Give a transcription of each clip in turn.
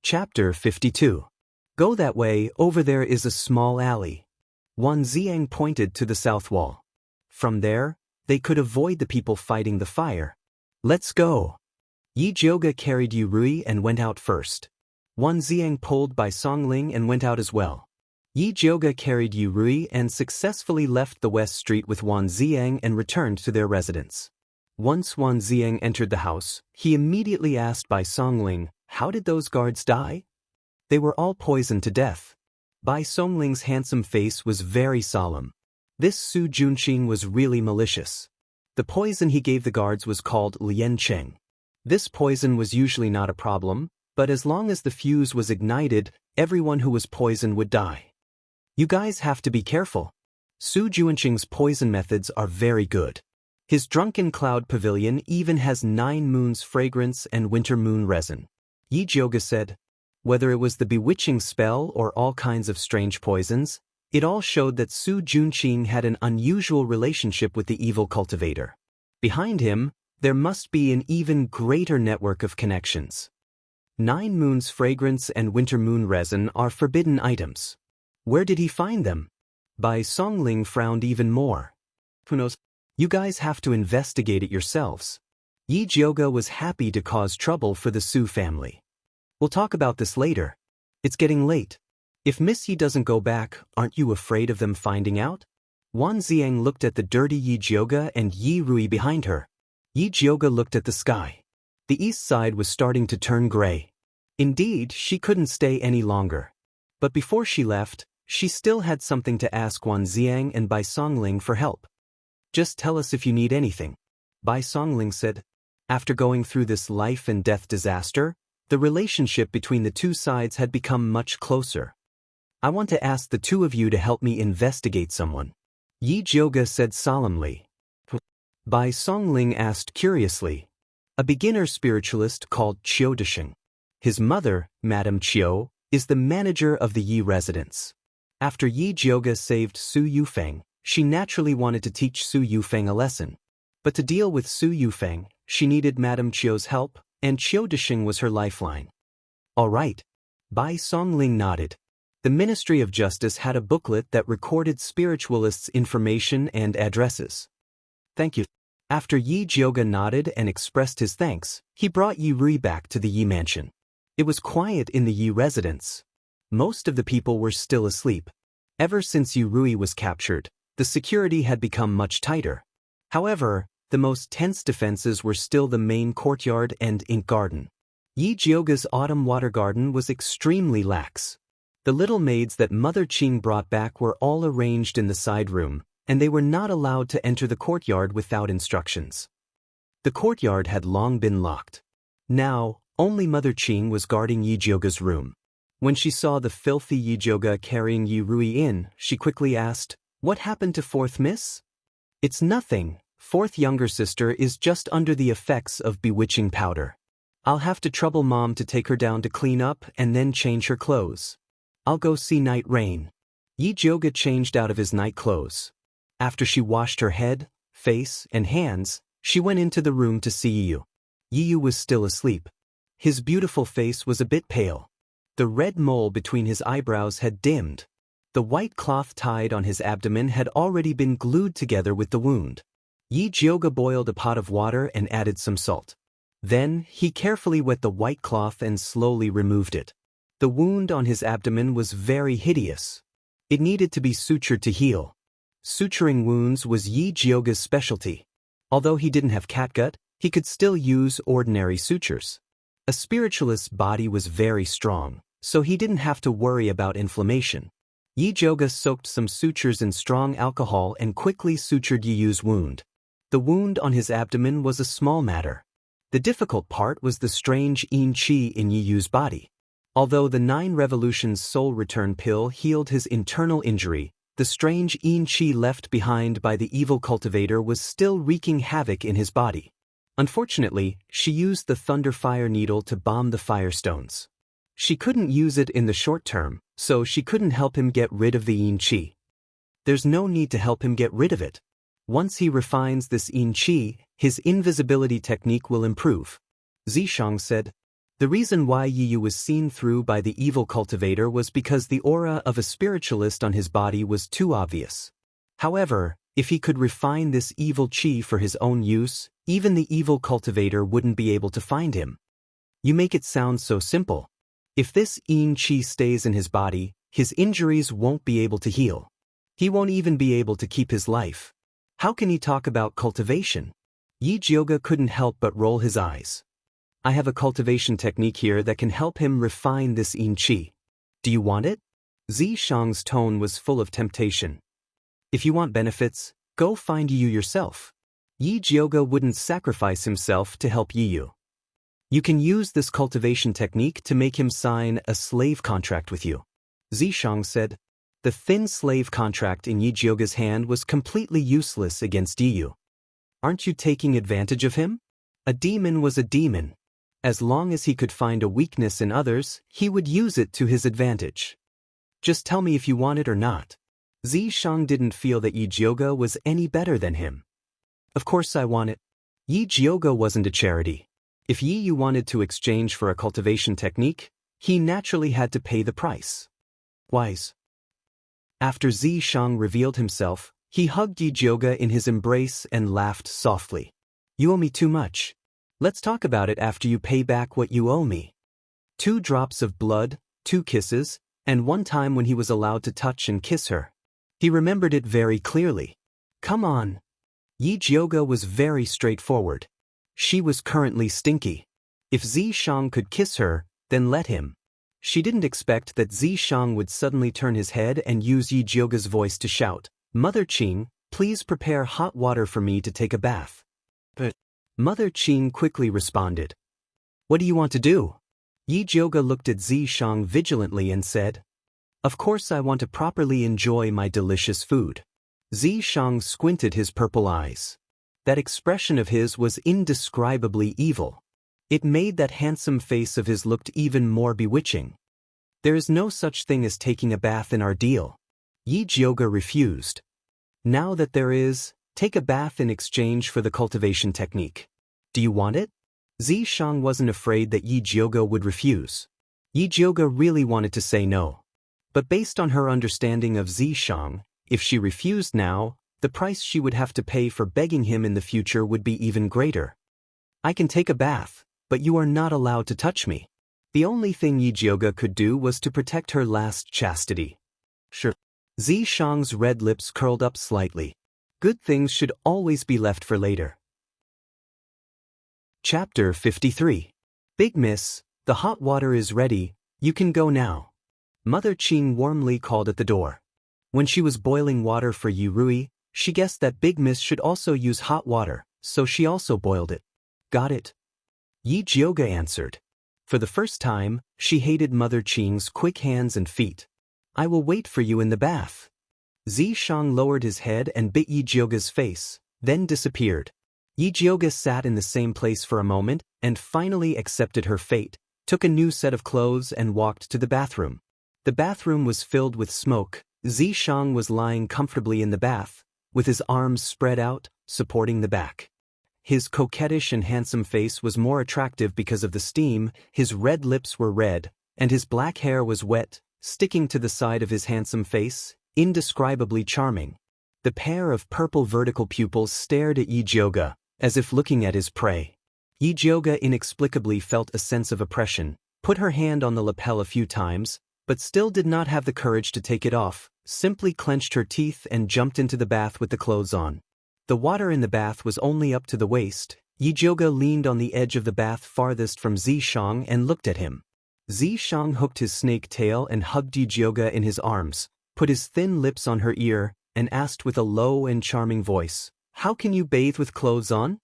Chapter 52. Go that way, over there is a small alley. Wan Ziang pointed to the south wall. From there, they could avoid the people fighting the fire. Let's go. Yi Jiuge carried Yu Rui and went out first. Wan Ziang pulled by Songling and went out as well. Yi Jiuge carried Yu Rui and successfully left the west street with Wan Ziang and returned to their residence. Once Wan Ziang entered the house, he immediately asked Bai Songling, "How did those guards die?" "They were all poisoned to death." Bai Songling's handsome face was very solemn. This Su Junqing was really malicious. The poison he gave the guards was called Lian Cheng. This poison was usually not a problem, but as long as the fuse was ignited, everyone who was poisoned would die. You guys have to be careful. Su Junqing's poison methods are very good. His drunken cloud pavilion even has 9 moons fragrance and winter moon resin. Yi Jiuge said, whether it was the bewitching spell or all kinds of strange poisons, it all showed that Su Junqing had an unusual relationship with the evil cultivator. Behind him, there must be an even greater network of connections. 9 moons fragrance and winter moon resin are forbidden items. Where did he find them? Bai Songling frowned even more. Who knows? You guys have to investigate it yourselves. Yi Jiuge was happy to cause trouble for the Su family. We'll talk about this later. It's getting late. If Miss Yi doesn't go back, aren't you afraid of them finding out? Wan Ziang looked at the dirty Yi Jiuge and Yi Rui behind her. Yi Jiuge looked at the sky. The east side was starting to turn gray. Indeed, she couldn't stay any longer. But before she left, she still had something to ask Wan Ziang and Bai Songling for help. Just tell us if you need anything. Bai Songling said. After going through this life and death disaster, the relationship between the two sides had become much closer. I want to ask the two of you to help me investigate someone. Yi Jiuge said solemnly. Bai Songling asked curiously. A beginner spiritualist called Qiu Desheng. His mother, Madame Qiu, is the manager of the Yi residence. After Yi Jiuge saved Su Yufeng, she naturally wanted to teach Su Yufeng a lesson. But to deal with Su Yufeng, she needed Madame Qiu's help, and Qiu Desheng was her lifeline. All right. Bai Songling nodded. The Ministry of Justice had a booklet that recorded spiritualists' information and addresses. Thank you. After Yi Jiuge nodded and expressed his thanks, he brought Yi Rui back to the Yi mansion. It was quiet in the Yi residence. Most of the people were still asleep. Ever since Yi Rui was captured, the security had become much tighter. However, the most tense defenses were still the main courtyard and ink garden. Yi Jiuge's autumn water garden was extremely lax. The little maids that Mother Qing brought back were all arranged in the side room, and they were not allowed to enter the courtyard without instructions. The courtyard had long been locked. Now, only Mother Qing was guarding Yi Jiuge's room. When she saw the filthy Yi Jiuge carrying Yi Rui in, she quickly asked, "What happened to fourth miss?" "It's nothing. Fourth younger sister is just under the effects of bewitching powder. I'll have to trouble Mom to take her down to clean up and then change her clothes. I'll go see Night Rain." Yi Jiuge changed out of his night clothes. After she washed her head, face, and hands, she went into the room to see Yi Yu. Yi Yu was still asleep. His beautiful face was a bit pale. The red mole between his eyebrows had dimmed. The white cloth tied on his abdomen had already been glued together with the wound. Yi Jiuge boiled a pot of water and added some salt. Then, he carefully wet the white cloth and slowly removed it. The wound on his abdomen was very hideous. It needed to be sutured to heal. Suturing wounds was Yi Jiuge's specialty. Although he didn't have catgut, he could still use ordinary sutures. A spiritualist's body was very strong, so he didn't have to worry about inflammation. Yi Jiuge soaked some sutures in strong alcohol and quickly sutured Yi Yu's wound. The wound on his abdomen was a small matter. The difficult part was the strange yin qi in Yi Yu's body. Although the 9 Revolutions soul return pill healed his internal injury, the strange yin qi left behind by the evil cultivator was still wreaking havoc in his body. Unfortunately, she used the thunder fire needle to bomb the firestones. She couldn't use it in the short term, so she couldn't help him get rid of the yin qi. There's no need to help him get rid of it. Once he refines this yin qi, his invisibility technique will improve. Zishang said. The reason why Yi Yu was seen through by the evil cultivator was because the aura of a spiritualist on his body was too obvious. However, if he could refine this evil chi for his own use, even the evil cultivator wouldn't be able to find him. You make it sound so simple. If this yin chi stays in his body, his injuries won't be able to heal. He won't even be able to keep his life. How can he talk about cultivation? Yi Jioga couldn't help but roll his eyes. I have a cultivation technique here that can help him refine this yin chi. Do you want it? Zi Shang's tone was full of temptation. If you want benefits, go find Yi Yu yourself. Yi Jioga wouldn't sacrifice himself to help Yi Yu. You can use this cultivation technique to make him sign a slave contract with you. Zi Shang said. The thin slave contract in Yi Jioga's hand was completely useless against Yi Yu. Aren't you taking advantage of him? A demon was a demon. As long as he could find a weakness in others, he would use it to his advantage. Just tell me if you want it or not. Zi Shang didn't feel that Yi Jioga was any better than him. Of course I want it. Yi Jioga wasn't a charity. If Yi Yu wanted to exchange for a cultivation technique, he naturally had to pay the price. Wise. After Zi Shang revealed himself, he hugged Yi Jioga in his embrace and laughed softly. You owe me too much. Let's talk about it after you pay back what you owe me. 2 drops of blood, 2 kisses, and 1 time when he was allowed to touch and kiss her. He remembered it very clearly. Come on. Yi Jioga was very straightforward. She was currently stinky. If Zi Shang could kiss her, then let him. She didn't expect that Zi Shang would suddenly turn his head and use Yi Jioga's voice to shout, Mother Qing, please prepare hot water for me to take a bath. But Mother Qing quickly responded. What do you want to do? Yi Jioga looked at Zi Shang vigilantly and said, Of course I want to properly enjoy my delicious food. Zi Shang squinted his purple eyes. That expression of his was indescribably evil. It made that handsome face of his looked even more bewitching. There is no such thing as taking a bath in our deal. Yi Jioga refused. Now that there is, take a bath in exchange for the cultivation technique. Do you want it? Zi Shang wasn't afraid that Yi Jioga would refuse. Yi Jioga really wanted to say no. But based on her understanding of Zi Shang, if she refused now, the price she would have to pay for begging him in the future would be even greater. I can take a bath, but you are not allowed to touch me. The only thing Yi Jioga could do was to protect her last chastity. Sure. Zi Shang's red lips curled up slightly. Good things should always be left for later. Chapter 53. Big Miss, the hot water is ready, you can go now. Mother Qing warmly called at the door. When she was boiling water for Yi Rui, she guessed that Big Miss should also use hot water, so she also boiled it. Got it. Yi Jioga answered. For the first time, she hated Mother Qing's quick hands and feet. I will wait for you in the bath. Zi Shang lowered his head and bit Yi Jioga's face, then disappeared. Yi Jioga sat in the same place for a moment and finally accepted her fate, took a new set of clothes and walked to the bathroom. The bathroom was filled with smoke. Zi Shang was lying comfortably in the bath, with his arms spread out, supporting the back. His coquettish and handsome face was more attractive because of the steam, his red lips were red, and his black hair was wet, sticking to the side of his handsome face, indescribably charming. The pair of purple vertical pupils stared at Yi Jioga, as if looking at his prey. Yi Jioga inexplicably felt a sense of oppression, put her hand on the lapel a few times, but still did not have the courage to take it off, simply clenched her teeth and jumped into the bath with the clothes on. The water in the bath was only up to the waist. Yi Jioga leaned on the edge of the bath farthest from Zi Shang and looked at him. Zi Shang hooked his snake tail and hugged Yi Jioga in his arms, put his thin lips on her ear, and asked with a low and charming voice, How can you bathe with clothes on?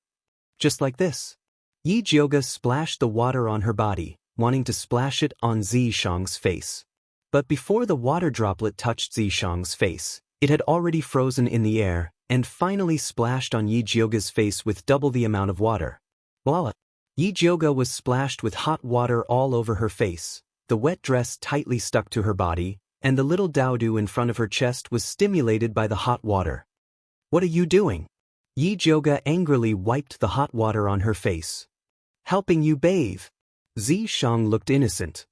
Just like this. Yi Jioga splashed the water on her body, wanting to splash it on Zi Shang's face. But before the water droplet touched Zi Shang's face, it had already frozen in the air, and finally splashed on Yi Jioga's face with double the amount of water. Voila! Yi Jioga was splashed with hot water all over her face, the wet dress tightly stuck to her body, and the little dowdu in front of her chest was stimulated by the hot water. What are you doing? Yi Jioga angrily wiped the hot water on her face. Helping you bathe. Zishang looked innocent.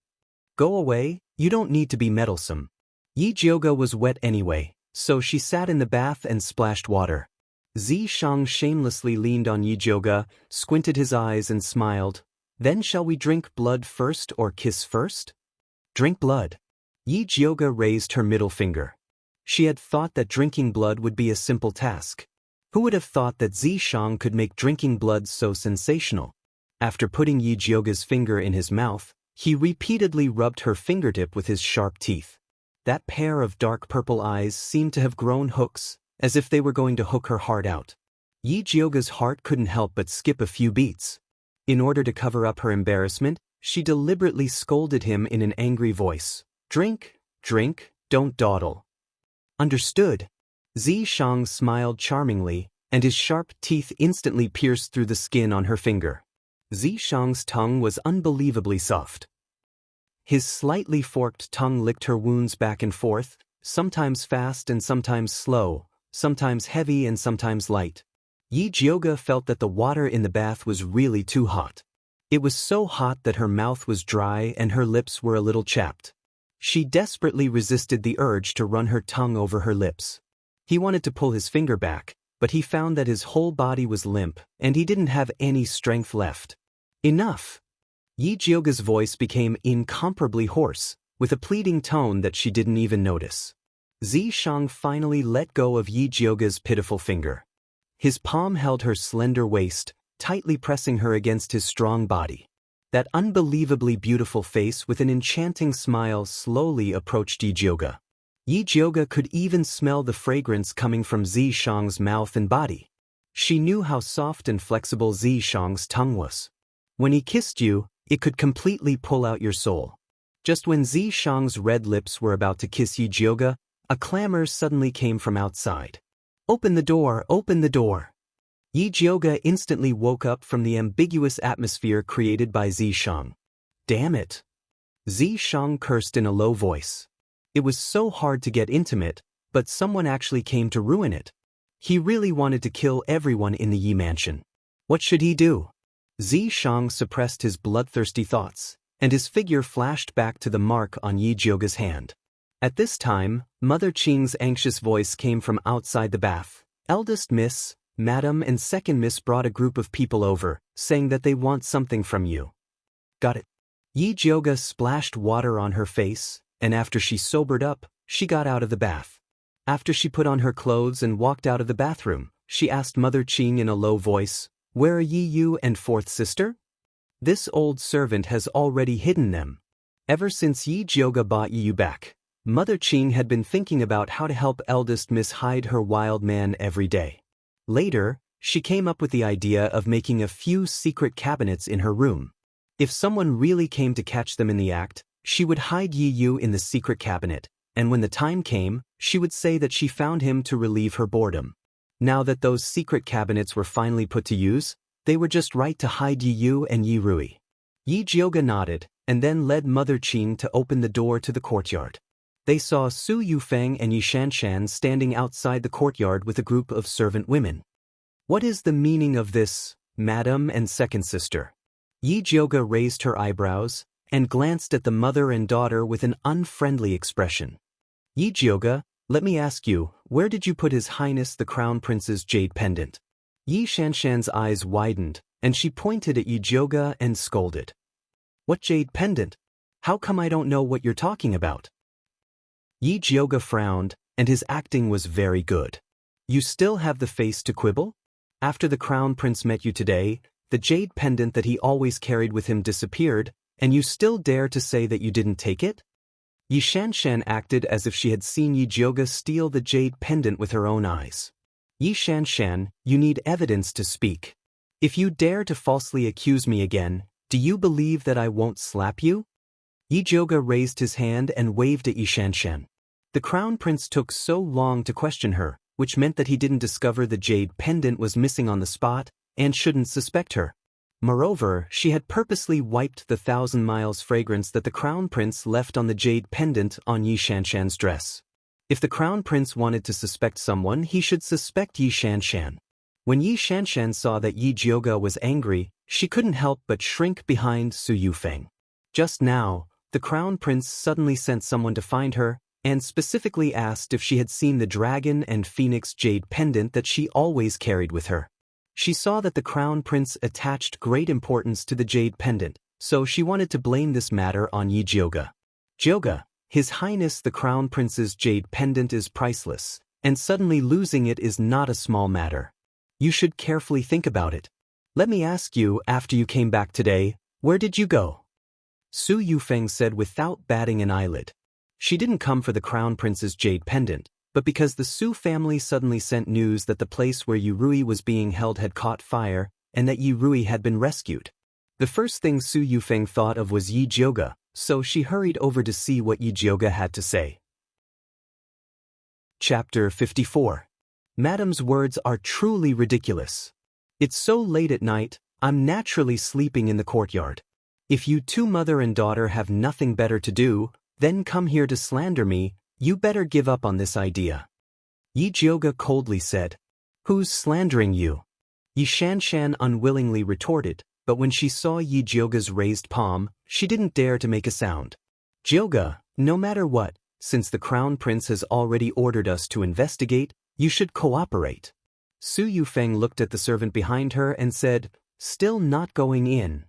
Go away, you don't need to be meddlesome. Yi Jioga was wet anyway, so she sat in the bath and splashed water. Zishang shamelessly leaned on Yi Jioga, squinted his eyes and smiled. Then shall we drink blood first or kiss first? Drink blood. Yi Jioga raised her middle finger. She had thought that drinking blood would be a simple task. Who would have thought that Zishang could make drinking blood so sensational? After putting Yi Jioga's finger in his mouth, he repeatedly rubbed her fingertip with his sharp teeth. That pair of dark purple eyes seemed to have grown hooks, as if they were going to hook her heart out. Yi Jioga's heart couldn't help but skip a few beats. In order to cover up her embarrassment, she deliberately scolded him in an angry voice. Drink, drink, don't dawdle. Understood. Zishang smiled charmingly, and his sharp teeth instantly pierced through the skin on her finger. Zishang's tongue was unbelievably soft. His slightly forked tongue licked her wounds back and forth, sometimes fast and sometimes slow, sometimes heavy and sometimes light. Yi Jioga felt that the water in the bath was really too hot. It was so hot that her mouth was dry and her lips were a little chapped. She desperately resisted the urge to run her tongue over her lips. He wanted to pull his finger back, but he found that his whole body was limp and he didn't have any strength left. Enough! Yi Jioga's voice became incomparably hoarse, with a pleading tone that she didn't even notice. Zishang finally let go of Yi Jioga's pitiful finger. His palm held her slender waist, tightly pressing her against his strong body. That unbelievably beautiful face with an enchanting smile slowly approached Yi Jioga. Yi Jioga could even smell the fragrance coming from Zishang's mouth and body. She knew how soft and flexible Zishang's tongue was. When he kissed you, it could completely pull out your soul. Just when Zishang's red lips were about to kiss Yi Jioga, a clamor suddenly came from outside. Open the door, open the door. Yi Jioga instantly woke up from the ambiguous atmosphere created by Zishang. Damn it! Zishang cursed in a low voice. It was so hard to get intimate, but someone actually came to ruin it. He really wanted to kill everyone in the Yi mansion. What should he do? Zishang suppressed his bloodthirsty thoughts, and his figure flashed back to the mark on Yi Jioga's hand. At this time, Mother Qing's anxious voice came from outside the bath. Eldest Miss, Madam and Second Miss brought a group of people over, saying that they want something from you. Got it. Yi Jioga splashed water on her face, and after she sobered up, she got out of the bath. After she put on her clothes and walked out of the bathroom, she asked Mother Qing in a low voice, Where are Yi Yu and fourth sister? This old servant has already hidden them. Ever since Yi Jioga bought Yi Yu back, Mother Qing had been thinking about how to help eldest Miss hide her wild man every day. Later, she came up with the idea of making a few secret cabinets in her room. If someone really came to catch them in the act, she would hide Yi Yu in the secret cabinet, and when the time came, she would say that she found him to relieve her boredom. Now that those secret cabinets were finally put to use, they were just right to hide Yi Yu and Yi Rui. Yi Jioga nodded, and then led Mother Qing to open the door to the courtyard. They saw Su Yufeng and Yi Shanshan standing outside the courtyard with a group of servant women. What is the meaning of this, Madam and Second Sister? Yi Jioga raised her eyebrows and glanced at the mother and daughter with an unfriendly expression. Yi Jioga, let me ask you, where did you put His Highness the Crown Prince's jade pendant? Yi Shanshan's eyes widened, and she pointed at Yi Jioga and scolded. What jade pendant? How come I don't know what you're talking about? Yi Jioga frowned, and his acting was very good. You still have the face to quibble? After the Crown Prince met you today, the jade pendant that he always carried with him disappeared, and you still dare to say that you didn't take it? Yi Shanshan acted as if she had seen Yi Jioga steal the jade pendant with her own eyes. Yi Shanshan, you need evidence to speak. If you dare to falsely accuse me again, do you believe that I won't slap you? Yi Jioga raised his hand and waved at Yi Shanshan. The Crown Prince took so long to question her, which meant that he didn't discover the jade pendant was missing on the spot, and shouldn't suspect her. Moreover, she had purposely wiped the 1,000 miles fragrance that the Crown Prince left on the jade pendant on Yi Shanshan's dress. If the Crown Prince wanted to suspect someone, he should suspect Yi Shanshan. When Yi Shanshan saw that Yi Jioge was angry, she couldn't help but shrink behind Su Yufeng. Just now, the crown prince suddenly sent someone to find her, and specifically asked if she had seen the dragon and phoenix jade pendant that she always carried with her. She saw that the crown prince attached great importance to the jade pendant, so she wanted to blame this matter on Yi Jioge. Jioge, His Highness the crown prince's jade pendant is priceless, and suddenly losing it is not a small matter. You should carefully think about it. Let me ask you, after you came back today, where did you go? Su Yufeng said without batting an eyelid. She didn't come for the crown prince's jade pendant, but because the Su family suddenly sent news that the place where Yi Rui was being held had caught fire, and that Yi Rui had been rescued. The first thing Su Yufeng thought of was Yi Jioge, so she hurried over to see what Yi Jioge had to say. Chapter 54. Madam's words are truly ridiculous. It's so late at night, I'm naturally sleeping in the courtyard. If you two mother and daughter have nothing better to do, then come here to slander me, you better give up on this idea. Yi Jioge coldly said. Who's slandering you? Yi Shanshan unwillingly retorted, but when she saw Yi Jioge's raised palm, she didn't dare to make a sound. Jioge, no matter what, since the crown prince has already ordered us to investigate, you should cooperate. Su Yufeng looked at the servant behind her and said, still not going in.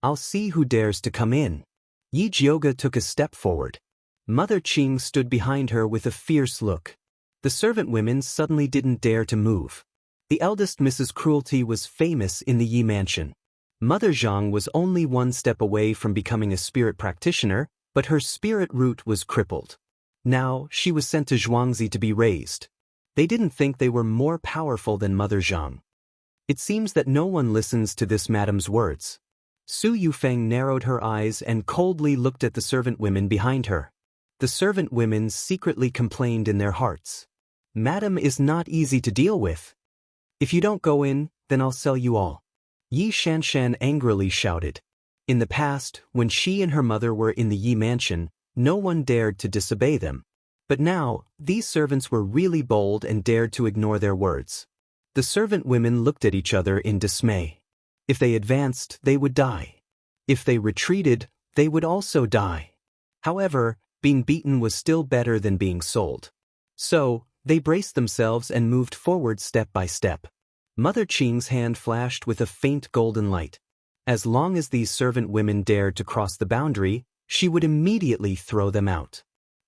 I'll see who dares to come in. Yi Jioge took a step forward. Mother Qing stood behind her with a fierce look. The servant women suddenly didn't dare to move. The eldest Mrs. Cruelty was famous in the Yi mansion. Mother Zhang was only one step away from becoming a spirit practitioner, but her spirit root was crippled. Now, she was sent to Zhuangzi to be raised. They didn't think they were more powerful than Mother Zhang. It seems that no one listens to this madam's words. Su Yufeng narrowed her eyes and coldly looked at the servant women behind her. The servant women secretly complained in their hearts. Madam is not easy to deal with. If you don't go in, then I'll sell you all. Yi Shanshan angrily shouted. In the past, when she and her mother were in the Yi mansion, no one dared to disobey them. But now, these servants were really bold and dared to ignore their words. The servant women looked at each other in dismay. If they advanced, they would die. If they retreated, they would also die. However, being beaten was still better than being sold. So, they braced themselves and moved forward step by step. Mother Qing's hand flashed with a faint golden light. As long as these servant women dared to cross the boundary, she would immediately throw them out.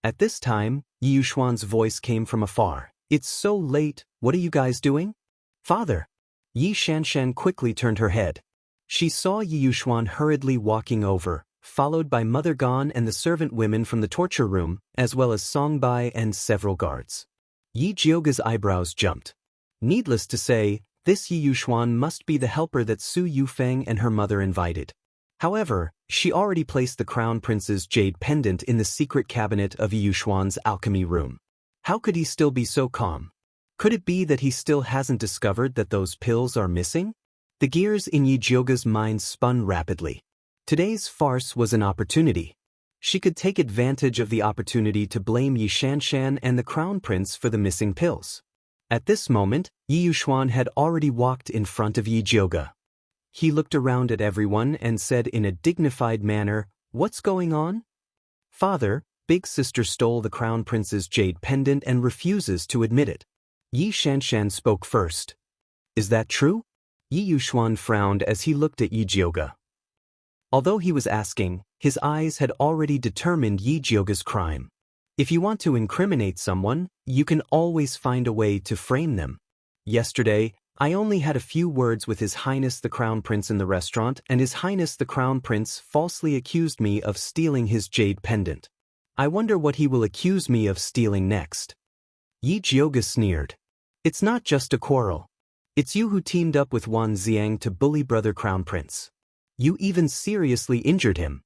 At this time, Yi Yuxuan's voice came from afar. It's so late, what are you guys doing? Father! Yi Shanshan quickly turned her head. She saw Yi Yuxuan hurriedly walking over, followed by Mother Gan and the servant women from the torture room, as well as Songbai and several guards. Yi Jioge's eyebrows jumped. Needless to say, this Yi Yuxuan must be the helper that Su Yufeng and her mother invited. However, she already placed the crown prince's jade pendant in the secret cabinet of Yi Yuxuan's alchemy room. How could he still be so calm? Could it be that he still hasn't discovered that those pills are missing? The gears in Yi Jioge's mind spun rapidly. Today's farce was an opportunity. She could take advantage of the opportunity to blame Yi Shanshan and the crown prince for the missing pills. At this moment, Yi Yuxuan had already walked in front of Yi Jioge. He looked around at everyone and said in a dignified manner, "What's going on?" "Father, big sister stole the crown prince's jade pendant and refuses to admit it." Yi Shanshan spoke first. "Is that true?" Yi Yuxuan frowned as he looked at Yi Jioge. Although he was asking, his eyes had already determined Yi Jioge's crime. If you want to incriminate someone, you can always find a way to frame them. Yesterday, I only had a few words with His Highness the Crown Prince in the restaurant, and His Highness the Crown Prince falsely accused me of stealing his jade pendant. I wonder what he will accuse me of stealing next. Yi Jioge sneered. "It's not just a quarrel. It's you who teamed up with Wan Xiang to bully brother Crown Prince. You even seriously injured him."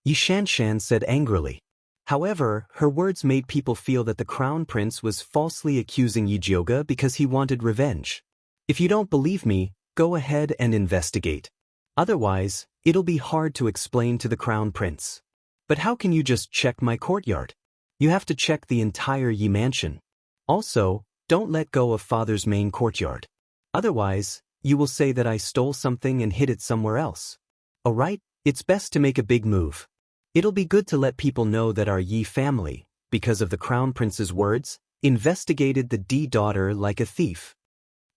Yi Shanshan said angrily. However, her words made people feel that the Crown Prince was falsely accusing Yi Jioge because he wanted revenge. If you don't believe me, go ahead and investigate. Otherwise, it'll be hard to explain to the Crown Prince. But how can you just check my courtyard? You have to check the entire Yi mansion. Also, don't let go of father's main courtyard. Otherwise, you will say that I stole something and hid it somewhere else. Alright, it's best to make a big move. It'll be good to let people know that our Yi family, because of the crown prince's words, investigated the D daughter like a thief.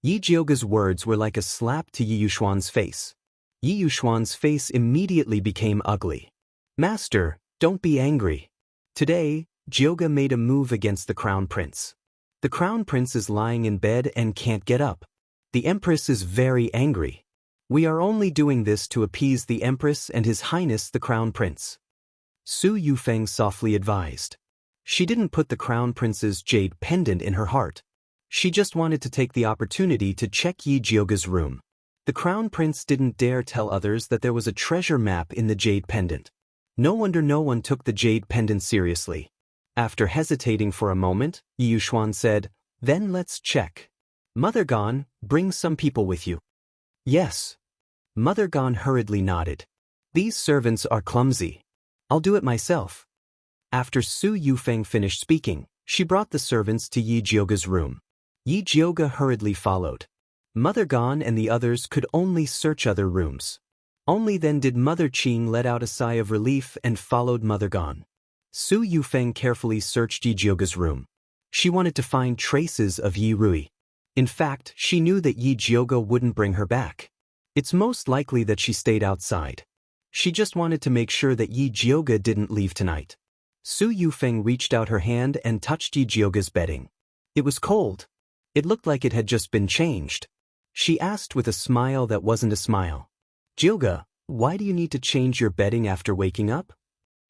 Yi Jioga's words were like a slap to Yi Yuxuan's face. Yi Yuxuan's face immediately became ugly. Master, don't be angry. Today, Jioga made a move against the crown prince. The crown prince is lying in bed and can't get up. The empress is very angry. We are only doing this to appease the empress and his highness the crown prince. Su Yufeng softly advised. She didn't put the crown prince's jade pendant in her heart. She just wanted to take the opportunity to check Yi Jioga's room. The crown prince didn't dare tell others that there was a treasure map in the jade pendant. No wonder no one took the jade pendant seriously. After hesitating for a moment, Yi Yuxuan said, "Then let's check. Mother Gan, bring some people with you." "Yes." Mother Gan hurriedly nodded. "These servants are clumsy. I'll do it myself." After Su Yufeng finished speaking, she brought the servants to Yi Jioga's room. Yi Jioga hurriedly followed. Mother Gan and the others could only search other rooms. Only then did Mother Qing let out a sigh of relief and followed Mother Gan. Su Yufeng carefully searched Yi Jioga's room. She wanted to find traces of Yi Rui. In fact, she knew that Yi Jioga wouldn't bring her back. It's most likely that she stayed outside. She just wanted to make sure that Yi Jioga didn't leave tonight. Su Yufeng reached out her hand and touched Yi Jioga's bedding. It was cold. It looked like it had just been changed. She asked with a smile that wasn't a smile. "Jioga, why do you need to change your bedding after waking up?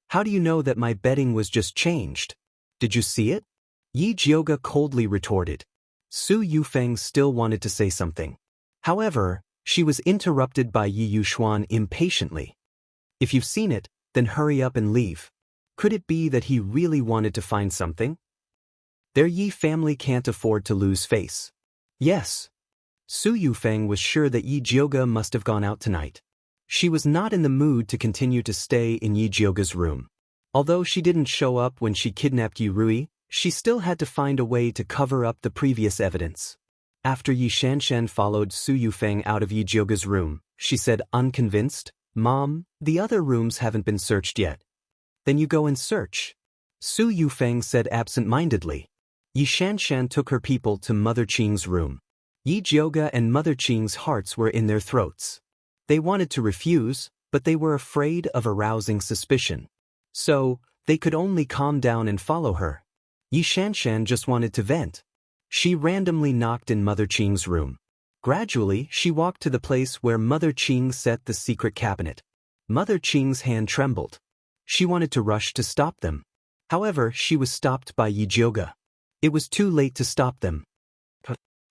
How do you know that my bedding was just changed? Did you see it?" Yi Jioga coldly retorted. Su Yufeng still wanted to say something. However, she was interrupted by Yi Yuxuan impatiently. "If you've seen it, then hurry up and leave." Could it be that he really wanted to find something? Their Yi family can't afford to lose face. Yes. Su Yufeng was sure that Yi Jioga must have gone out tonight. She was not in the mood to continue to stay in Yi Jioga's room. Although she didn't show up when she kidnapped Yi Rui, she still had to find a way to cover up the previous evidence. After Yi Shanshan followed Su Yufeng out of Yi Jioga's room, she said unconvinced, "Mom, the other rooms haven't been searched yet." "Then you go and search." Su Yufeng said absent-mindedly. Yi Shanshan took her people to Mother Qing's room. Yi Jioga and Mother Qing's hearts were in their throats. They wanted to refuse, but they were afraid of arousing suspicion. So, they could only calm down and follow her. Yi Shanshan just wanted to vent. She randomly knocked in Mother Qing's room. Gradually, she walked to the place where Mother Qing set the secret cabinet. Mother Qing's hand trembled. She wanted to rush to stop them. However, she was stopped by Yi Jioga. It was too late to stop them.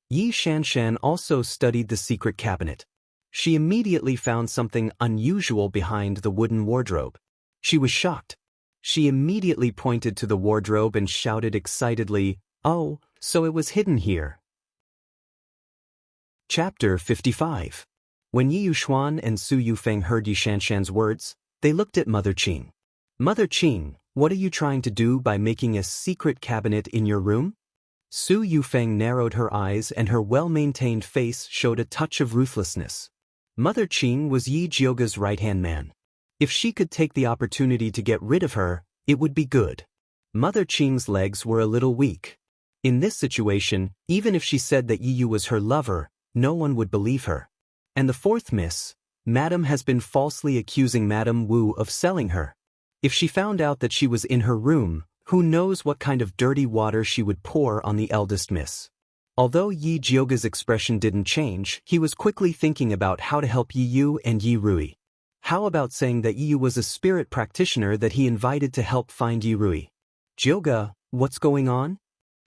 Yi Shanshan also studied the secret cabinet. She immediately found something unusual behind the wooden wardrobe. She was shocked. She immediately pointed to the wardrobe and shouted excitedly, "Oh, so it was hidden here." Chapter 55. When Yi Yuxuan and Su Yufeng heard Yi Shanshan's words, they looked at Mother Qing. "Mother Qing, what are you trying to do by making a secret cabinet in your room?" Su Yufeng narrowed her eyes and her well-maintained face showed a touch of ruthlessness. Mother Qing was Yi Jioga's right-hand man. If she could take the opportunity to get rid of her, it would be good. Mother Qing's legs were a little weak. In this situation, even if she said that Yi Yu was her lover, no one would believe her. And the fourth miss, Madam has been falsely accusing Madam Wu of selling her. If she found out that she was in her room, who knows what kind of dirty water she would pour on the eldest miss. Although Yi Jioga's expression didn't change, he was quickly thinking about how to help Yi Yu and Yi Rui. How about saying that Yi Yu was a spirit practitioner that he invited to help find Yi Rui? "Jioga, what's going on?"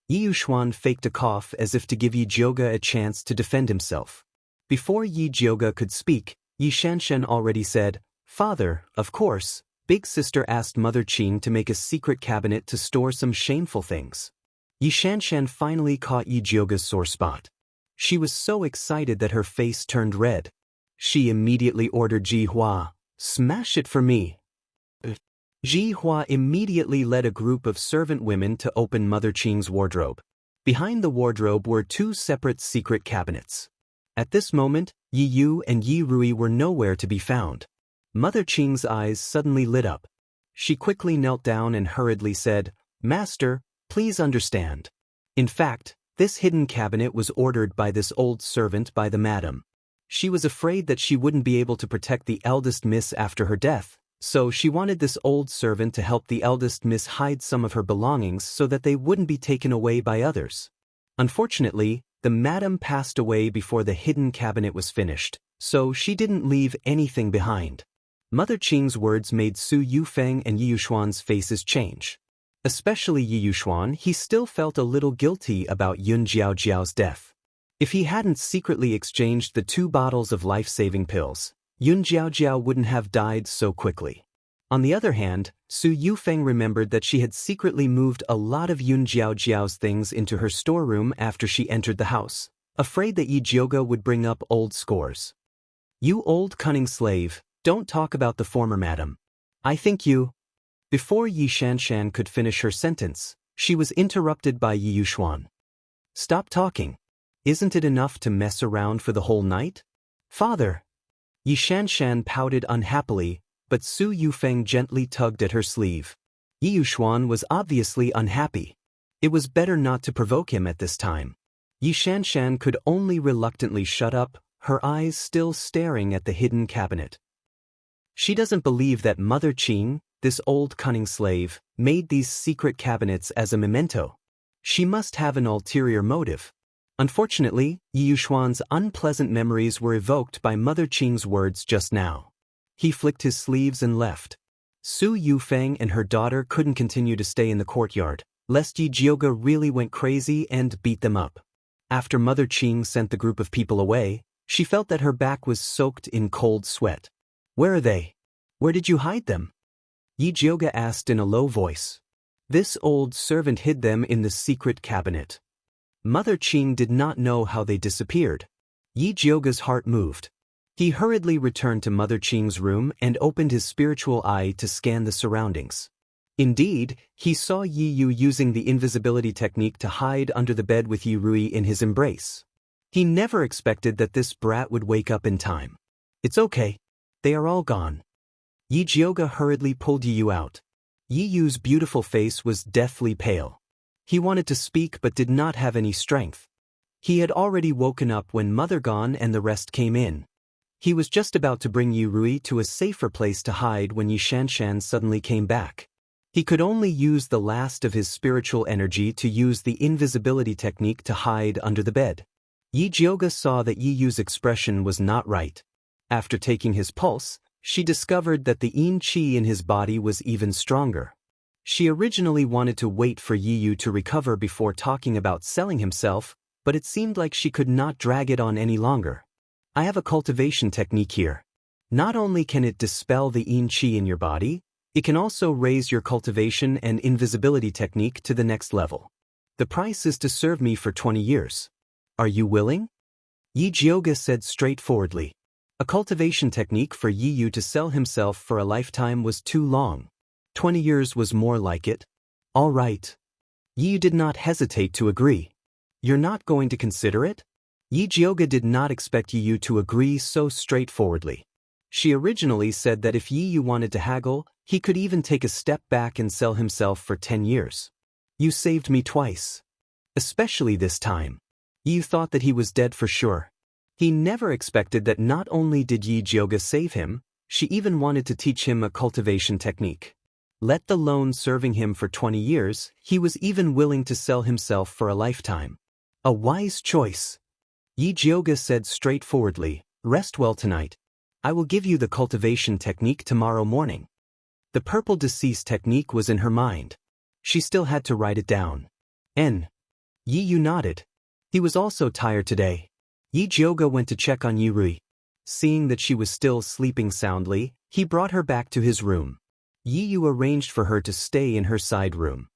Yi Yuxuan faked a cough as if to give Yi Jioga a chance to defend himself. Before Yi Jioga could speak, Yi Shanshan already said, "Father, of course, Big Sister asked Mother Qing to make a secret cabinet to store some shameful things." Yi Shanshan finally caught Yi Jioga's sore spot. She was so excited that her face turned red. She immediately ordered Ji Hua, "Smash it for me." Ji Hua immediately led a group of servant women to open Mother Qing's wardrobe. Behind the wardrobe were two separate secret cabinets. At this moment, Yi Yu and Yi Rui were nowhere to be found. Mother Qing's eyes suddenly lit up. She quickly knelt down and hurriedly said, "Master, please understand. In fact, this hidden cabinet was ordered by this old servant by the madam. She was afraid that she wouldn't be able to protect the eldest miss after her death, so she wanted this old servant to help the eldest miss hide some of her belongings so that they wouldn't be taken away by others. Unfortunately, the madam passed away before the hidden cabinet was finished, so she didn't leave anything behind." Mother Qing's words made Su Yufeng and Yi Yushuan's faces change. Especially Yi Yushuan, he still felt a little guilty about Yun Jiaojiao's death. If he hadn't secretly exchanged the 2 bottles of life-saving pills, Yun Jiaojiao wouldn't have died so quickly. On the other hand, Su Yufeng remembered that she had secretly moved a lot of Yun Jiaojiao's things into her storeroom after she entered the house, afraid that Yi Jioga would bring up old scores. "You old cunning slave, don't talk about the former madam. I think you—" Before Yi Shanshan could finish her sentence, she was interrupted by Yi Yushuan. "Stop talking. Isn't it enough to mess around for the whole night? Father!" Yi Shanshan pouted unhappily, but Su Yufeng gently tugged at her sleeve. Yi Yushuan was obviously unhappy. It was better not to provoke him at this time. Yi Shanshan could only reluctantly shut up, her eyes still staring at the hidden cabinet. She doesn't believe that Mother Qing, this old cunning slave, made these secret cabinets as a memento. She must have an ulterior motive. Unfortunately, Yi Yushuan's unpleasant memories were evoked by Mother Qing's words just now. He flicked his sleeves and left. Su Yufeng and her daughter couldn't continue to stay in the courtyard, lest Yi Jioga really went crazy and beat them up. After Mother Qing sent the group of people away, she felt that her back was soaked in cold sweat. "Where are they? Where did you hide them?" Yi Jioga asked in a low voice. This old servant hid them in the secret cabinet. Mother Qing did not know how they disappeared. Yi Jioga's heart moved. He hurriedly returned to Mother Qing's room and opened his spiritual eye to scan the surroundings. Indeed, he saw Yi Yu using the invisibility technique to hide under the bed with Yi Rui in his embrace. He never expected that this brat would wake up in time. "It's okay. They are all gone." Yi Jioga hurriedly pulled Yi Yu out. Yi Yu's beautiful face was deathly pale. He wanted to speak but did not have any strength. He had already woken up when Mother gone and the rest came in. He was just about to bring Yi Rui to a safer place to hide when Yi Shanshan suddenly came back. He could only use the last of his spiritual energy to use the invisibility technique to hide under the bed. Yi Jioga saw that Yi Yu's expression was not right. After taking his pulse, she discovered that the yin qi in his body was even stronger. She originally wanted to wait for Yi Yu to recover before talking about selling himself, but it seemed like she could not drag it on any longer. "I have a cultivation technique here. Not only can it dispel the yin qi in your body, it can also raise your cultivation and invisibility technique to the next level. The price is to serve me for 20 years. Are you willing?" Yi Jioga said straightforwardly. A cultivation technique for Yi Yu to sell himself for a lifetime was too long. 20 years was more like it. "All right." Yi Yu did not hesitate to agree. "You're not going to consider it?" Yi Jioga did not expect Yi Yu to agree so straightforwardly. She originally said that if Yi Yu wanted to haggle, he could even take a step back and sell himself for 10 years. "You saved me twice. Especially this time." Yi Yu thought that he was dead for sure. He never expected that not only did Yi Jioga save him, she even wanted to teach him a cultivation technique. Let alone serving him for 20 years, he was even willing to sell himself for a lifetime. A wise choice. Yi Jioga said straightforwardly, "Rest well tonight. I will give you the cultivation technique tomorrow morning." The purple decease technique was in her mind. She still had to write it down. Yi Yu nodded. He was also tired today. Yi Jioga went to check on Yi Rui. Seeing that she was still sleeping soundly, he brought her back to his room. Yi Yu arranged for her to stay in her side room.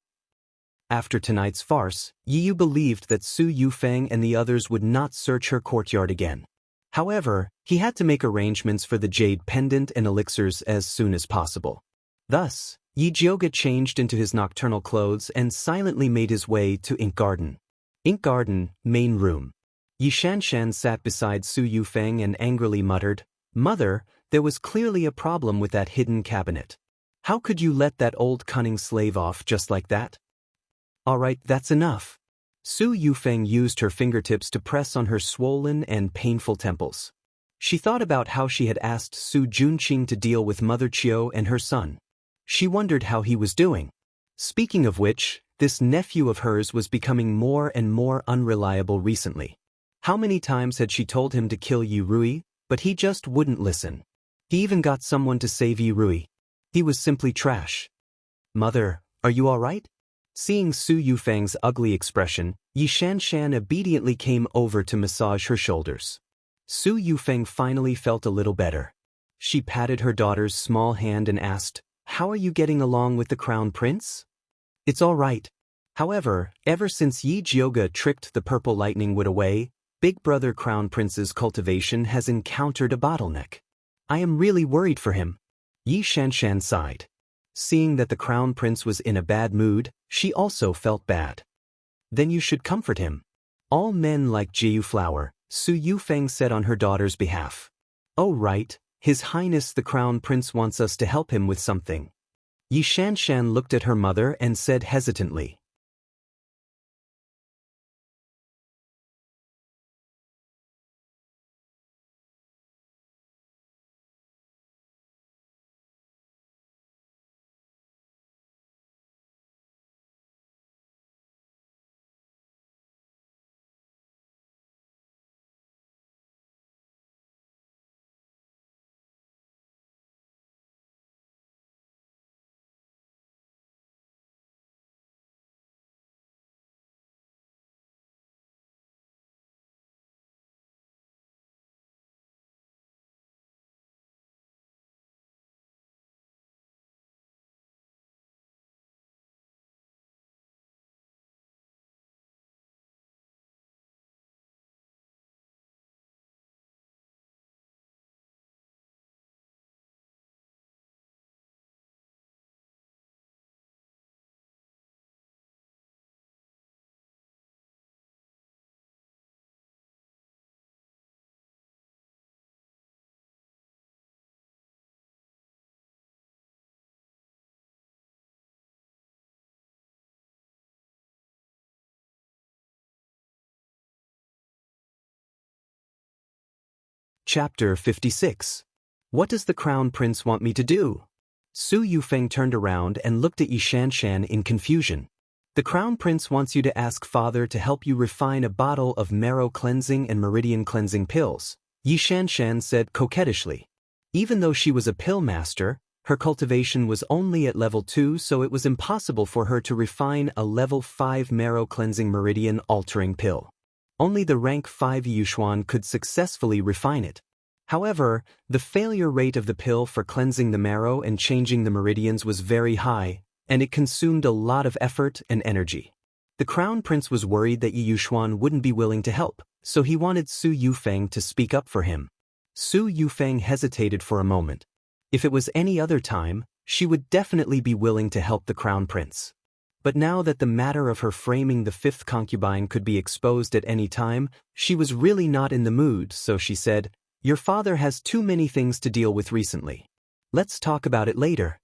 After tonight's farce, Yi Yu believed that Su Yufeng and the others would not search her courtyard again. However, he had to make arrangements for the jade pendant and elixirs as soon as possible. Thus, Yi Jioga changed into his nocturnal clothes and silently made his way to Ink Garden. Ink Garden, main room. Yi Shanshan sat beside Su Yufeng and angrily muttered, "Mother, there was clearly a problem with that hidden cabinet. How could you let that old cunning slave off just like that?" "All right, that's enough." Su Yufeng used her fingertips to press on her swollen and painful temples. She thought about how she had asked Su Junqing to deal with Mother Chiu and her son. She wondered how he was doing. Speaking of which, this nephew of hers was becoming more and more unreliable recently. How many times had she told him to kill Yi Rui, but he just wouldn't listen. He even got someone to save Yi Rui. He was simply trash. "Mother, are you all right?" Seeing Su Yufeng's ugly expression, Yi Shanshan obediently came over to massage her shoulders. Su Yufeng finally felt a little better. She patted her daughter's small hand and asked, "How are you getting along with the crown prince?" "It's all right. However, ever since Yi Jioga tricked the purple lightning wood away, Big Brother Crown Prince's cultivation has encountered a bottleneck. I am really worried for him." Yi Shanshan sighed. Seeing that the Crown Prince was in a bad mood, she also felt bad. "Then you should comfort him. All men like Jiu Flower," Su Yufeng said on her daughter's behalf. "Oh right, His Highness the Crown Prince wants us to help him with something." Yi Shanshan looked at her mother and said hesitantly. Chapter 56. What does the Crown Prince want me to do? Su Yufeng turned around and looked at Yi Shanshan in confusion. "The Crown Prince wants you to ask Father to help you refine a bottle of marrow cleansing and meridian cleansing pills," Yi Shanshan said coquettishly. Even though she was a pill master, her cultivation was only at level 2, so it was impossible for her to refine a level 5 marrow cleansing meridian altering pill. Only the rank 5 Yushuan could successfully refine it. However, the failure rate of the pill for cleansing the marrow and changing the meridians was very high, and it consumed a lot of effort and energy. The Crown Prince was worried that Yi Yushuan wouldn't be willing to help, so he wanted Su Yufeng to speak up for him. Su Yufeng hesitated for a moment. If it was any other time, she would definitely be willing to help the Crown Prince. But now that the matter of her framing the 5th concubine could be exposed at any time, she was really not in the mood, so she said, "Your father has too many things to deal with recently. Let's talk about it later."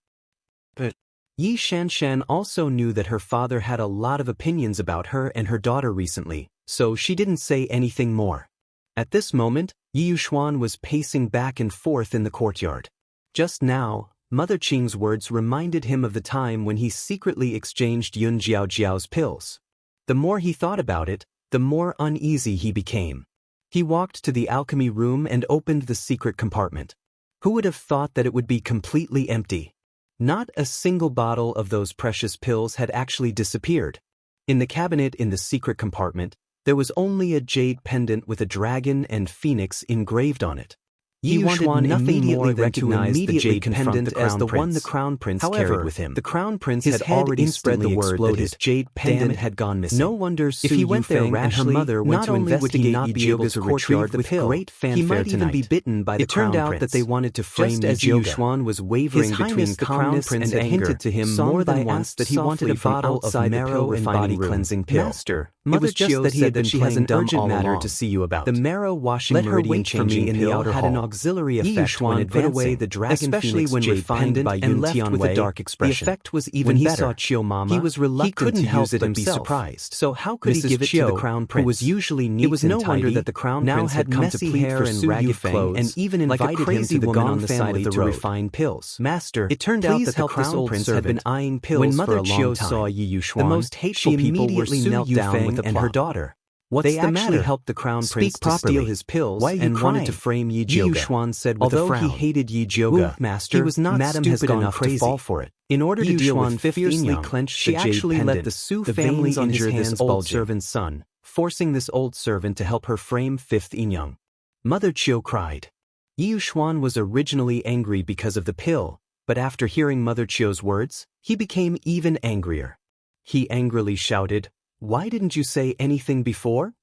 But Yi Shanshan also knew that her father had a lot of opinions about her and her daughter recently, so she didn't say anything more. At this moment, Yi Yushuan was pacing back and forth in the courtyard. Just now, Mother Qing's words reminded him of the time when he secretly exchanged Yun Jiaojiao's pills. The more he thought about it, the more uneasy he became. He walked to the alchemy room and opened the secret compartment. Who would have thought that it would be completely empty? Not a single bottle of those precious pills had actually disappeared. In the cabinet in the secret compartment, there was only a jade pendant with a dragon and phoenix engraved on it. Yi Yushuan nothing more than to immediately the jade pendant as the one the Crown Prince carried with him. The Crown Prince had already spread the word that his jade pendant had gone missing. No wonder Su Yufeng and her mother went to investigate Yi Jioga's courtyard with great fanfare. He might even be bitten by the Crown Prince. It turned out that they wanted to frame Yi Yushuan was wavering between calmness and anger, hinted to him more than once that he wanted a bottle of marrow and body cleansing pill. "Master, Mother Chiu said that she has an urgent matter to see you about. The marrow washing meridian changing in the outer hall had an auxiliary effect when advancing, put away the dragon especially when refined by Yun Tian with a dark expression. The effect was even better. When he saw Chiu Mama, he was reluctant to use it and be surprised. So how could he give it to the crown prince, who was usually neat and tidy? It was no wonder that the crown prince had come to plead for Su Yufeng and even invited him to the Gong family to refine pills. Master, it turned out that the crown prince had been eyeing pills for a long time. When Mother Chiu saw Yi Yuxuan, the most hateful people were Su Yufeng and her daughter. They actually helped the crown prince to steal his pills and wanted to frame Yi Yuxuan said with a frown. Although he hated Yi Zhouge, master, he was not stupid enough to fall for it. In order to deal with fiercely clenched, she actually let the Su family injure this old servant's son, forcing this old servant to help her frame fifth Yinyang. Mother Chiu cried. Yi Yuxuan was originally angry because of the pill, but after hearing Mother Chiu's words, he became even angrier. He angrily shouted, "Why didn't you say anything before?"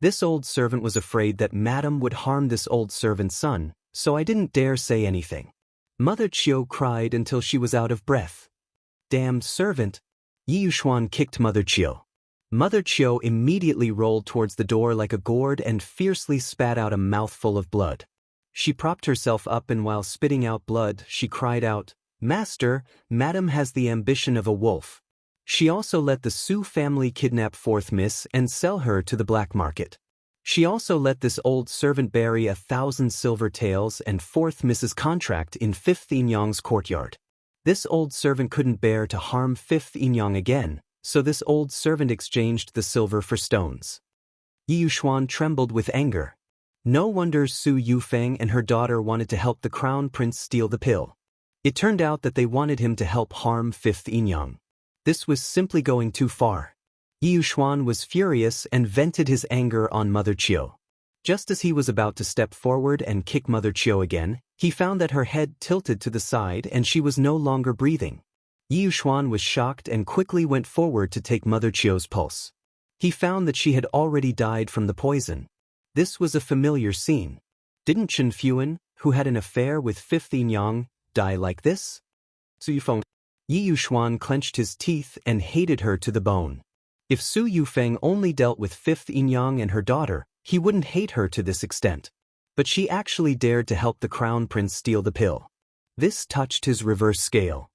This old servant was afraid that Madam would harm this old servant's son, so I didn't dare say anything. Mother Chiu cried until she was out of breath. Damned servant! Yi Yuxuan kicked Mother Chiu. Mother Chiu immediately rolled towards the door like a gourd and fiercely spat out a mouthful of blood. She propped herself up and while spitting out blood, she cried out, "Master, Madam has the ambition of a wolf." She also let the Su family kidnap fourth Miss and sell her to the black market. She also let this old servant bury 1,000 silver taels and fourth Miss's contract in fifth Yinyang's courtyard. This old servant couldn't bear to harm fifth Yinyang again, so this old servant exchanged the silver for stones. Yi Yuxuan trembled with anger. No wonder Su Yufeng and her daughter wanted to help the crown prince steal the pill. It turned out that they wanted him to help harm fifth Yinyang. This was simply going too far. Yi Yuxuan was furious and vented his anger on Mother Chiu. Just as he was about to step forward and kick Mother Chiu again, he found that her head tilted to the side and she was no longer breathing. Yi Yuxuan was shocked and quickly went forward to take Mother Chiu's pulse. He found that she had already died from the poison. This was a familiar scene. Didn't Chen Fuan, who had an affair with fifth Yinyang, die like this? Su Yufeng. Yi Yuxuan clenched his teeth and hated her to the bone. If Su Yufeng only dealt with fifth Yinyang and her daughter, he wouldn't hate her to this extent. But she actually dared to help the crown prince steal the pill. This touched his reverse scale.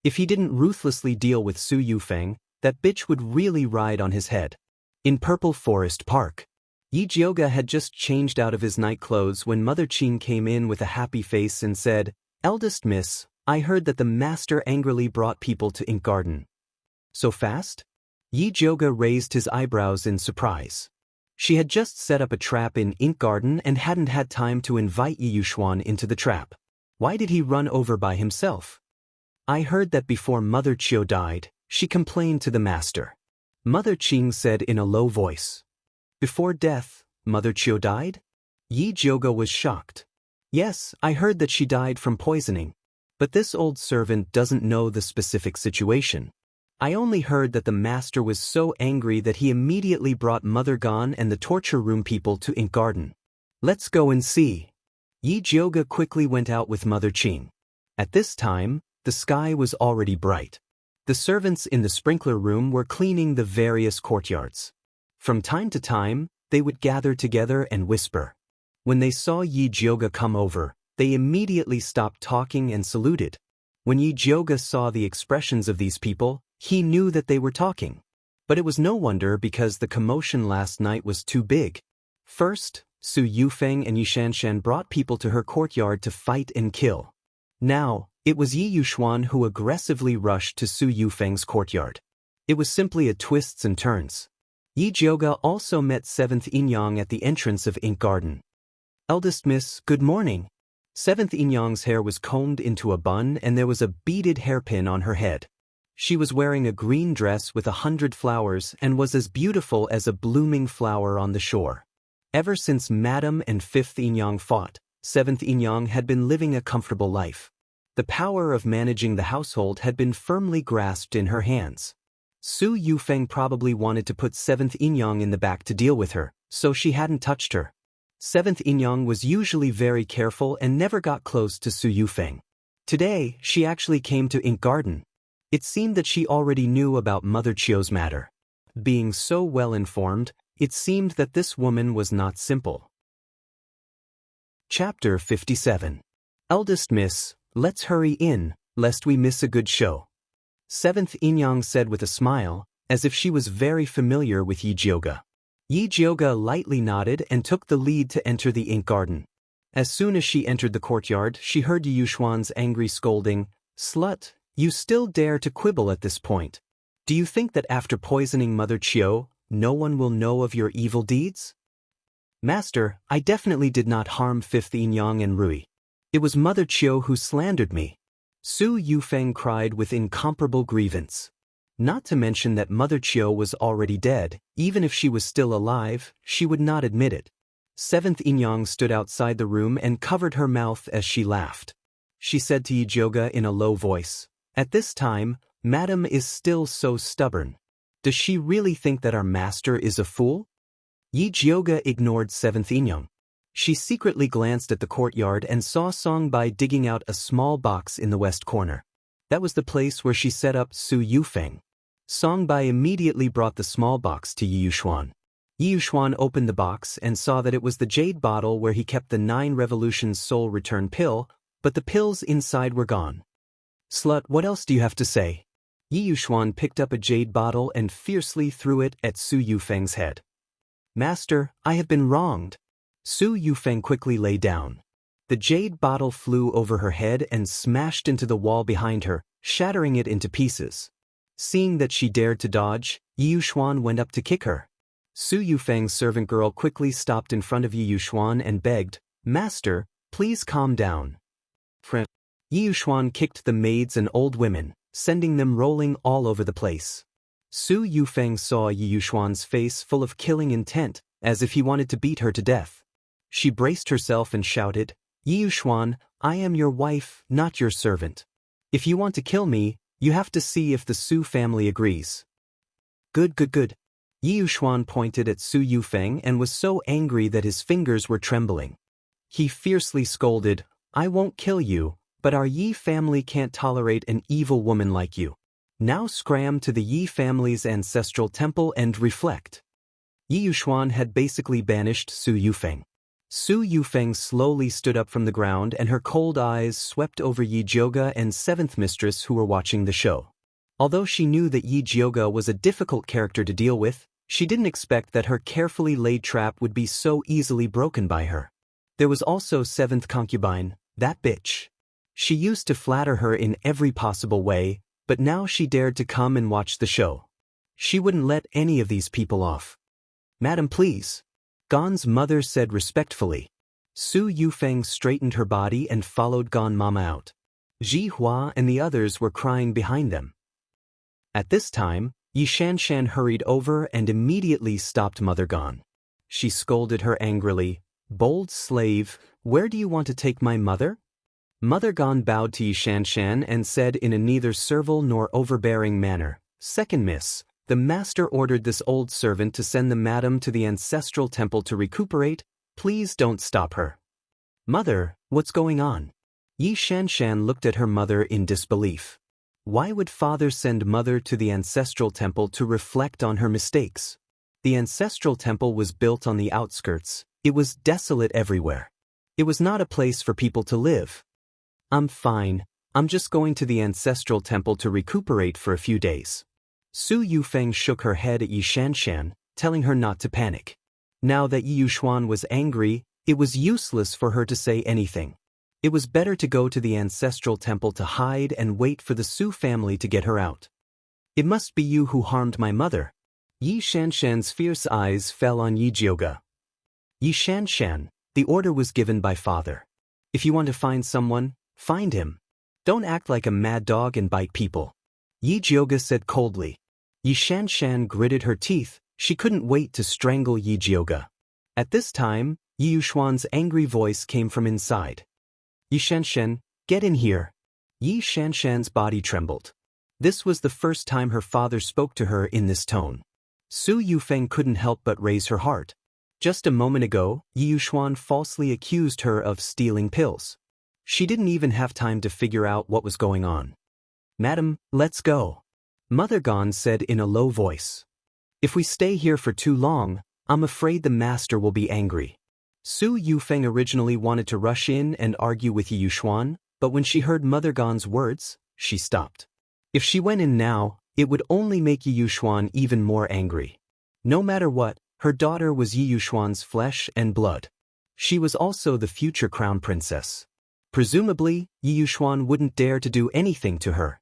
If he didn't ruthlessly deal with Su Yufeng, that bitch would really ride on his head. In Purple Forest Park, Yi Zhouge had just changed out of his night clothes when Mother Qing came in with a happy face and said, "Eldest Miss, I heard that the master angrily brought people to Ink Garden." So fast? Yi Zhouge raised his eyebrows in surprise. She had just set up a trap in Ink Garden and hadn't had time to invite Yi Yuxuan into the trap. Why did he run over by himself? I heard that before Mother Chiu died, she complained to the master. Mother Qing said in a low voice. Before death, Mother Chiu died? Yi Zhouge was shocked. Yes, I heard that she died from poisoning. But this old servant doesn't know the specific situation. I only heard that the master was so angry that he immediately brought Mother Gan and the torture room people to Ink Garden. Let's go and see. Yi Zhouge quickly went out with Mother Qing. At this time, the sky was already bright. The servants in the sprinkler room were cleaning the various courtyards. From time to time, they would gather together and whisper. When they saw Yi Zhouge come over, they immediately stopped talking and saluted. When Yi Zhouge saw the expressions of these people, he knew that they were talking. But it was no wonder because the commotion last night was too big. First, Su Yufeng and Yi Shanshan brought people to her courtyard to fight and kill. Now, it was Yi Yuxuan who aggressively rushed to Su Yufeng's courtyard. It was simply a twists and turns. Yi Zhouge also met 7th Yinyang at the entrance of Ink Garden. "Eldest Miss, good morning." 7th Yinyang's hair was combed into a bun and there was a beaded hairpin on her head. She was wearing a green dress with 100 flowers and was as beautiful as a blooming flower on the shore. Ever since Madam and 5th Yinyang fought, 7th Yinyang had been living a comfortable life. The power of managing the household had been firmly grasped in her hands. Su Yufeng probably wanted to put 7th Yinyang in the back to deal with her, so she hadn't touched her. 7th Yinyang was usually very careful and never got close to Su Yufeng. Today, she actually came to Ink Garden. It seemed that she already knew about Mother Chiu's matter. Being so well informed, it seemed that this woman was not simple. Chapter 57. Eldest Miss, let's hurry in, lest we miss a good show. Seventh Inyang said with a smile, as if she was very familiar with Yi Jioga. Yi Jioga lightly nodded and took the lead to enter the ink garden. As soon as she entered the courtyard, she heard Yi Yuxuan's angry scolding, "Slut, you still dare to quibble at this point. Do you think that after poisoning Mother Chiu, no one will know of your evil deeds?" "Master, I definitely did not harm Fifth Inyang and Rui. It was Mother Chiu who slandered me," Su Yufeng cried with incomparable grievance. Not to mention that Mother Chiu was already dead. Even if she was still alive, she would not admit it. Seventh Inyang stood outside the room and covered her mouth as she laughed. She said to Yi Jioga in a low voice, "At this time, Madam is still so stubborn. Does she really think that our master is a fool?" Yi Jioga ignored Seventh Inyang. She secretly glanced at the courtyard and saw Songbai digging out a small box in the west corner. That was the place where she set up Su Yufeng. Songbai immediately brought the small box to Yi Yuxuan. Yi Yuxuan opened the box and saw that it was the jade bottle where he kept the 9 Revolutions soul return pill, but the pills inside were gone. "Slut, what else do you have to say?" Yi Yuxuan picked up a jade bottle and fiercely threw it at Su Yufeng's head. "Master, I have been wronged." Su Yufeng quickly lay down. The jade bottle flew over her head and smashed into the wall behind her, shattering it into pieces. Seeing that she dared to dodge, Yi Yuxuan went up to kick her. Su Yufeng's servant girl quickly stopped in front of Yi Yuxuan and begged, "Master, please calm down." Yi Yuxuan kicked the maids and old women, sending them rolling all over the place. Su Yufeng saw Yi Yuxuan's face full of killing intent, as if he wanted to beat her to death. She braced herself and shouted, "Yi Yuxuan, I am your wife, not your servant. If you want to kill me, you have to see if the Su family agrees." Good. Yi Yuxuan pointed at Su Yufeng and was so angry that his fingers were trembling. He fiercely scolded, "I won't kill you, but our Yi family can't tolerate an evil woman like you. Now scram to the Yi family's ancestral temple and reflect." Yi Yuxuan had basically banished Su Yufeng. Su Yufeng slowly stood up from the ground and her cold eyes swept over Yi Jioga and Seventh Mistress who were watching the show. Although she knew that Yi Jioga was a difficult character to deal with, she didn't expect that her carefully laid trap would be so easily broken by her. There was also Seventh Concubine, that bitch. She used to flatter her in every possible way, but now she dared to come and watch the show. She wouldn't let any of these people off. "Madam, please," Gon's mother said respectfully. Su Yufeng straightened her body and followed Gon Mama out. Ji Hua and the others were crying behind them. At this time, Yi Shanshan hurried over and immediately stopped Mother Gon. She scolded her angrily, "Bold slave, where do you want to take my mother?" Mother Gon bowed to Yi Shanshan and said in a neither servile nor overbearing manner, "Second Miss, the master ordered this old servant to send the madam to the ancestral temple to recuperate. Please don't stop her." "Mother, what's going on?" Yi Shanshan looked at her mother in disbelief. Why would father send mother to the ancestral temple to reflect on her mistakes? The ancestral temple was built on the outskirts. It was desolate everywhere. It was not a place for people to live. "I'm fine. I'm just going to the ancestral temple to recuperate for a few days." Su Yufeng shook her head at Yi Shanshan, telling her not to panic. Now that Yi Yuxuan was angry, it was useless for her to say anything. It was better to go to the ancestral temple to hide and wait for the Su family to get her out. "It must be you who harmed my mother." Yi Shanshan's fierce eyes fell on Yi Jioga. "Yi Shanshan, the order was given by father. If you want to find someone, find him. Don't act like a mad dog and bite people," Yi Jioga said coldly. Yi Shanshan gritted her teeth. She couldn't wait to strangle Yi Jioga. At this time, Yi Yuxuan's angry voice came from inside. "Yi Shanshan, get in here." Yi Shanshan's body trembled. This was the first time her father spoke to her in this tone. Su Yufeng couldn't help but raise her heart. Just a moment ago, Yi Yuxuan falsely accused her of stealing pills. She didn't even have time to figure out what was going on. "Madam, let's go," Mother Gon said in a low voice. If we stay here for too long, I'm afraid the master will be angry. Su Yufeng originally wanted to rush in and argue with Yi Yuxuan, but when she heard Mother Gan's words, she stopped. If she went in now, it would only make Yi Yuxuan even more angry. No matter what, her daughter was Yi Yuxuan's flesh and blood. She was also the future crown princess. Presumably, Yi Yuxuan wouldn't dare to do anything to her.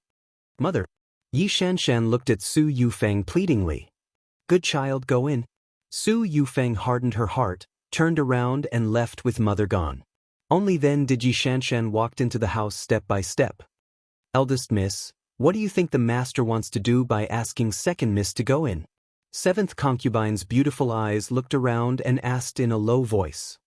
Mother. Yi Shanshan looked at Su Yufeng pleadingly. Good child, go in. Su Yufeng hardened her heart, turned around and left with Mother Gan. Only then did Yi Shanshan walk into the house step by step. Eldest miss, what do you think the master wants to do by asking second miss to go in? Seventh concubine's beautiful eyes looked around and asked in a low voice.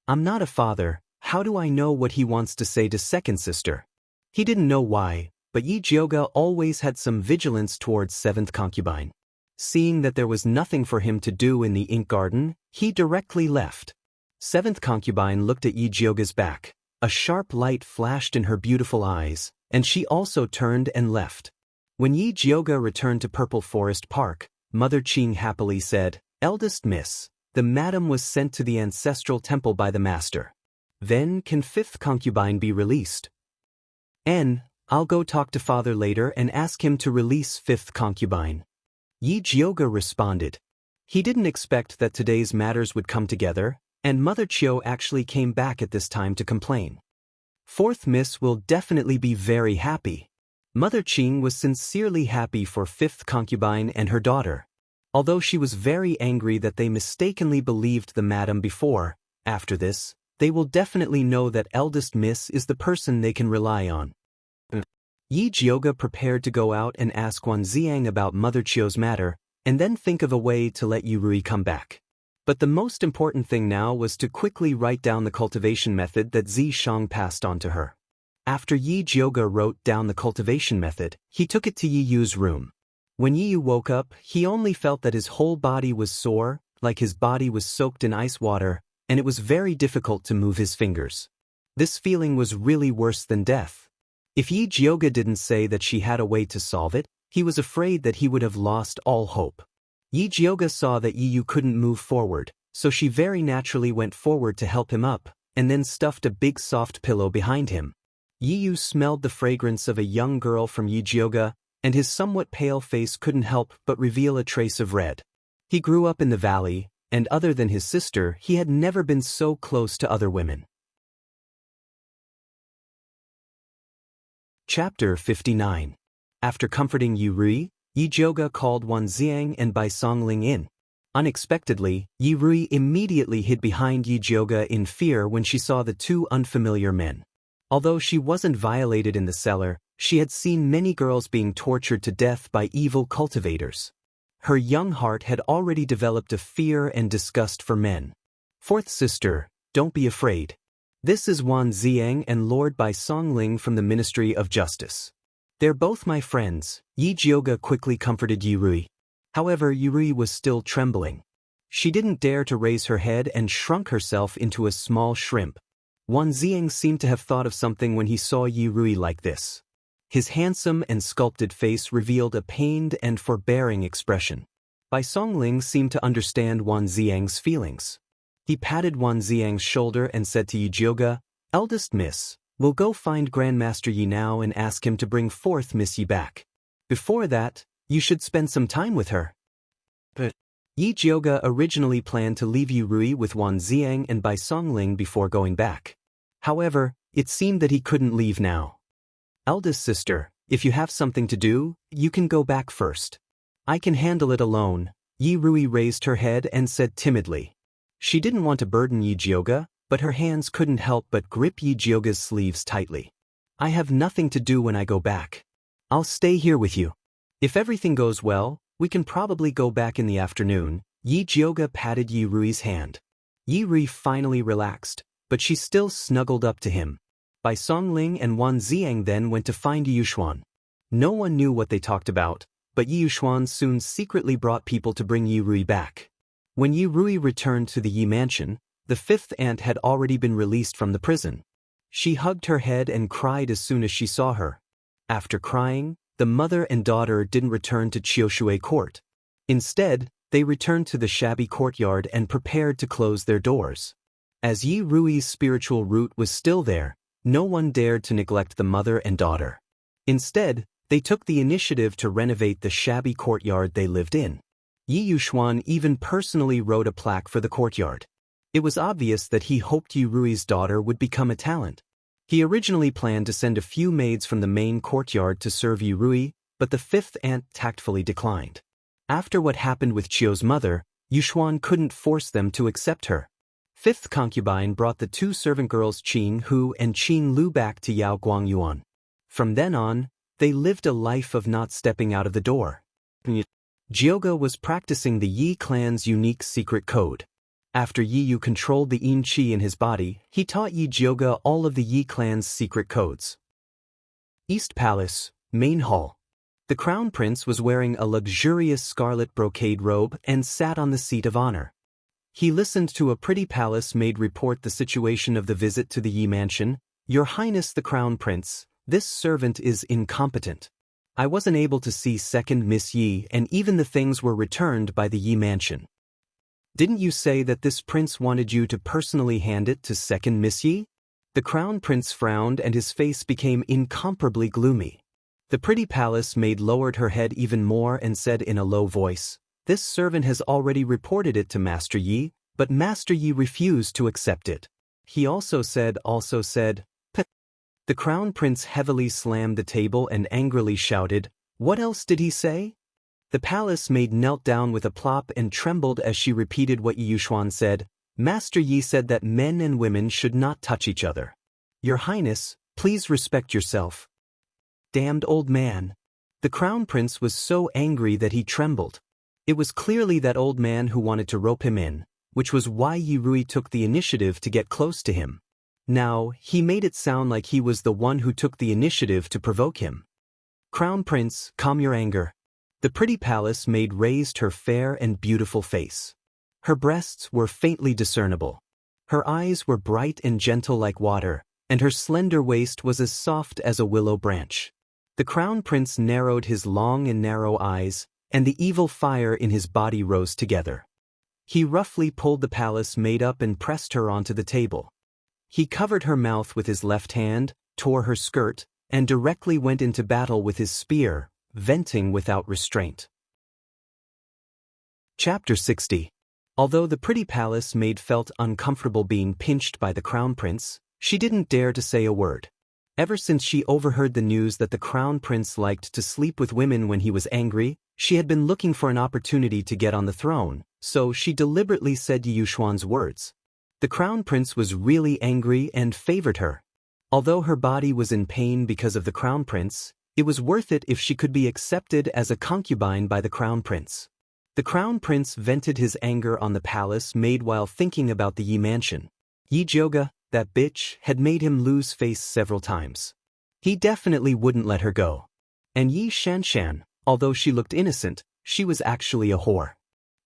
I'm not a father, how do I know what he wants to say to second sister? He didn't know why, but Yi Jioga always had some vigilance towards seventh concubine. Seeing that there was nothing for him to do in the ink garden, he directly left. Seventh concubine looked at Yi Jioga's back. A sharp light flashed in her beautiful eyes, and she also turned and left. When Yi Jioga returned to Purple Forest Park, Mother Qing happily said, Eldest miss, the madam was sent to the ancestral temple by the master. Then can fifth concubine be released? I'll go talk to father later and ask him to release fifth concubine. Yi Jioga responded. He didn't expect that today's matters would come together, and Mother Chiu actually came back at this time to complain. Fourth miss will definitely be very happy. Mother Qing was sincerely happy for fifth concubine and her daughter. Although she was very angry that they mistakenly believed the madam before, after this, they will definitely know that eldest miss is the person they can rely on. Yi Jioga prepared to go out and ask Wan Ziang about Mother Chiu's matter, and then think of a way to let Yu Rui come back. But the most important thing now was to quickly write down the cultivation method that Zi Shang passed on to her. After Yi Jioga wrote down the cultivation method, he took it to Yi Yu's room. When Yi Yu woke up, he only felt that his whole body was sore, like his body was soaked in ice water, and it was very difficult to move his fingers. This feeling was really worse than death. If Yi Jioga didn't say that she had a way to solve it, he was afraid that he would have lost all hope. Yi Jioga saw that Yi Yu couldn't move forward, so she very naturally went forward to help him up, and then stuffed a big soft pillow behind him. Yi Yu smelled the fragrance of a young girl from Yi Jioga, and his somewhat pale face couldn't help but reveal a trace of red. He grew up in the valley, and other than his sister, he had never been so close to other women. Chapter 59. After comforting Yu Rui, Yi Jioga called Wan Ziang and Bai Songling in. Unexpectedly, Yi Rui immediately hid behind Yi Jioga in fear when she saw the two unfamiliar men. Although she wasn't violated in the cellar, she had seen many girls being tortured to death by evil cultivators. Her young heart had already developed a fear and disgust for men. Fourth sister, don't be afraid. This is Wan Ziang and Lord Bai Songling from the Ministry of Justice. They're both my friends, Yi Jioga quickly comforted Yu Rui. However, Yu Rui was still trembling. She didn't dare to raise her head and shrunk herself into a small shrimp. Wan Ziang seemed to have thought of something when he saw Yu Rui like this. His handsome and sculpted face revealed a pained and forbearing expression. Bai Songling seemed to understand Wan Ziang's feelings. He patted Wan Ziang's shoulder and said to Yi Jioga, Eldest miss, we'll go find Grandmaster Yi now and ask him to bring fourth Miss Yi back. Before that, you should spend some time with her. But Yi Jioga originally planned to leave Yu Rui with Wan Ziang and Bai Songling before going back. However, it seemed that he couldn't leave now. Eldest sister, if you have something to do, you can go back first. I can handle it alone. Yi Rui raised her head and said timidly. She didn't want to burden Yi Jioga, but her hands couldn't help but grip Yi Jioga's sleeves tightly. I have nothing to do when I go back. I'll stay here with you. If everything goes well, we can probably go back in the afternoon. Yi Jioga patted Yi Rui's hand. Yi Rui finally relaxed, but she still snuggled up to him. Bai Songling and Wan Ziang then went to find Yi Yuxuan. No one knew what they talked about, but Yi Yuxuan soon secretly brought people to bring Yi Rui back. When Yi Rui returned to the Yi mansion, the fifth aunt had already been released from the prison. She hugged her head and cried as soon as she saw her. After crying, the mother and daughter didn't return to Qiushui court. Instead, they returned to the shabby courtyard and prepared to close their doors. As Yi Rui's spiritual root was still there, no one dared to neglect the mother and daughter. Instead, they took the initiative to renovate the shabby courtyard they lived in. Yi Yuxuan even personally wrote a plaque for the courtyard. It was obvious that he hoped Yi Rui's daughter would become a talent. He originally planned to send a few maids from the main courtyard to serve Yi Rui, but the fifth aunt tactfully declined. After what happened with Qiu's mother, Yuxuan couldn't force them to accept her. Fifth concubine brought the two servant girls Qin Hu and Qin Lu back to Yao Guangyuan. From then on, they lived a life of not stepping out of the door. Jioga was practicing the Yi clan's unique secret code. After Yi Yu controlled the Yin Qi in his body, he taught Yi Jioga all of the Yi clan's secret codes. East Palace, Main Hall. The Crown Prince was wearing a luxurious scarlet brocade robe and sat on the seat of honor. He listened to a pretty palace maid report the situation of the visit to the Yi mansion. "Your Highness the Crown Prince, this servant is incompetent. I wasn't able to see second Miss Yi and even the things were returned by the Yi mansion." "Didn't you say that this prince wanted you to personally hand it to second Miss Yi?" The Crown Prince frowned and his face became incomparably gloomy. The pretty palace maid lowered her head even more and said in a low voice, "This servant has already reported it to Master Yi, but Master Yi refused to accept it. He also said, P." The Crown Prince heavily slammed the table and angrily shouted, "What else did he say?" The palace maid knelt down with a plop and trembled as she repeated what Yi Yuxuan said. "Master Yi said that men and women should not touch each other. Your Highness, please respect yourself." Damned old man. The Crown Prince was so angry that he trembled. It was clearly that old man who wanted to rope him in, which was why Yi Rui took the initiative to get close to him. Now, he made it sound like he was the one who took the initiative to provoke him. "Crown Prince, calm your anger." The pretty palace maid raised her fair and beautiful face. Her breasts were faintly discernible. Her eyes were bright and gentle like water, and her slender waist was as soft as a willow branch. The Crown Prince narrowed his long and narrow eyes, and the evil fire in his body rose together. He roughly pulled the palace maid up and pressed her onto the table. He covered her mouth with his left hand, tore her skirt, and directly went into battle with his spear, venting without restraint. Chapter 60. Although the pretty palace maid felt uncomfortable being pinched by the Crown Prince, she didn't dare to say a word. Ever since she overheard the news that the Crown Prince liked to sleep with women when he was angry, she had been looking for an opportunity to get on the throne, so she deliberately said Yi Yuxuan's words. The Crown Prince was really angry and favored her. Although her body was in pain because of the Crown Prince, it was worth it if she could be accepted as a concubine by the Crown Prince. The Crown Prince vented his anger on the palace maid while thinking about the Yi mansion. Yi Jioga, that bitch, had made him lose face several times. He definitely wouldn't let her go. And Yi Shanshan, although she looked innocent, she was actually a whore.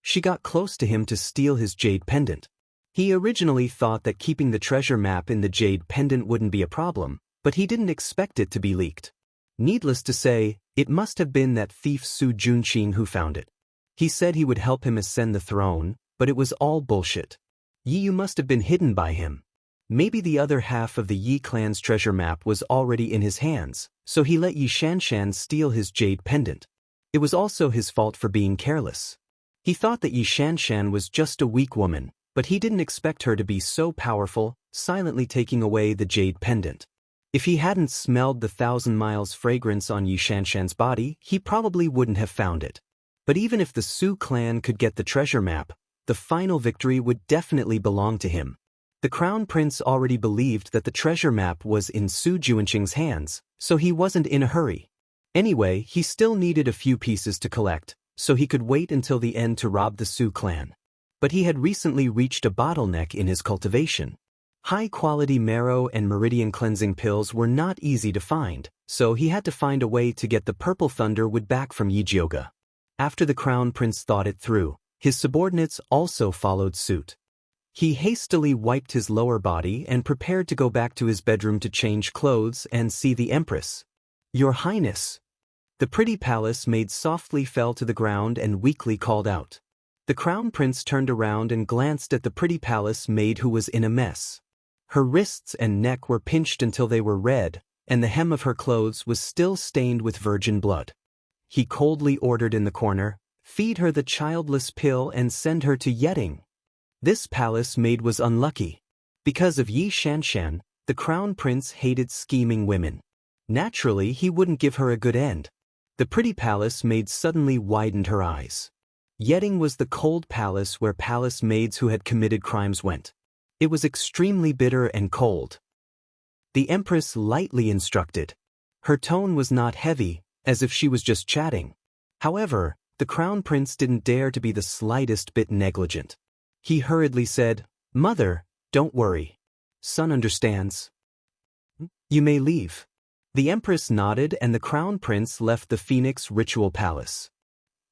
She got close to him to steal his jade pendant. He originally thought that keeping the treasure map in the jade pendant wouldn't be a problem, but he didn't expect it to be leaked. Needless to say, it must have been that thief Su Junqing who found it. He said he would help him ascend the throne, but it was all bullshit. Yi Yu must have been hidden by him. Maybe the other half of the Yi clan's treasure map was already in his hands, so he let Yi Shanshan steal his jade pendant. It was also his fault for being careless. He thought that Yi Shanshan was just a weak woman, but he didn't expect her to be so powerful, silently taking away the jade pendant. If he hadn't smelled the 1,000 miles fragrance on Yi Shanshan's body, he probably wouldn't have found it. But even if the Su clan could get the treasure map, the final victory would definitely belong to him. The Crown Prince already believed that the treasure map was in Su Junqing's hands, so he wasn't in a hurry. Anyway, he still needed a few pieces to collect, so he could wait until the end to rob the Su clan. But he had recently reached a bottleneck in his cultivation. High-quality marrow and meridian cleansing pills were not easy to find, so he had to find a way to get the purple thunderwood back from Yi Jioga. After the Crown Prince thought it through, his subordinates also followed suit. He hastily wiped his lower body and prepared to go back to his bedroom to change clothes and see the Empress. "Your Highness." The pretty palace maid softly fell to the ground and weakly called out. The crown prince turned around and glanced at the pretty palace maid who was in a mess. Her wrists and neck were pinched until they were red, and the hem of her clothes was still stained with virgin blood. He coldly ordered in the corner, "Feed her the childless pill and send her to Yeding." This palace maid was unlucky. Because of Yi Shanshan, the crown prince hated scheming women. Naturally, he wouldn't give her a good end. The pretty palace maid suddenly widened her eyes. Yeding was the cold palace where palace maids who had committed crimes went. It was extremely bitter and cold. The empress lightly instructed. Her tone was not heavy, as if she was just chatting. However, the crown prince didn't dare to be the slightest bit negligent. He hurriedly said, "Mother, don't worry. Son understands. You may leave." The empress nodded and the crown prince left the Phoenix Ritual Palace.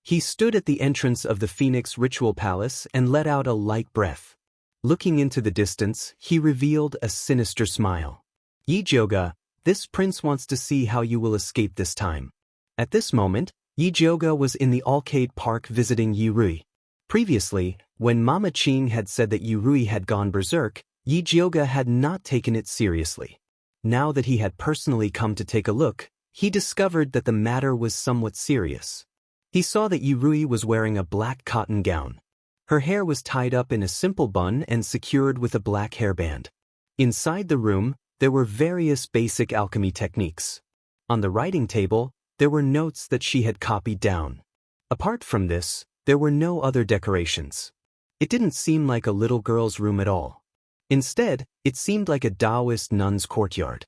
He stood at the entrance of the Phoenix Ritual Palace and let out a light breath. Looking into the distance, he revealed a sinister smile. "Yi Jioga, this prince wants to see how you will escape this time." At this moment, Yi Jioga was in the arcade park visiting Yi Rui. Previously, when Mama Qing had said that Yi Rui had gone berserk, Yi Jioga had not taken it seriously. Now that he had personally come to take a look, he discovered that the matter was somewhat serious. He saw that Yi Rui was wearing a black cotton gown. Her hair was tied up in a simple bun and secured with a black hairband. Inside the room, there were various basic alchemy techniques. On the writing table, there were notes that she had copied down. Apart from this, there were no other decorations. It didn't seem like a little girl's room at all. Instead, it seemed like a Taoist nun's courtyard.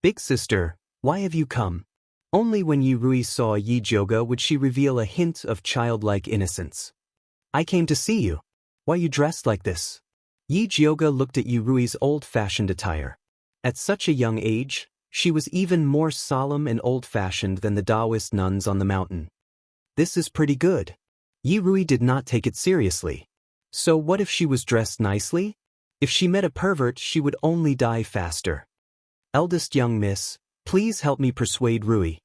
"Big sister, why have you come?" Only when Yi Rui saw Yi Jioga would she reveal a hint of childlike innocence. "I came to see you. Why are you dressed like this?" Yi Jioga looked at Yi Rui's old-fashioned attire. At such a young age, she was even more solemn and old-fashioned than the Taoist nuns on the mountain. "This is pretty good." Yi Rui did not take it seriously. So what if she was dressed nicely? If she met a pervert, she would only die faster. "Eldest young miss, please help me persuade Rui."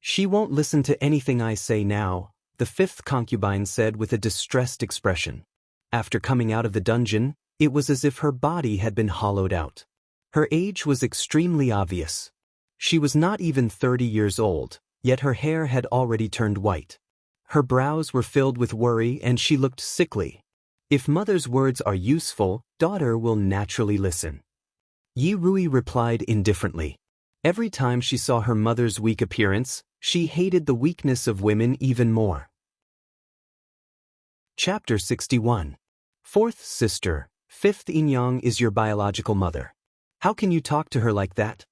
"She won't listen to anything I say now," the fifth concubine said with a distressed expression. After coming out of the dungeon, it was as if her body had been hollowed out. Her age was extremely obvious. She was not even 30 years old, yet her hair had already turned white. Her brows were filled with worry and she looked sickly. If mother's words are useful, daughter will naturally listen. Yi Rui replied indifferently. Every time she saw her mother's weak appearance, she hated the weakness of women even more. Chapter 61. Fourth sister, fifth Inyang is your biological mother. How can you talk to her like that?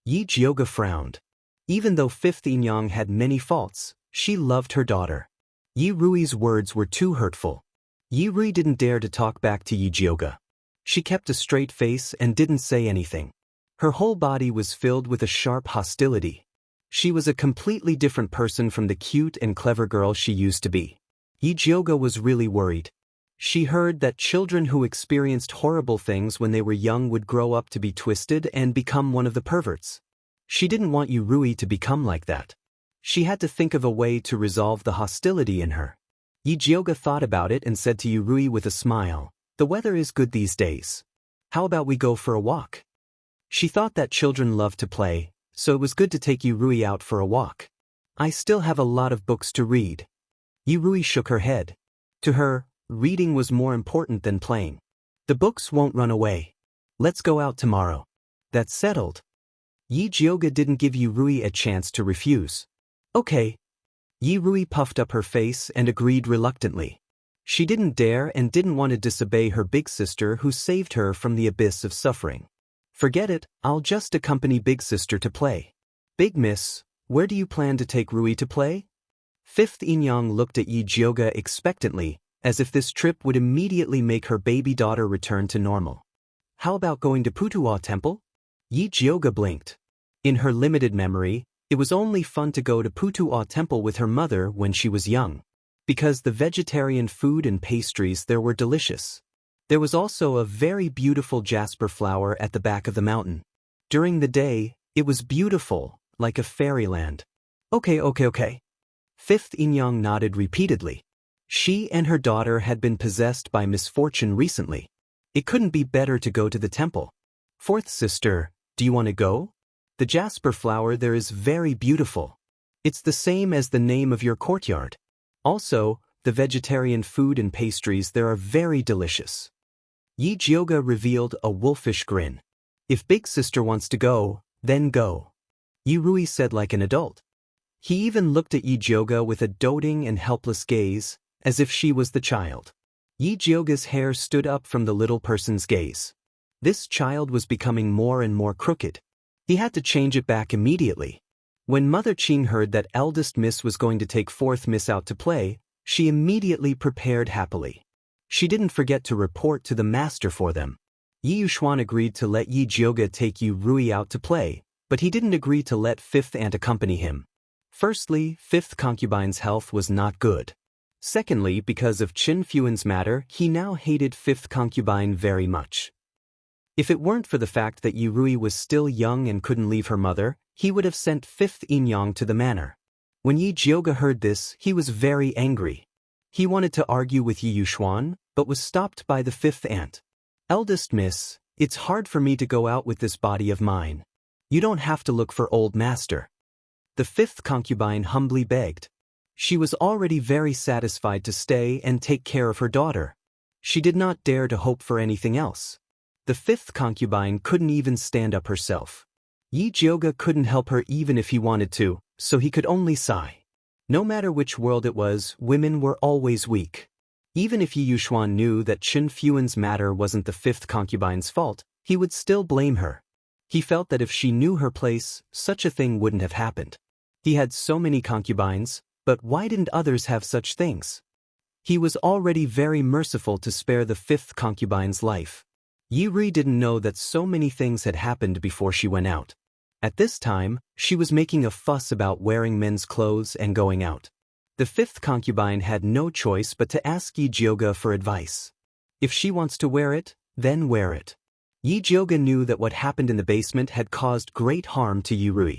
Yi Jioga frowned. Even though fifth Inyang had many faults, she loved her daughter. Yi Rui's words were too hurtful. Yi Rui didn't dare to talk back to Yi Jioga. She kept a straight face and didn't say anything. Her whole body was filled with a sharp hostility. She was a completely different person from the cute and clever girl she used to be. Yi Jioga was really worried. She heard that children who experienced horrible things when they were young would grow up to be twisted and become one of the perverts. She didn't want Yi Rui to become like that. She had to think of a way to resolve the hostility in her. Yi Jioga thought about it and said to Yi Rui with a smile, "The weather is good these days. How about we go for a walk?" She thought that children loved to play, so it was good to take Yi Rui out for a walk. "I still have a lot of books to read." Yi Rui shook her head. To her, reading was more important than playing. "The books won't run away. Let's go out tomorrow." "That's settled." Yi Jioga didn't give Yi Rui a chance to refuse. "Okay." Yi Rui puffed up her face and agreed reluctantly. She didn't dare and didn't want to disobey her big sister who saved her from the abyss of suffering. "Forget it, I'll just accompany big sister to play." "Big miss, where do you plan to take Rui to play?" Fifth Inyang looked at Yi Jioga expectantly, as if this trip would immediately make her baby daughter return to normal. "How about going to Putuwa Temple?" Yi Jioga blinked. In her limited memory, it was only fun to go to Putuwa Temple with her mother when she was young, because the vegetarian food and pastries there were delicious. There was also a very beautiful jasper flower at the back of the mountain. During the day, it was beautiful, like a fairyland. Okay. Fifth Inyang nodded repeatedly. She and her daughter had been possessed by misfortune recently. It couldn't be better to go to the temple. Fourth sister, do you want to go? The jasper flower there is very beautiful. It's the same as the name of your courtyard. Also, the vegetarian food and pastries there are very delicious. Yi Jioga revealed a wolfish grin. If big sister wants to go, then go. Yi Rui said like an adult. He even looked at Yi Jioga with a doting and helpless gaze, as if she was the child. Yi Jioga's hair stood up from the little person's gaze. This child was becoming more and more crooked. He had to change it back immediately. When Mother Qing heard that eldest miss was going to take fourth miss out to play, she immediately prepared happily. She didn't forget to report to the master for them. Yi Yuxuan agreed to let Yi Jioga take Yi Rui out to play, but he didn't agree to let fifth aunt accompany him. Firstly, fifth concubine's health was not good. Secondly, because of Qin Fuan's matter, he now hated fifth concubine very much. If it weren't for the fact that Yi Rui was still young and couldn't leave her mother, he would have sent fifth Yin to the manor. When Yi Jioga heard this, he was very angry. He wanted to argue with Yi Yuxuan, but was stopped by the fifth aunt. Eldest miss, it's hard for me to go out with this body of mine. You don't have to look for old master. The fifth concubine humbly begged. She was already very satisfied to stay and take care of her daughter. She did not dare to hope for anything else. The fifth concubine couldn't even stand up herself. Yi Jioga couldn't help her even if he wanted to, so he could only sigh. No matter which world it was, women were always weak. Even if Yi Yuxuan knew that Qin Fuan's matter wasn't the fifth concubine's fault, he would still blame her. He felt that if she knew her place, such a thing wouldn't have happened. He had so many concubines, but why didn't others have such things? He was already very merciful to spare the fifth concubine's life. Yi Rui didn't know that so many things had happened before she went out. At this time, she was making a fuss about wearing men's clothes and going out. The fifth concubine had no choice but to ask Yi Jioga for advice. If she wants to wear it, then wear it. Yi Jioga knew that what happened in the basement had caused great harm to Yi Rui.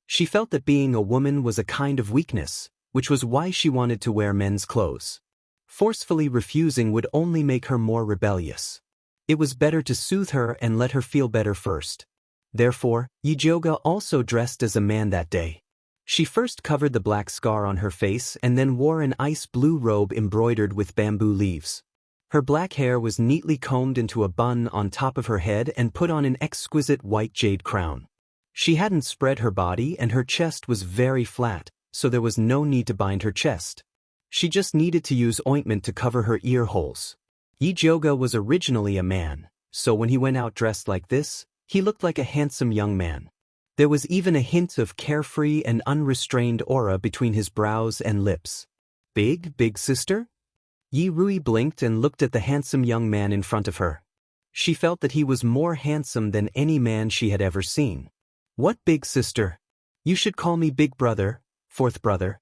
She felt that being a woman was a kind of weakness, which was why she wanted to wear men's clothes. Forcefully refusing would only make her more rebellious. It was better to soothe her and let her feel better first. Therefore, Yi Jioga also dressed as a man that day. She first covered the black scar on her face and then wore an ice blue robe embroidered with bamboo leaves. Her black hair was neatly combed into a bun on top of her head and put on an exquisite white jade crown. She hadn't spread her body and her chest was very flat, so there was no need to bind her chest. She just needed to use ointment to cover her ear holes. Yi Jioga was originally a man, so when he went out dressed like this, he looked like a handsome young man. There was even a hint of carefree and unrestrained aura between his brows and lips. Big sister? Yi Rui blinked and looked at the handsome young man in front of her. She felt that he was more handsome than any man she had ever seen. What big sister? You should call me big brother, fourth brother.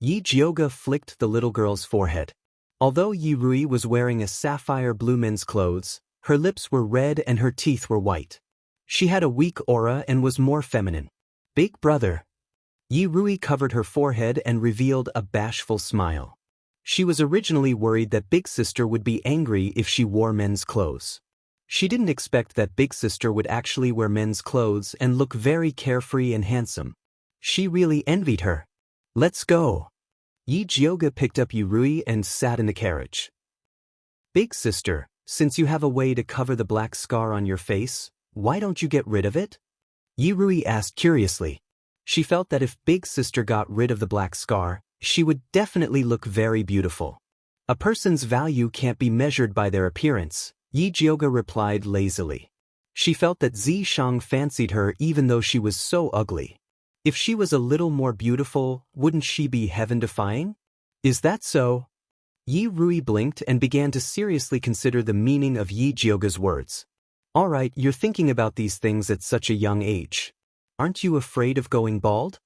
Yi Jioga flicked the little girl's forehead. Although Yi Rui was wearing a sapphire blue men's clothes, her lips were red and her teeth were white. She had a weak aura and was more feminine. Big brother. Yi Rui covered her forehead and revealed a bashful smile. She was originally worried that big sister would be angry if she wore men's clothes. She didn't expect that big sister would actually wear men's clothes and look very carefree and handsome. She really envied her. Let's go. Yi Jioga picked up Yi Rui and sat in the carriage. Big sister, since you have a way to cover the black scar on your face, why don't you get rid of it? Yi Rui asked curiously. She felt that if big sister got rid of the black scar, she would definitely look very beautiful. A person's value can't be measured by their appearance, Yi Jioga replied lazily. She felt that Zi Shang fancied her even though she was so ugly. If she was a little more beautiful, wouldn't she be heaven-defying? Is that so? Yi Rui blinked and began to seriously consider the meaning of Yi Jioga's words. Alright, you're thinking about these things at such a young age. Aren't you afraid of going bald?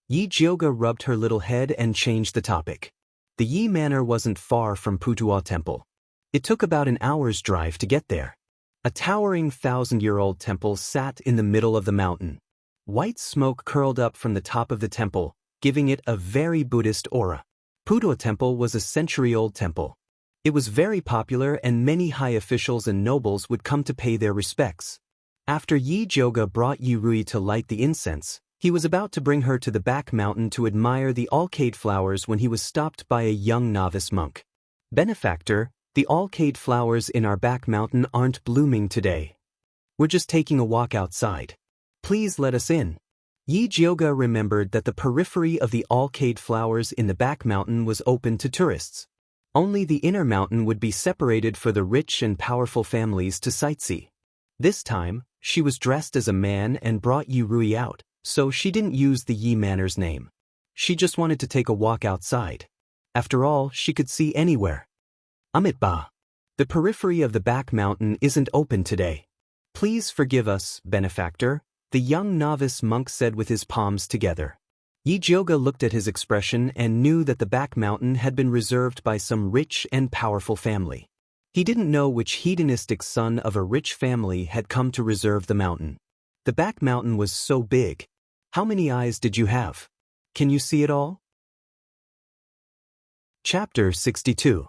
Yi Jioga rubbed her little head and changed the topic. The Yi Manor wasn't far from Putuo Temple. It took about an hour's drive to get there. A towering 1,000-year-old temple sat in the middle of the mountain. White smoke curled up from the top of the temple, giving it a very Buddhist aura. Puto Temple was a century-old temple. It was very popular and many high officials and nobles would come to pay their respects. After Yi Jioga brought Yi Rui to light the incense, he was about to bring her to the back mountain to admire the alcade flowers when he was stopped by a young novice monk. "Benefactor, the alcade flowers in our back mountain aren't blooming today. We're just taking a walk outside. Please let us in." Yi Jioga remembered that the periphery of the alcade flowers in the back mountain was open to tourists. Only the inner mountain would be separated for the rich and powerful families to sightsee. This time, she was dressed as a man and brought Yi Rui out, so she didn't use the Yi Manor's name. She just wanted to take a walk outside. After all, she could see anywhere. "Amitba. The periphery of the back mountain isn't open today. Please forgive us, benefactor," the young novice monk said with his palms together. Yi Jioga looked at his expression and knew that the back mountain had been reserved by some rich and powerful family. He didn't know which hedonistic son of a rich family had come to reserve the mountain. The back mountain was so big. How many eyes did you have? Can you see it all? Chapter 62.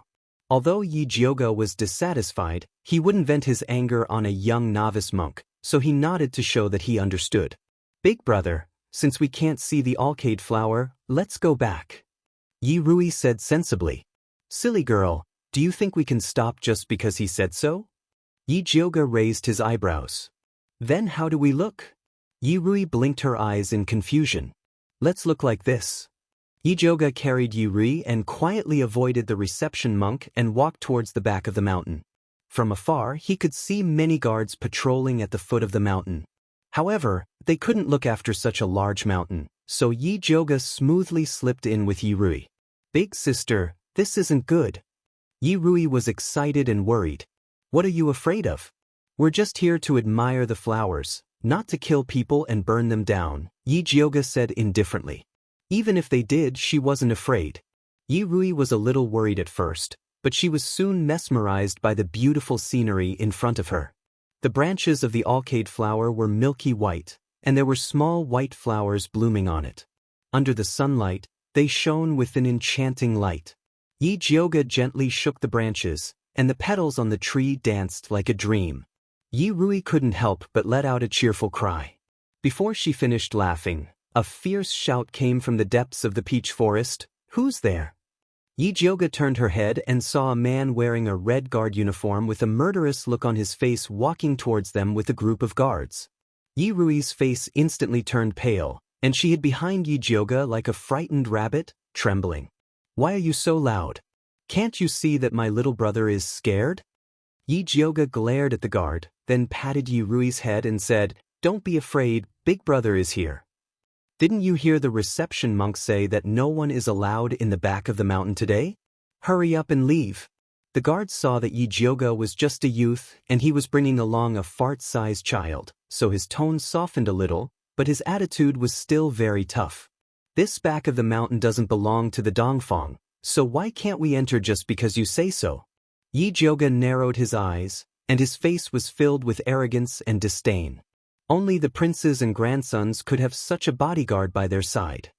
Although Yi Jioga was dissatisfied, he wouldn't vent his anger on a young novice monk, so he nodded to show that he understood. "Big brother, since we can't see the alcade flower, let's go back," Yi Rui said sensibly. "Silly girl, do you think we can stop just because he said so?" Yi Jioga raised his eyebrows. "Then how do we look?" Yi Rui blinked her eyes in confusion. "Let's look like this." Yi Jioga carried Yi Rui and quietly avoided the reception monk and walked towards the back of the mountain. From afar, he could see many guards patrolling at the foot of the mountain. However, they couldn't look after such a large mountain, so Yi Jioga smoothly slipped in with Yi Rui. "Big sister, this isn't good." Yi Rui was excited and worried. "What are you afraid of? We're just here to admire the flowers, not to kill people and burn them down," Yi Jioga said indifferently. Even if they did, she wasn't afraid. Yi Rui was a little worried at first, but she was soon mesmerized by the beautiful scenery in front of her. The branches of the alcade flower were milky white, and there were small white flowers blooming on it. Under the sunlight, they shone with an enchanting light. Yi Jioga gently shook the branches, and the petals on the tree danced like a dream. Yi Rui couldn't help but let out a cheerful cry. Before she finished laughing, a fierce shout came from the depths of the peach forest. "Who's there?" Yi Jioga turned her head and saw a man wearing a red guard uniform with a murderous look on his face walking towards them with a group of guards. Yi Rui's face instantly turned pale, and she hid behind Yi Jioga like a frightened rabbit, trembling. "Why are you so loud? Can't you see that my little brother is scared?" Yi Jioga glared at the guard, then patted Yi Rui's head and said, "Don't be afraid, big brother is here." "Didn't you hear the reception monk say that no one is allowed in the back of the mountain today? Hurry up and leave." The guards saw that Yi Jioga was just a youth and he was bringing along a fart-sized child, so his tone softened a little, but his attitude was still very tough. "This back of the mountain doesn't belong to the Dongfang, so why can't we enter just because you say so?" Yi Jioga narrowed his eyes, and his face was filled with arrogance and disdain. Only the princes and grandsons could have such a bodyguard by their side.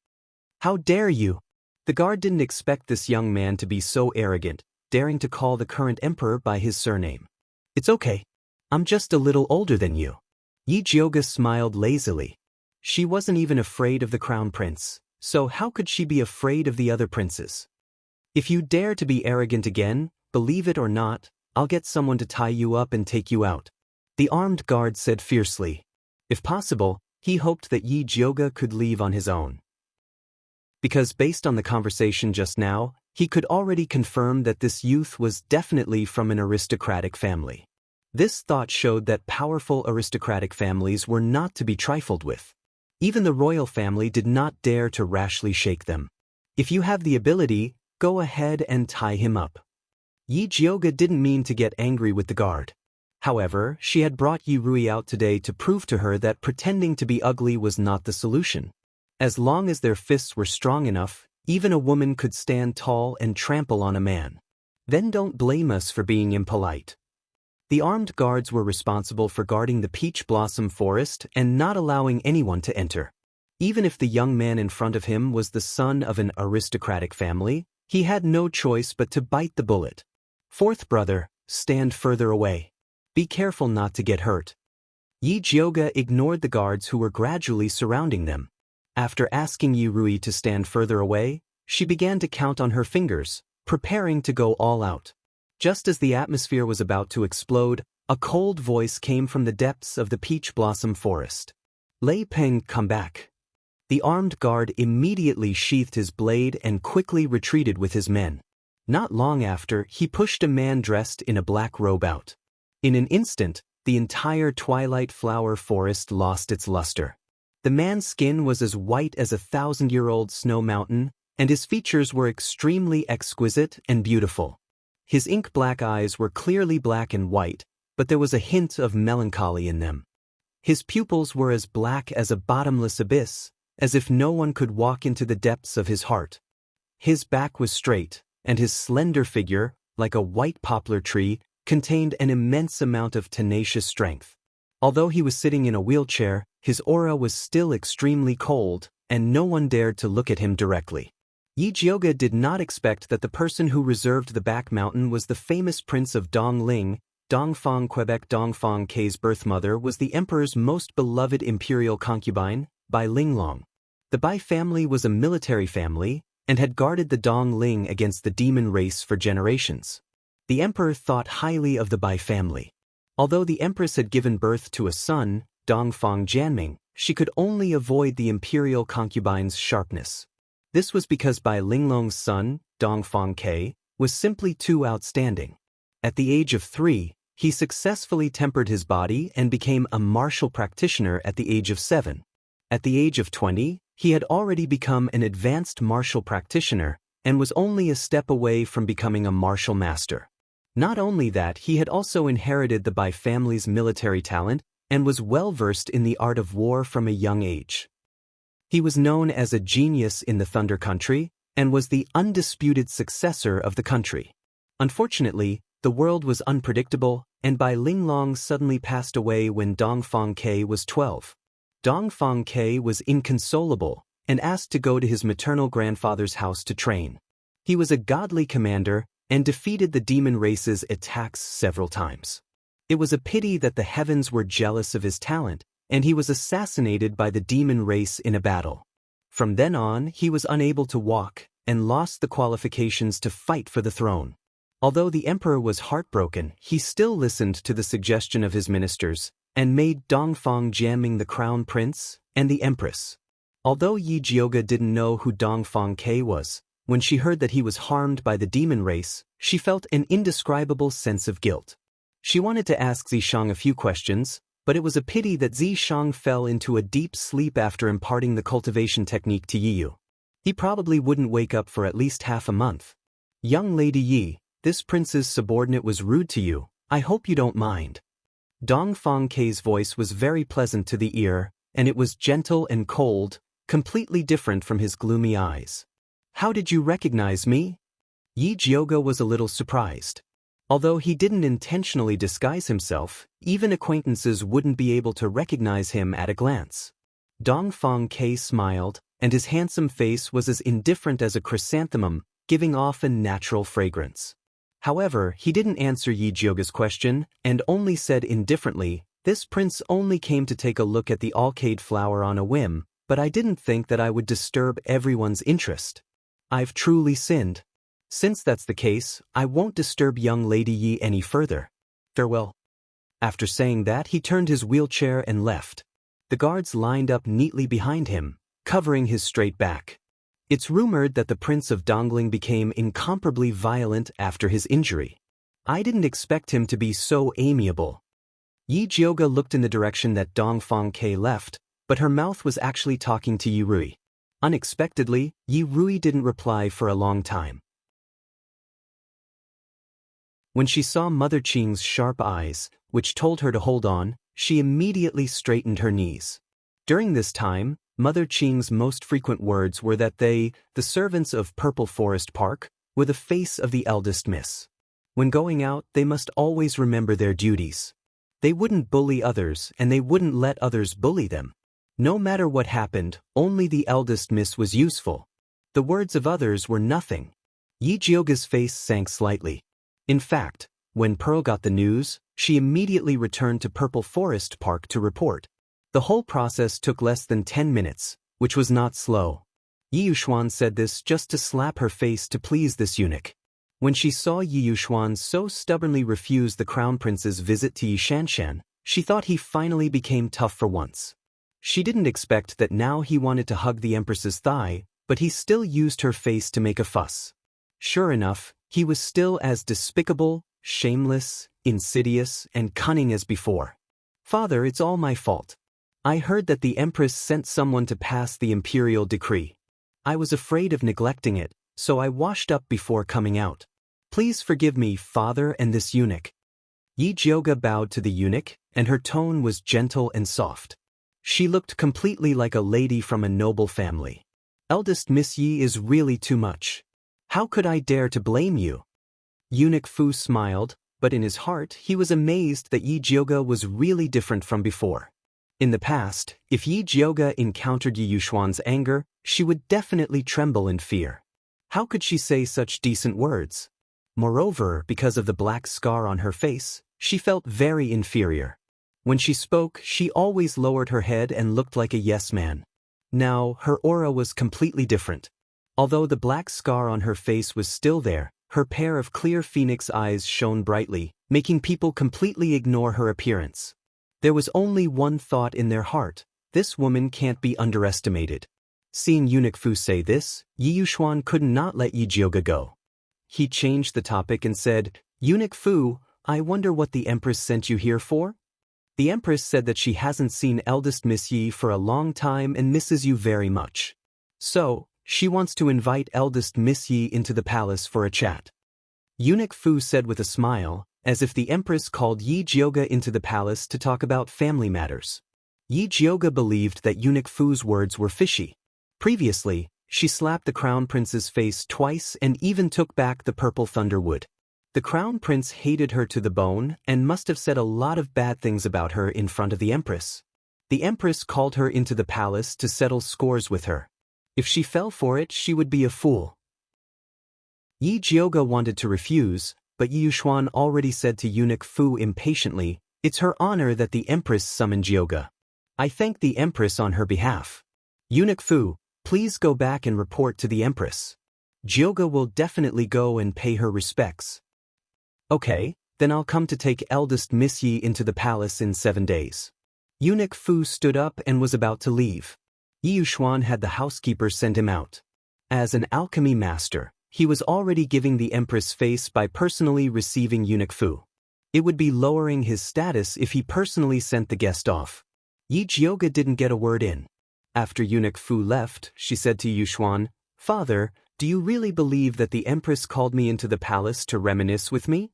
"How dare you?" The guard didn't expect this young man to be so arrogant, daring to call the current emperor by his surname. "It's okay. I'm just a little older than you." Yi Jioga smiled lazily. She wasn't even afraid of the crown prince, so how could she be afraid of the other princes? "If you dare to be arrogant again, believe it or not, I'll get someone to tie you up and take you out," the armed guard said fiercely. If possible, he hoped that Yi Jioga could leave on his own. Because based on the conversation just now, he could already confirm that this youth was definitely from an aristocratic family. This thought showed that powerful aristocratic families were not to be trifled with. Even the royal family did not dare to rashly shake them. "If you have the ability, go ahead and tie him up." Yi Jioga didn't mean to get angry with the guard. However, she had brought Yi Rui out today to prove to her that pretending to be ugly was not the solution. As long as their fists were strong enough, even a woman could stand tall and trample on a man. Then don't blame us for being impolite. The armed guards were responsible for guarding the peach blossom forest and not allowing anyone to enter. Even if the young man in front of him was the son of an aristocratic family, He had no choice but to bite the bullet. Fourth brother, stand further away. Be careful not to get hurt. Yi Jioga ignored the guards who were gradually surrounding them. After asking Yi Rui to stand further away, she began to count on her fingers, preparing to go all out. Just as the atmosphere was about to explode, a cold voice came from the depths of the peach blossom forest. Lei Peng, come back. The armed guard immediately sheathed his blade and quickly retreated with his men. Not long after, he pushed a man dressed in a black robe out. In an instant, the entire twilight flower forest lost its luster. The man's skin was as white as a 1,000-year-old snow mountain, and his features were extremely exquisite and beautiful. His ink-black eyes were clearly black and white, but there was a hint of melancholy in them. His pupils were as black as a bottomless abyss, as if no one could walk into the depths of his heart. His back was straight, and his slender figure, like a white poplar tree, contained an immense amount of tenacious strength. Although he was sitting in a wheelchair, his aura was still extremely cold, and no one dared to look at him directly. Yi Jioga did not expect that the person who reserved the back mountain was the famous prince of Dongling. Dongfang, Quebec. Dongfang K's birth mother was the emperor's most beloved imperial concubine, Bai Linglong. The Bai family was a military family, and had guarded the Dongling against the demon race for generations. The emperor thought highly of the Bai family. Although the empress had given birth to a son, Dongfang Jianming, she could only avoid the imperial concubine's sharpness. This was because Bai Linglong's son, Dongfang K, was simply too outstanding. At the age of 3, he successfully tempered his body and became a martial practitioner at the age of 7. At the age of 20, he had already become an advanced martial practitioner and was only a step away from becoming a martial master. Not only that, he had also inherited the Bai family's military talent and was well-versed in the art of war from a young age. He was known as a genius in the Thunder Country and was the undisputed successor of the country. Unfortunately, the world was unpredictable, and Bai Linglong suddenly passed away when Dongfang K was 12. Dongfang K was inconsolable and asked to go to his maternal grandfather's house to train. He was a godly commander and defeated the demon race's attacks several times. It was a pity that the heavens were jealous of his talent, and he was assassinated by the demon race in a battle. From then on, he was unable to walk and lost the qualifications to fight for the throne. Although the emperor was heartbroken, he still listened to the suggestion of his ministers and made Dongfang Jianming the crown prince and the empress. Although Yi Jioga didn't know who Dongfang K was, when she heard that he was harmed by the demon race, she felt an indescribable sense of guilt. She wanted to ask Zishang a few questions, but it was a pity that Zishang fell into a deep sleep after imparting the cultivation technique to Yiyu. He probably wouldn't wake up for at least half a month. Young Lady Yi, this prince's subordinate was rude to you. I hope you don't mind. Dongfang K's voice was very pleasant to the ear, and it was gentle and cold, completely different from his gloomy eyes. How did you recognize me? Yi Jioga was a little surprised. Although he didn't intentionally disguise himself, even acquaintances wouldn't be able to recognize him at a glance. Dongfang K smiled, and his handsome face was as indifferent as a chrysanthemum, giving off a natural fragrance. However, he didn't answer Yi Jioga's question, and only said indifferently, "This prince only came to take a look at the alcade flower on a whim, but I didn't think that I would disturb everyone's interest. I've truly sinned. Since that's the case, I won't disturb young Lady Yi any further. Farewell." After saying that, he turned his wheelchair and left. The guards lined up neatly behind him, covering his straight back. It's rumored that the Prince of Dongling became incomparably violent after his injury. I didn't expect him to be so amiable. Yi Jioga looked in the direction that Dongfang K left, but her mouth was actually talking to Yi Rui. Unexpectedly, Yi Rui didn't reply for a long time. When she saw Mother Qing's sharp eyes, which told her to hold on, she immediately straightened her knees. During this time, Mother Qing's most frequent words were that they, the servants of Purple Forest Park, were the face of the eldest miss. When going out, they must always remember their duties. They wouldn't bully others, and they wouldn't let others bully them. No matter what happened, only the eldest miss was useful. The words of others were nothing. Yi Jioga's face sank slightly. In fact, when Pearl got the news, she immediately returned to Purple Forest Park to report. The whole process took less than 10 minutes, which was not slow. Yi Yuxuan said this just to slap her face to please this eunuch. When she saw Yi Yuxuan so stubbornly refuse the crown prince's visit to Yi Shanshan, she thought he finally became tough for once. She didn't expect that now he wanted to hug the empress's thigh, but he still used her face to make a fuss. Sure enough, he was still as despicable, shameless, insidious, and cunning as before. Father, it's all my fault. I heard that the empress sent someone to pass the imperial decree. I was afraid of neglecting it, so I washed up before coming out. Please forgive me, father, and this eunuch. Yi Jioga bowed to the eunuch, and her tone was gentle and soft. She looked completely like a lady from a noble family. Eldest Miss Yi is really too much. How could I dare to blame you? Eunuch Fu smiled, but in his heart he was amazed that Yi Jioga was really different from before. In the past, if Yi Jioga encountered Yi Yuxuan's anger, she would definitely tremble in fear. How could she say such decent words? Moreover, because of the black scar on her face, she felt very inferior. When she spoke, she always lowered her head and looked like a yes man. Now, her aura was completely different. Although the black scar on her face was still there, her pair of clear phoenix eyes shone brightly, making people completely ignore her appearance. There was only one thought in their heart: this woman can't be underestimated. Seeing Eunuch Fu say this, Yi Yuxuan could not let Yi Jioga go. He changed the topic and said, Eunuch Fu, I wonder what the Empress sent you here for? The Empress said that she hasn't seen eldest Miss Yi for a long time and misses you very much. So, she wants to invite eldest Miss Yi into the palace for a chat. Eunuch Fu said with a smile, as if the Empress called Yi Jioga into the palace to talk about family matters. Yi Jioga believed that Eunuch Fu's words were fishy. Previously, she slapped the Crown Prince's face twice and even took back the purple thunderwood. The Crown Prince hated her to the bone and must have said a lot of bad things about her in front of the Empress. The Empress called her into the palace to settle scores with her. If she fell for it, she would be a fool. Yi Jioga wanted to refuse, but Yi Yuxuan already said to Eunuch Fu impatiently, It's her honor that the Empress summoned Jioga. I thank the Empress on her behalf. Eunuch Fu, please go back and report to the Empress. Jioga will definitely go and pay her respects. Okay, then I'll come to take eldest Miss Yi into the palace in 7 days. Eunuch Fu stood up and was about to leave. Yi Yuxuan had the housekeeper send him out. As an alchemy master, he was already giving the Empress face by personally receiving Eunuch Fu. It would be lowering his status if he personally sent the guest off. Yi Jioga didn't get a word in. After Eunuch Fu left, she said to Yi Yuxuan, Father, do you really believe that the Empress called me into the palace to reminisce with me?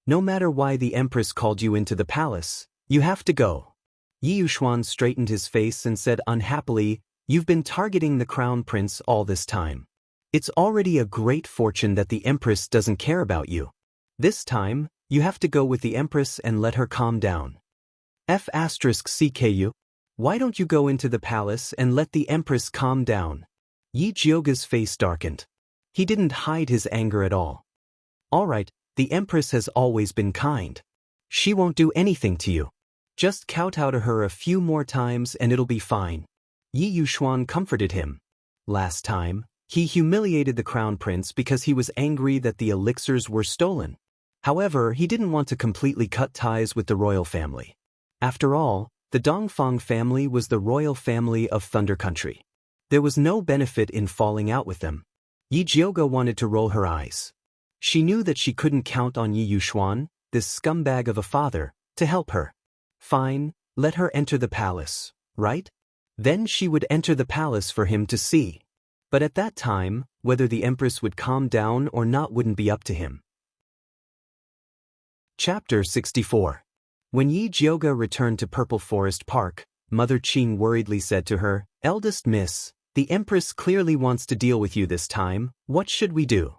No matter why the Empress called you into the palace, you have to go. Yi Yuxuan straightened his face and said unhappily, You've been targeting the Crown Prince all this time. It's already a great fortune that the Empress doesn't care about you. This time, you have to go with the Empress and let her calm down. CKU. Why don't you go into the palace and let the Empress calm down? Yi Jioga's face darkened. He didn't hide his anger at all. Alright, the Empress has always been kind. She won't do anything to you. Just kowtow to her a few more times and it'll be fine. Yi Yuxuan comforted him. Last time, he humiliated the Crown Prince because he was angry that the elixirs were stolen. However, he didn't want to completely cut ties with the royal family. After all, the Dongfang family was the royal family of Thunder Country. There was no benefit in falling out with them. Yi Jioga wanted to roll her eyes. She knew that she couldn't count on Yi Yuxuan, this scumbag of a father, to help her. Fine, let her enter the palace, right? Then she would enter the palace for him to see. But at that time, whether the Empress would calm down or not wouldn't be up to him. Chapter 64. When Yi Jioga returned to Purple Forest Park, Mother Qing worriedly said to her, Eldest Miss, the Empress clearly wants to deal with you this time, what should we do?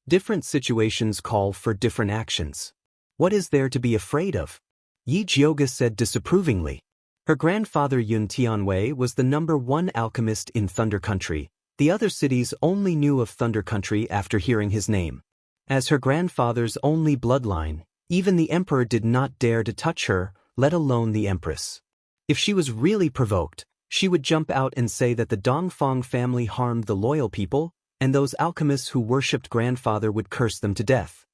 Different situations call for different actions. What is there to be afraid of? Yi Jioga said disapprovingly. Her grandfather Yun Tianwei was the #1 alchemist in Thunder Country, The other cities only knew of Thunder Country after hearing his name. As her grandfather's only bloodline, even the emperor did not dare to touch her, let alone the empress. If she was really provoked, she would jump out and say that the Dongfang family harmed the loyal people, and those alchemists who worshipped grandfather would curse them to death.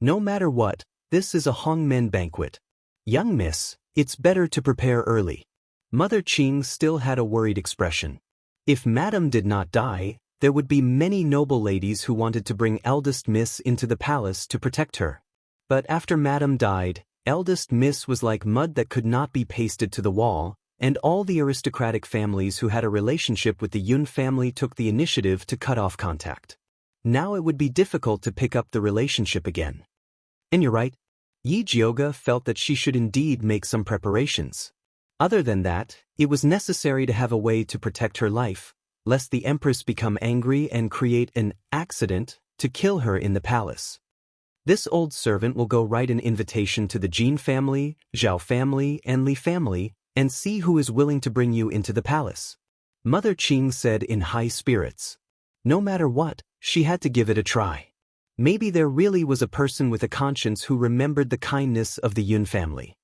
No matter what, this is a Hongmen banquet. Young miss, it's better to prepare early. Mother Qing still had a worried expression. If Madame did not die, there would be many noble ladies who wanted to bring eldest miss into the palace to protect her. But after Madame died, eldest miss was like mud that could not be pasted to the wall, and all the aristocratic families who had a relationship with the Yun family took the initiative to cut off contact. Now it would be difficult to pick up the relationship again. And you're right. Yi Jiuge felt that she should indeed make some preparations. Other than that, it was necessary to have a way to protect her life, lest the empress become angry and create an accident to kill her in the palace. This old servant will go write an invitation to the Jin family, Zhao family, and Li family, and see who is willing to bring you into the palace. Mother Qing said in high spirits. No matter what, she had to give it a try. Maybe there really was a person with a conscience who remembered the kindness of the Yun family.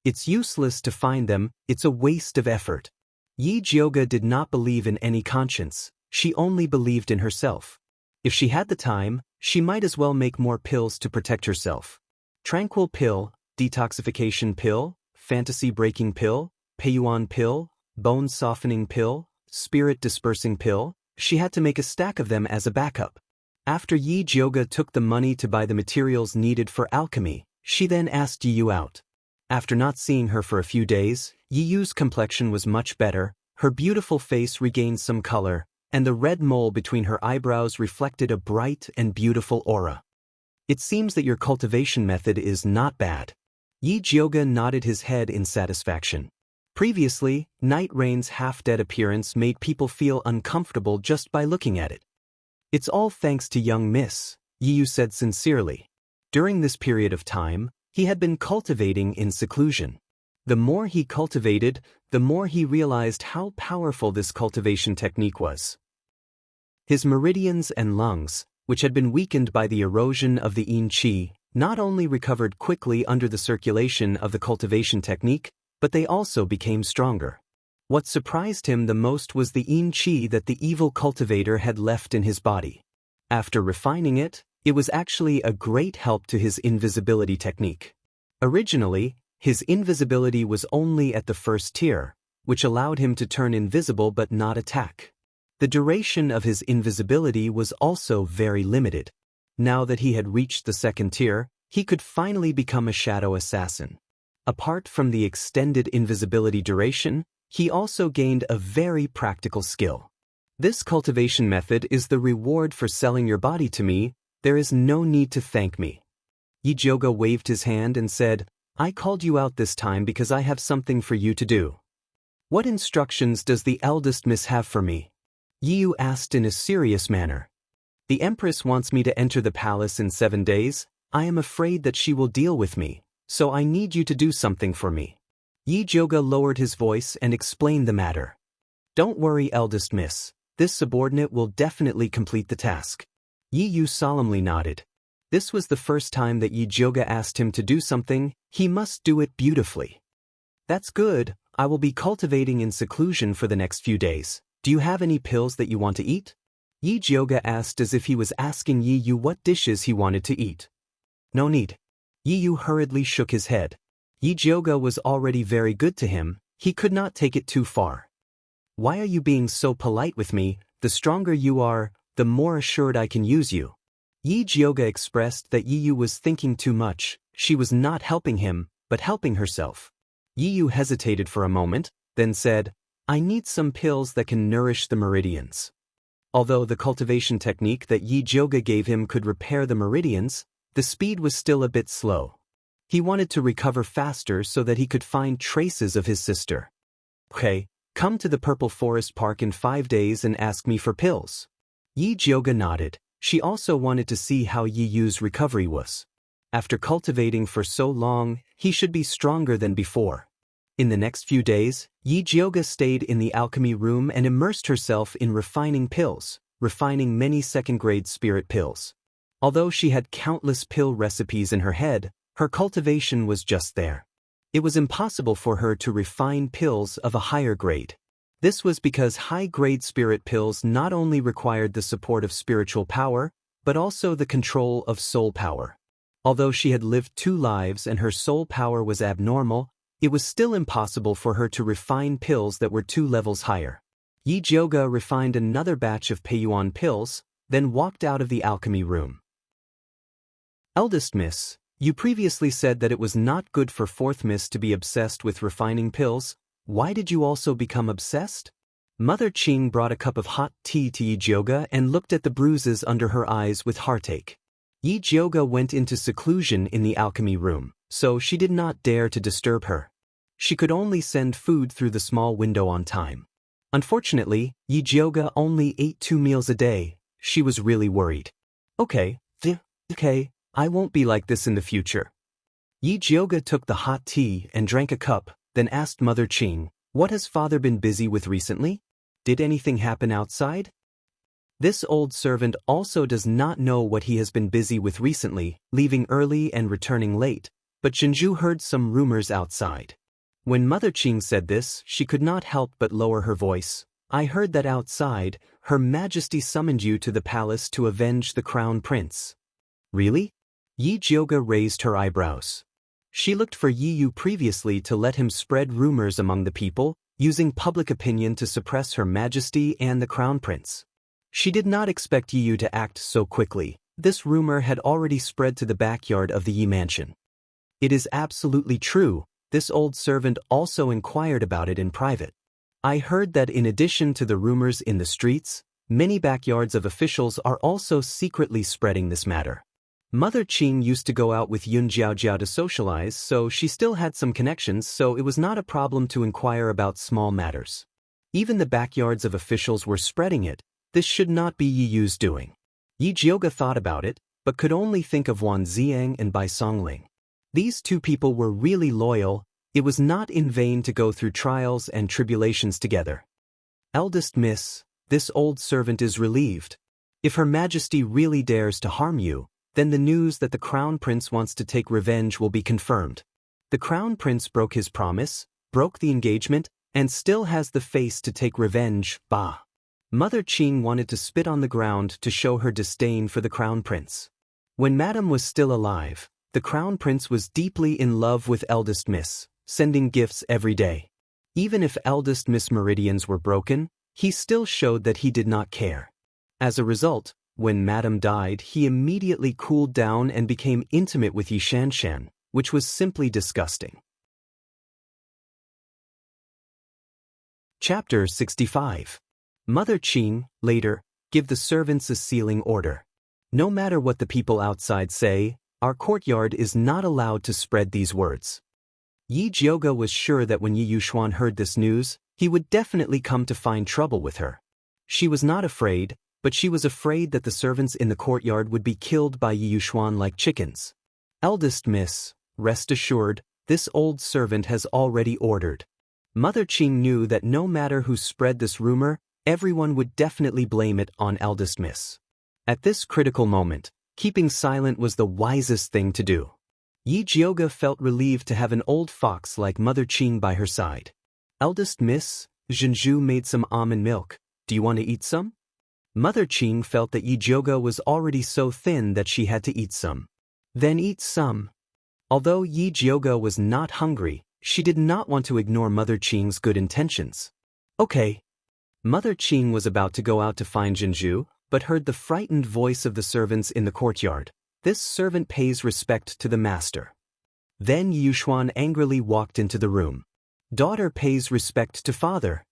It's useless to find them, it's a waste of effort. Yi Jiuge did not believe in any conscience, she only believed in herself. If she had the time, she might as well make more pills to protect herself. Tranquil pill, detoxification pill, fantasy-breaking pill, Peiyuan pill, bone-softening pill, spirit-dispersing pill, she had to make a stack of them as a backup. After Yi Jiuge took the money to buy the materials needed for alchemy, she then asked Yi Yu out. After not seeing her for a few days, Yi Yu's complexion was much better, her beautiful face regained some color, and the red mole between her eyebrows reflected a bright and beautiful aura. It seems that your cultivation method is not bad. Yi Jiuge nodded his head in satisfaction. Previously, Night Rain's half-dead appearance made people feel uncomfortable just by looking at it. It's all thanks to young miss, Yi Yu said sincerely. During this period of time, he had been cultivating in seclusion. The more he cultivated, the more he realized how powerful this cultivation technique was. His meridians and lungs, which had been weakened by the erosion of the yin qi, not only recovered quickly under the circulation of the cultivation technique, but they also became stronger. What surprised him the most was the yin qi that the evil cultivator had left in his body. After refining it, it was actually a great help to his invisibility technique. Originally, his invisibility was only at the first tier, which allowed him to turn invisible but not attack. The duration of his invisibility was also very limited. Now that he had reached the second tier, he could finally become a shadow assassin. Apart from the extended invisibility duration, he also gained a very practical skill. This cultivation method is the reward for selling your body to me. There is no need to thank me. Yi Jiuge waved his hand and said, I called you out this time because I have something for you to do. What instructions does the eldest miss have for me? Yi Yu asked in a serious manner. The empress wants me to enter the palace in 7 days. I am afraid that she will deal with me, so I need you to do something for me. Yi Jiuge lowered his voice and explained the matter. Don't worry, eldest miss. This subordinate will definitely complete the task. Yi Yu solemnly nodded. This was the first time that Yi Jiuge asked him to do something. He must do it beautifully. That's good. I will be cultivating in seclusion for the next few days. Do you have any pills that you want to eat? Yi Jiuge asked as if he was asking Yi Yu what dishes he wanted to eat. No need. Yi Yu hurriedly shook his head. Yi Jiuge was already very good to him, he could not take it too far. Why are you being so polite with me? The stronger you are, the more assured I can use you. Yi Jiuge expressed that Yi Yu was thinking too much. She was not helping him, but helping herself. Yi Yu hesitated for a moment, then said, I need some pills that can nourish the meridians. Although the cultivation technique that Yi Jiuge gave him could repair the meridians, the speed was still a bit slow. He wanted to recover faster so that he could find traces of his sister. Okay, come to the Purple Forest Park in 5 days and ask me for pills. Yi Jiuge nodded. She also wanted to see how Yi Yu's recovery was. After cultivating for so long, he should be stronger than before. In the next few days, Yi Jioga stayed in the alchemy room and immersed herself in refining many second-grade spirit pills. Although she had countless pill recipes in her head, her cultivation was just there. It was impossible for her to refine pills of a higher grade. This was because high-grade spirit pills not only required the support of spiritual power, but also the control of soul power. Although she had lived 2 lives and her soul power was abnormal, it was still impossible for her to refine pills that were 2 levels higher. Yi Jioga refined another batch of Peiyuan pills, then walked out of the alchemy room. Eldest Miss, you previously said that it was not good for 4th Miss to be obsessed with refining pills. Why did you also become obsessed? Mother Qing brought a cup of hot tea to Yi Jioga and looked at the bruises under her eyes with heartache. Yi Jioga went into seclusion in the alchemy room, so she did not dare to disturb her. She could only send food through the small window on time. Unfortunately, Yi Jioga only ate 2 meals a day. She was really worried. Okay, I won't be like this in the future. Yi Jioga took the hot tea and drank a cup, then asked Mother Qing, what has father been busy with recently? Did anything happen outside? This old servant also does not know what he has been busy with recently, leaving early and returning late, but Zhenju heard some rumors outside. When Mother Qing said this, she could not help but lower her voice. I heard that outside, Her Majesty summoned you to the palace to avenge the crown prince. Really? Yi Jioga raised her eyebrows. She looked for Yi Yu previously to let him spread rumors among the people, using public opinion to suppress Her Majesty and the crown prince. She did not expect Yi Yu to act so quickly. This rumor had already spread to the backyard of the Yi mansion. It is absolutely true. This old servant also inquired about it in private. I heard that in addition to the rumors in the streets, many backyards of officials are also secretly spreading this matter. Mother Qing used to go out with Yun Jiaojiao to socialize, so she still had some connections, so it was not a problem to inquire about small matters. Even the backyards of officials were spreading it. This should not be Yi Yu's doing. Yi Jioga thought about it, but could only think of Wan Ziang and Bai Songling. These 2 people were really loyal. It was not in vain to go through trials and tribulations together. Eldest Miss, this old servant is relieved. If Her Majesty really dares to harm you, then the news that the Crown Prince wants to take revenge will be confirmed. The Crown Prince broke his promise, broke the engagement, and still has the face to take revenge. Bah! Mother Qing wanted to spit on the ground to show her disdain for the Crown Prince. When Madame was still alive, the Crown Prince was deeply in love with Eldest Miss, sending gifts every day. Even if Eldest Miss meridians were broken, he still showed that he did not care. As a result, when Madame died, he immediately cooled down and became intimate with Yi Shanshan, which was simply disgusting. Chapter 65. Mother Qing, later, give the servants a sealing order. No matter what the people outside say, our courtyard is not allowed to spread these words. Yi Jioga was sure that when Yi Yuxuan heard this news, he would definitely come to find trouble with her. She was not afraid, but she was afraid that the servants in the courtyard would be killed by Yi Yuxuan like chickens. Eldest Miss, rest assured, this old servant has already ordered. Mother Qing knew that no matter who spread this rumor, everyone would definitely blame it on Eldest Miss. At this critical moment, keeping silent was the wisest thing to do. Yi Jioga felt relieved to have an old fox like Mother Qing by her side. Eldest Miss, Zhenju made some almond milk. Do you want to eat some? Mother Qing felt that Yi Jioga was already so thin that she had to eat some. Then eat some. Although Yi Jioga was not hungry, she did not want to ignore Mother Qing's good intentions. Okay. Mother Qing was about to go out to find Zhenju, but heard the frightened voice of the servants in the courtyard. This servant pays respect to the master. Then Yi Yuxuan angrily walked into the room. Daughter pays respect to father.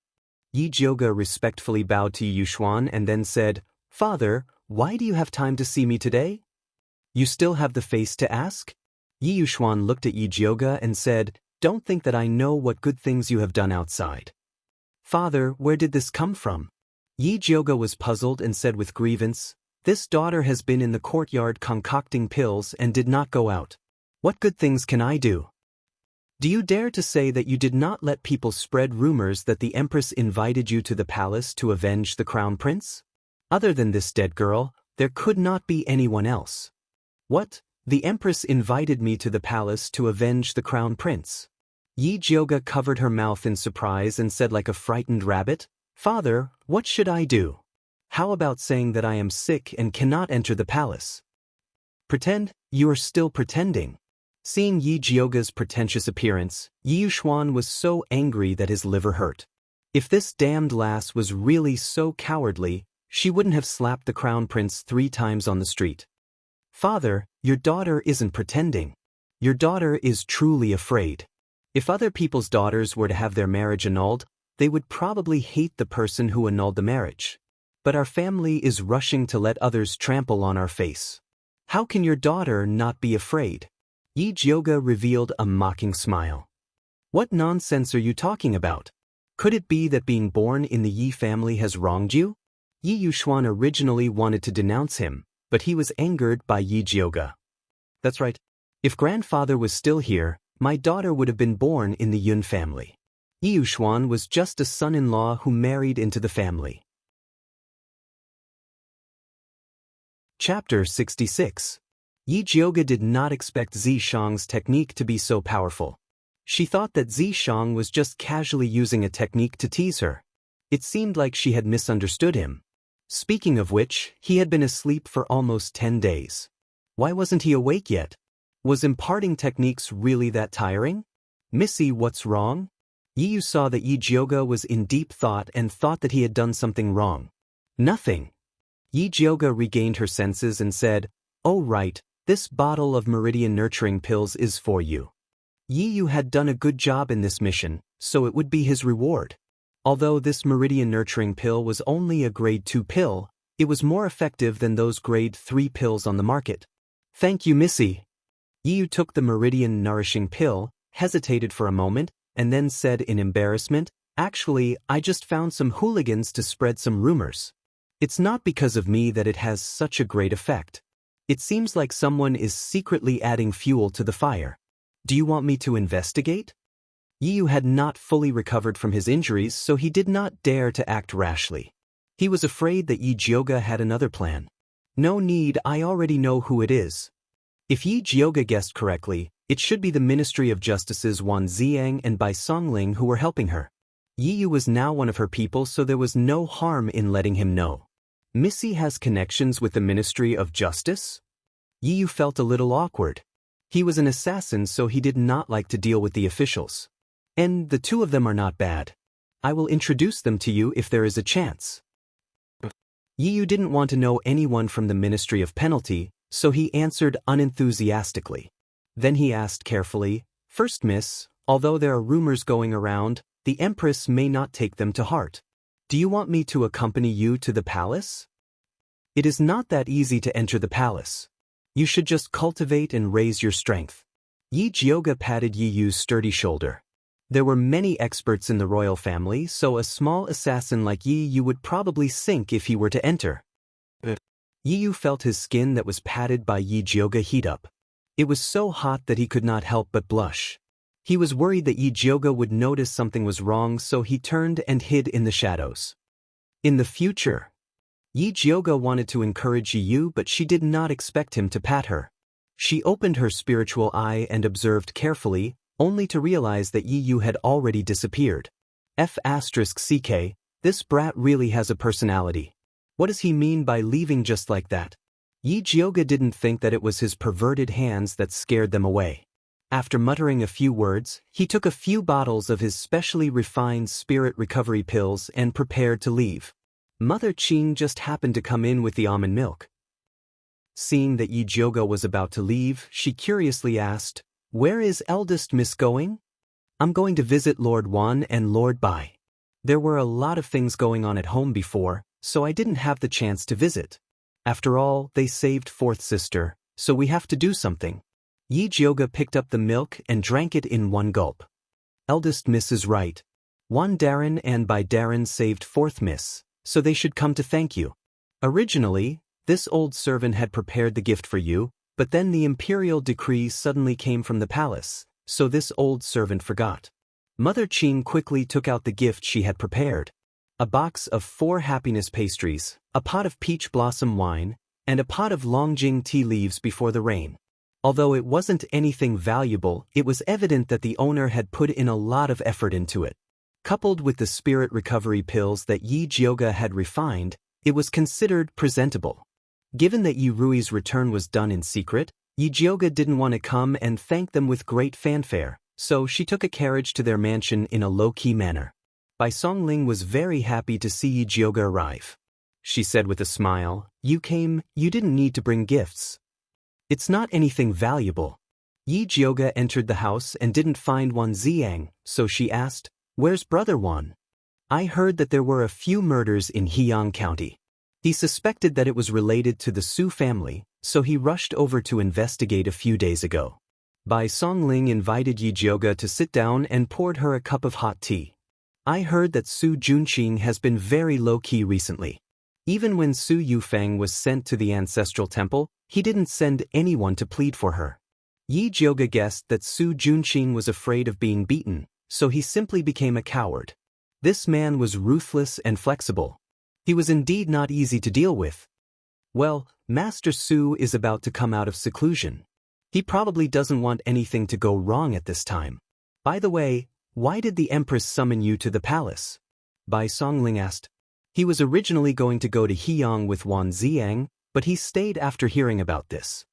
Yi Jioga respectfully bowed to Yi Yuxuan and then said, Father, why do you have time to see me today? You still have the face to ask? Yi Yuxuan looked at Yi Jioga and said, Don't think that I know what good things you have done outside. Father, where did this come from? Yi Jioga was puzzled and said with grievance, This daughter has been in the courtyard concocting pills and did not go out. What good things can I do? Do you dare to say that you did not let people spread rumors that the Empress invited you to the palace to avenge the Crown Prince? Other than this dead girl, there could not be anyone else. What? The Empress invited me to the palace to avenge the Crown Prince. Yi Jioga covered her mouth in surprise and said like a frightened rabbit, "Father, what should I do? How about saying that I am sick and cannot enter the palace?" Pretend? You are still pretending. Seeing Yi Jioga's pretentious appearance, Yi Yuxuan was so angry that his liver hurt. If this damned lass was really so cowardly, she wouldn't have slapped the Crown Prince 3 times on the street. Father, your daughter isn't pretending. Your daughter is truly afraid. If other people's daughters were to have their marriage annulled, they would probably hate the person who annulled the marriage. But our family is rushing to let others trample on our face. How can your daughter not be afraid? Yi Jioga revealed a mocking smile. What nonsense are you talking about? Could it be that being born in the Yi family has wronged you? Yi Yuxuan originally wanted to denounce him, but he was angered by Yi Jioga. That's right. If grandfather was still here, my daughter would have been born in the Yun family. Yi Yuxuan was just a son-in-law who married into the family. Chapter 66. Yi Jioga did not expect Zishang's technique to be so powerful. She thought that Zishang was just casually using a technique to tease her. It seemed like she had misunderstood him. Speaking of which, he had been asleep for almost 10 days. Why wasn't he awake yet? Was imparting techniques really that tiring? Missy, what's wrong? Yi saw that Yi Jioga was in deep thought and thought that he had done something wrong. Nothing. Yi Jioga regained her senses and said, "Oh right, this bottle of Meridian Nurturing Pills is for you." Yi Yu had done a good job in this mission, so it would be his reward. Although this Meridian Nurturing Pill was only a grade 2 pill, it was more effective than those grade 3 pills on the market. "Thank you, Missy." Yi Yu took the Meridian Nourishing Pill, hesitated for a moment, and then said in embarrassment, "Actually, I just found some hooligans to spread some rumors. It's not because of me that it has such a great effect. It seems like someone is secretly adding fuel to the fire. Do you want me to investigate?" Yi Yu had not fully recovered from his injuries, so he did not dare to act rashly. He was afraid that Yi Jioga had another plan. "No need, I already know who it is." If Yi Jioga guessed correctly, it should be the Ministry of Justices Wan Ziang and Bai Songling who were helping her. Yi Yu was now one of her people, so there was no harm in letting him know. Missy has connections with the Ministry of Justice? Yi Yu felt a little awkward. He was an assassin, so he did not like to deal with the officials. And the 2 of them are not bad. I will introduce them to you if there is a chance. Yi Yu didn't want to know anyone from the Ministry of Penalty, so he answered unenthusiastically. Then he asked carefully, "First, miss, although there are rumors going around, the Empress may not take them to heart. Do you want me to accompany you to the palace?" It is not that easy to enter the palace. You should just cultivate and raise your strength. Yi Jioga patted Yi Yu's sturdy shoulder. There were many experts in the royal family, so a small assassin like Yi Yu would probably sink if he were to enter. Yi Yu felt his skin that was patted by Yi Jioga heat up. It was so hot that he could not help but blush. He was worried that Yi Jioga would notice something was wrong, so he turned and hid in the shadows. In the future, Yi Jioga wanted to encourage Yi Yu, but she did not expect him to pat her. She opened her spiritual eye and observed carefully, only to realize that Yi Yu had already disappeared. F***ck, this brat really has a personality. What does he mean by leaving just like that? Yi Jioga didn't think that it was his perverted hands that scared them away. After muttering a few words, he took a few bottles of his specially refined spirit recovery pills and prepared to leave. Mother Qing just happened to come in with the almond milk. Seeing that Yi Jioga was about to leave, she curiously asked, "Where is eldest miss going?" "I'm going to visit Lord Wan and Lord Bai. There were a lot of things going on at home before, so I didn't have the chance to visit. After all, they saved fourth sister, so we have to do something." Yi Jioga picked up the milk and drank it in one gulp. Eldest miss is right. Wan Darren and Bai Darren saved fourth miss, so they should come to thank you. Originally, this old servant had prepared the gift for you, but then the imperial decree suddenly came from the palace, so this old servant forgot. Mother Qing quickly took out the gift she had prepared. A box of 4 happiness pastries, a pot of peach blossom wine, and a pot of Longjing tea leaves before the rain. Although it wasn't anything valuable, it was evident that the owner had put in a lot of effort into it. Coupled with the spirit recovery pills that Yi Jiuge had refined, it was considered presentable. Given that Yi Rui's return was done in secret, Yi Jiuge didn't want to come and thank them with great fanfare, so she took a carriage to their mansion in a low-key manner. Bai Songling was very happy to see Yi Jiuge arrive. She said with a smile, "You came, you didn't need to bring gifts. It's not anything valuable." Yi Jiuge entered the house and didn't find Wan Ziang, so she asked, "Where's brother Wan?" "I heard that there were a few murders in Heyang County." He suspected that it was related to the Su family, so he rushed over to investigate a few days ago. Bai Songling invited Yi Jiuge to sit down and poured her a cup of hot tea. "I heard that Su Junqing has been very low-key recently. Even when Su Yufeng was sent to the ancestral temple, he didn't send anyone to plead for her." Yi Jiuge guessed that Su Junqing was afraid of being beaten, so he simply became a coward. This man was ruthless and flexible. He was indeed not easy to deal with. Well, Master Su is about to come out of seclusion. He probably doesn't want anything to go wrong at this time. By the way, why did the Empress summon you to the palace? Bai Songling asked. He was originally going to go to Heyang with Wan Ziang, but he stayed after hearing about this.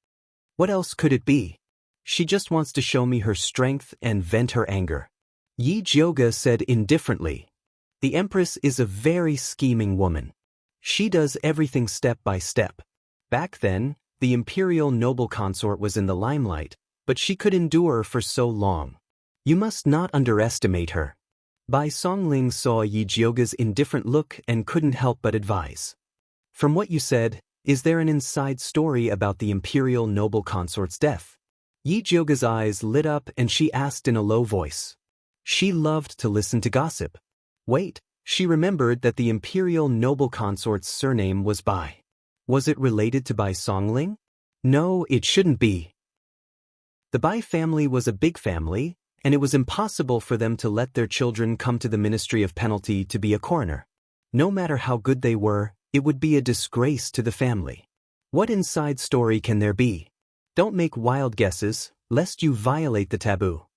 What else could it be? She just wants to show me her strength and vent her anger. Yi Jiuge said indifferently. The Empress is a very scheming woman. She does everything step by step. Back then, the imperial noble consort was in the limelight, but she could endure for so long. You must not underestimate her. Bai Songling saw Yi Jiuge's indifferent look and couldn't help but advise. From what you said, is there an inside story about the imperial noble consort's death? Yi Jiuge's eyes lit up and she asked in a low voice. She loved to listen to gossip. Wait, she remembered that the imperial noble consort's surname was Bai. Was it related to Bai Songling? No, it shouldn't be. The Bai family was a big family, and it was impossible for them to let their children come to the Ministry of Penalty to be a coroner. No matter how good they were, it would be a disgrace to the family. What inside story can there be? Don't make wild guesses, lest you violate the taboo.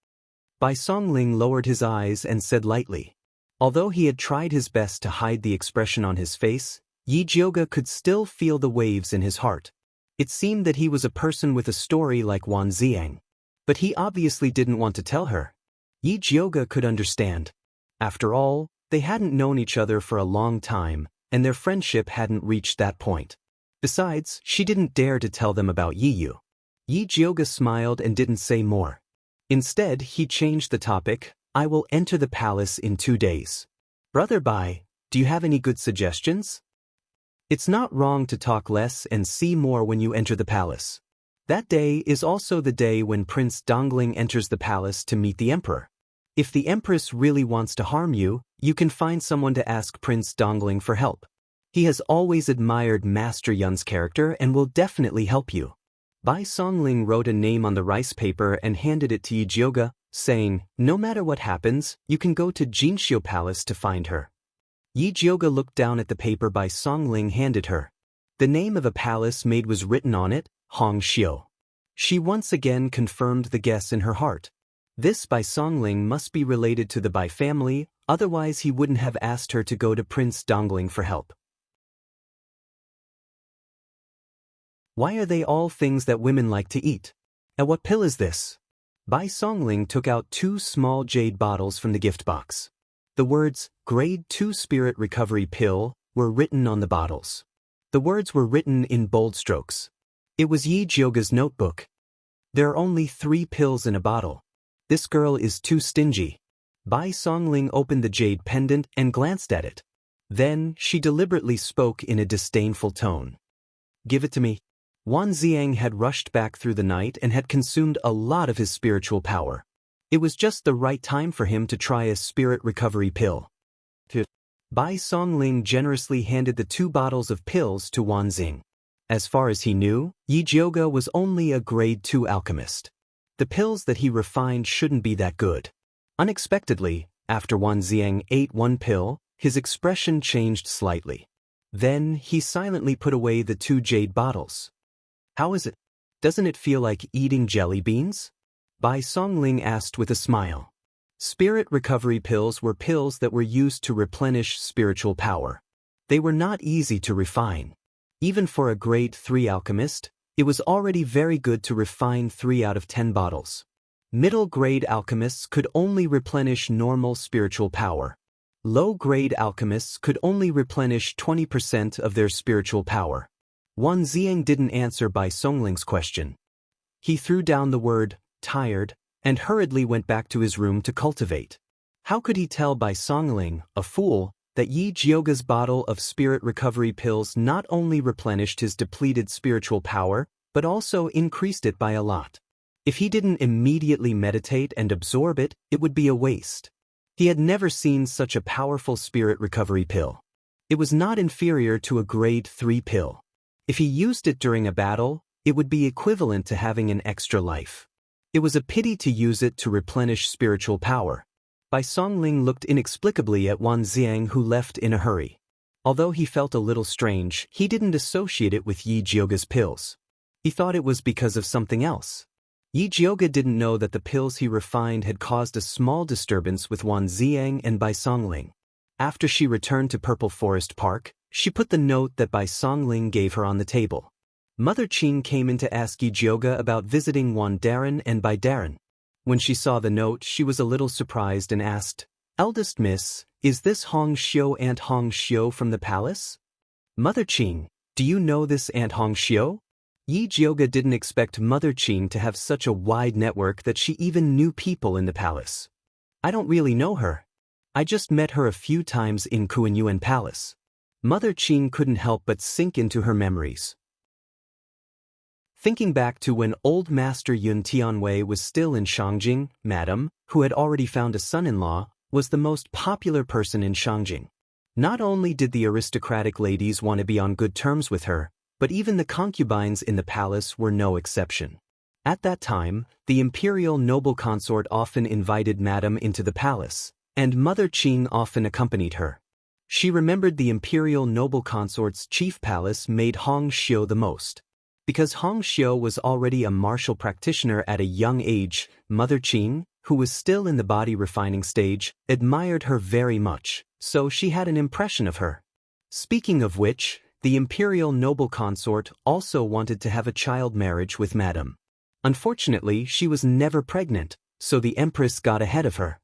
Bai Songling lowered his eyes and said lightly. Although he had tried his best to hide the expression on his face, Yi Jiuge could still feel the waves in his heart. It seemed that he was a person with a story like Wan Ziang. But he obviously didn't want to tell her. Yi Jiuge could understand. After all, they hadn't known each other for a long time, and their friendship hadn't reached that point. Besides, she didn't dare to tell them about Yi Yu. Yi Jiuge smiled and didn't say more. Instead, he changed the topic. I will enter the palace in 2 days. Brother Bai, do you have any good suggestions? It's not wrong to talk less and see more when you enter the palace. That day is also the day when Prince Dongling enters the palace to meet the emperor. If the empress really wants to harm you, you can find someone to ask Prince Dongling for help. He has always admired Master Yun's character and will definitely help you. Bai Songling wrote a name on the rice paper and handed it to Yi Jiuge, saying, no matter what happens, you can go to Jinxiu Palace to find her. Yi Jiuge looked down at the paper Bai Songling handed her. The name of a palace maid was written on it, Hongxiu. She once again confirmed the guess in her heart. This Bai Songling must be related to the Bai family, otherwise he wouldn't have asked her to go to Prince Dongling for help. Why are they all things that women like to eat? And what pill is this? Bai Songling took out 2 small jade bottles from the gift box. The words, Grade 2 Spirit Recovery Pill, were written on the bottles. The words were written in bold strokes. It was Yi Jiuge's notebook. There are only 3 pills in a bottle. This girl is too stingy. Bai Songling opened the jade pendant and glanced at it. Then, she deliberately spoke in a disdainful tone. Give it to me. Wan Ziang had rushed back through the night and had consumed a lot of his spiritual power. It was just the right time for him to try a spirit recovery pill. Bai Songling generously handed the 2 bottles of pills to Wan Xing. As far as he knew, Yi Jiuge was only a grade 2 alchemist. The The pills that he refined shouldn't be that good. Unexpectedly, after Wan Ziang ate one pill, his expression changed slightly. Then, he silently put away the 2 jade bottles. How is it? Doesn't it feel like eating jelly beans? Bai Songling asked with a smile. Spirit recovery pills were pills that were used to replenish spiritual power. They were not easy to refine. Even for a grade 3 alchemist, it was already very good to refine 3 out of 10 bottles. Middle-grade alchemists could only replenish normal spiritual power. Low-grade alchemists could only replenish 20% of their spiritual power. Wan Ziang didn't answer Bai Songling's question. He threw down the word, tired, and hurriedly went back to his room to cultivate. How could he tell Bai Songling, a fool, that Yi Jioga's bottle of spirit recovery pills not only replenished his depleted spiritual power, but also increased it by a lot? If he didn't immediately meditate and absorb it, it would be a waste. He had never seen such a powerful spirit recovery pill. It was not inferior to a grade 3 pill. If he used it during a battle, it would be equivalent to having an extra life. It was a pity to use it to replenish spiritual power. Bai Songling looked inexplicably at Wan Ziang, who left in a hurry. Although he felt a little strange, he didn't associate it with Yi Jioga's pills. He thought it was because of something else. Yi Jioga didn't know that the pills he refined had caused a small disturbance with Wan Ziang and Bai Songling. After she returned to Purple Forest Park, she put the note that Bai Songling gave her on the table. Mother Qing came in to ask Yi Jioga about visiting Wan Darren and Bai Darren. When she saw the note, she was a little surprised and asked, "Eldest Miss, is this Hong Xiu Aunt Hong Xiu from the palace?" "Mother Qing, do you know this Aunt Hong Xiu?" Yi Jioga didn't expect Mother Qing to have such a wide network that she even knew people in the palace. "I don't really know her. I just met her a few times in Kuanyuan Palace." Mother Qing couldn't help but sink into her memories. Thinking back to when old Master Yun Tianwei was still in Shangjing, Madame, who had already found a son-in-law, was the most popular person in Shangjing. Not only did the aristocratic ladies want to be on good terms with her, but even the concubines in the palace were no exception. At that time, the imperial noble consort often invited Madame into the palace, and Mother Qing often accompanied her. She remembered the imperial noble consort's chief palace made Hong Xiu the most. Because Hong Xiu was already a martial practitioner at a young age, Mother Qing, who was still in the body refining stage, admired her very much, so she had an impression of her. Speaking of which, the imperial noble consort also wanted to have a child marriage with Madame. Unfortunately, she was never pregnant, so the empress got ahead of her.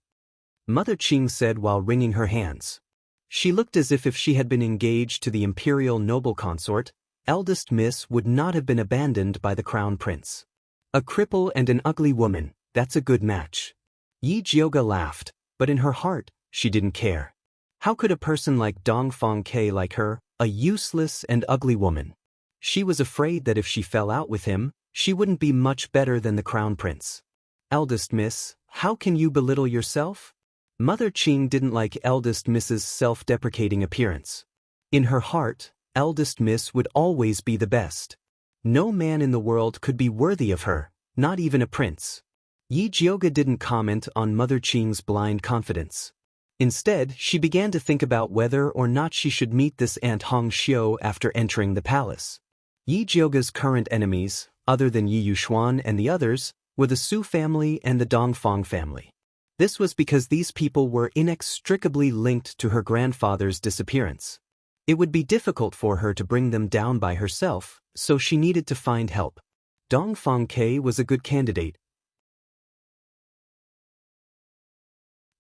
Mother Qing said while wringing her hands. She looked as if she had been engaged to the imperial noble consort, eldest miss would not have been abandoned by the crown prince. A cripple and an ugly woman, that's a good match. Yi Jioga laughed, but in her heart, she didn't care. How could a person like Dongfang Ke like her, a useless and ugly woman? She was afraid that if she fell out with him, she wouldn't be much better than the crown prince. Eldest miss, how can you belittle yourself? Mother Qing didn't like eldest miss's self-deprecating appearance. In her heart, eldest miss would always be the best. No man in the world could be worthy of her, not even a prince. Yi Jioga didn't comment on Mother Qing's blind confidence. Instead, she began to think about whether or not she should meet this Aunt Hong Xiu after entering the palace. Yi Jioga's current enemies, other than Yi Yuxuan and the others, were the Su family and the Dongfang family. This was because these people were inextricably linked to her grandfather's disappearance. It would be difficult for her to bring them down by herself, so she needed to find help. Dongfang Ke was a good candidate.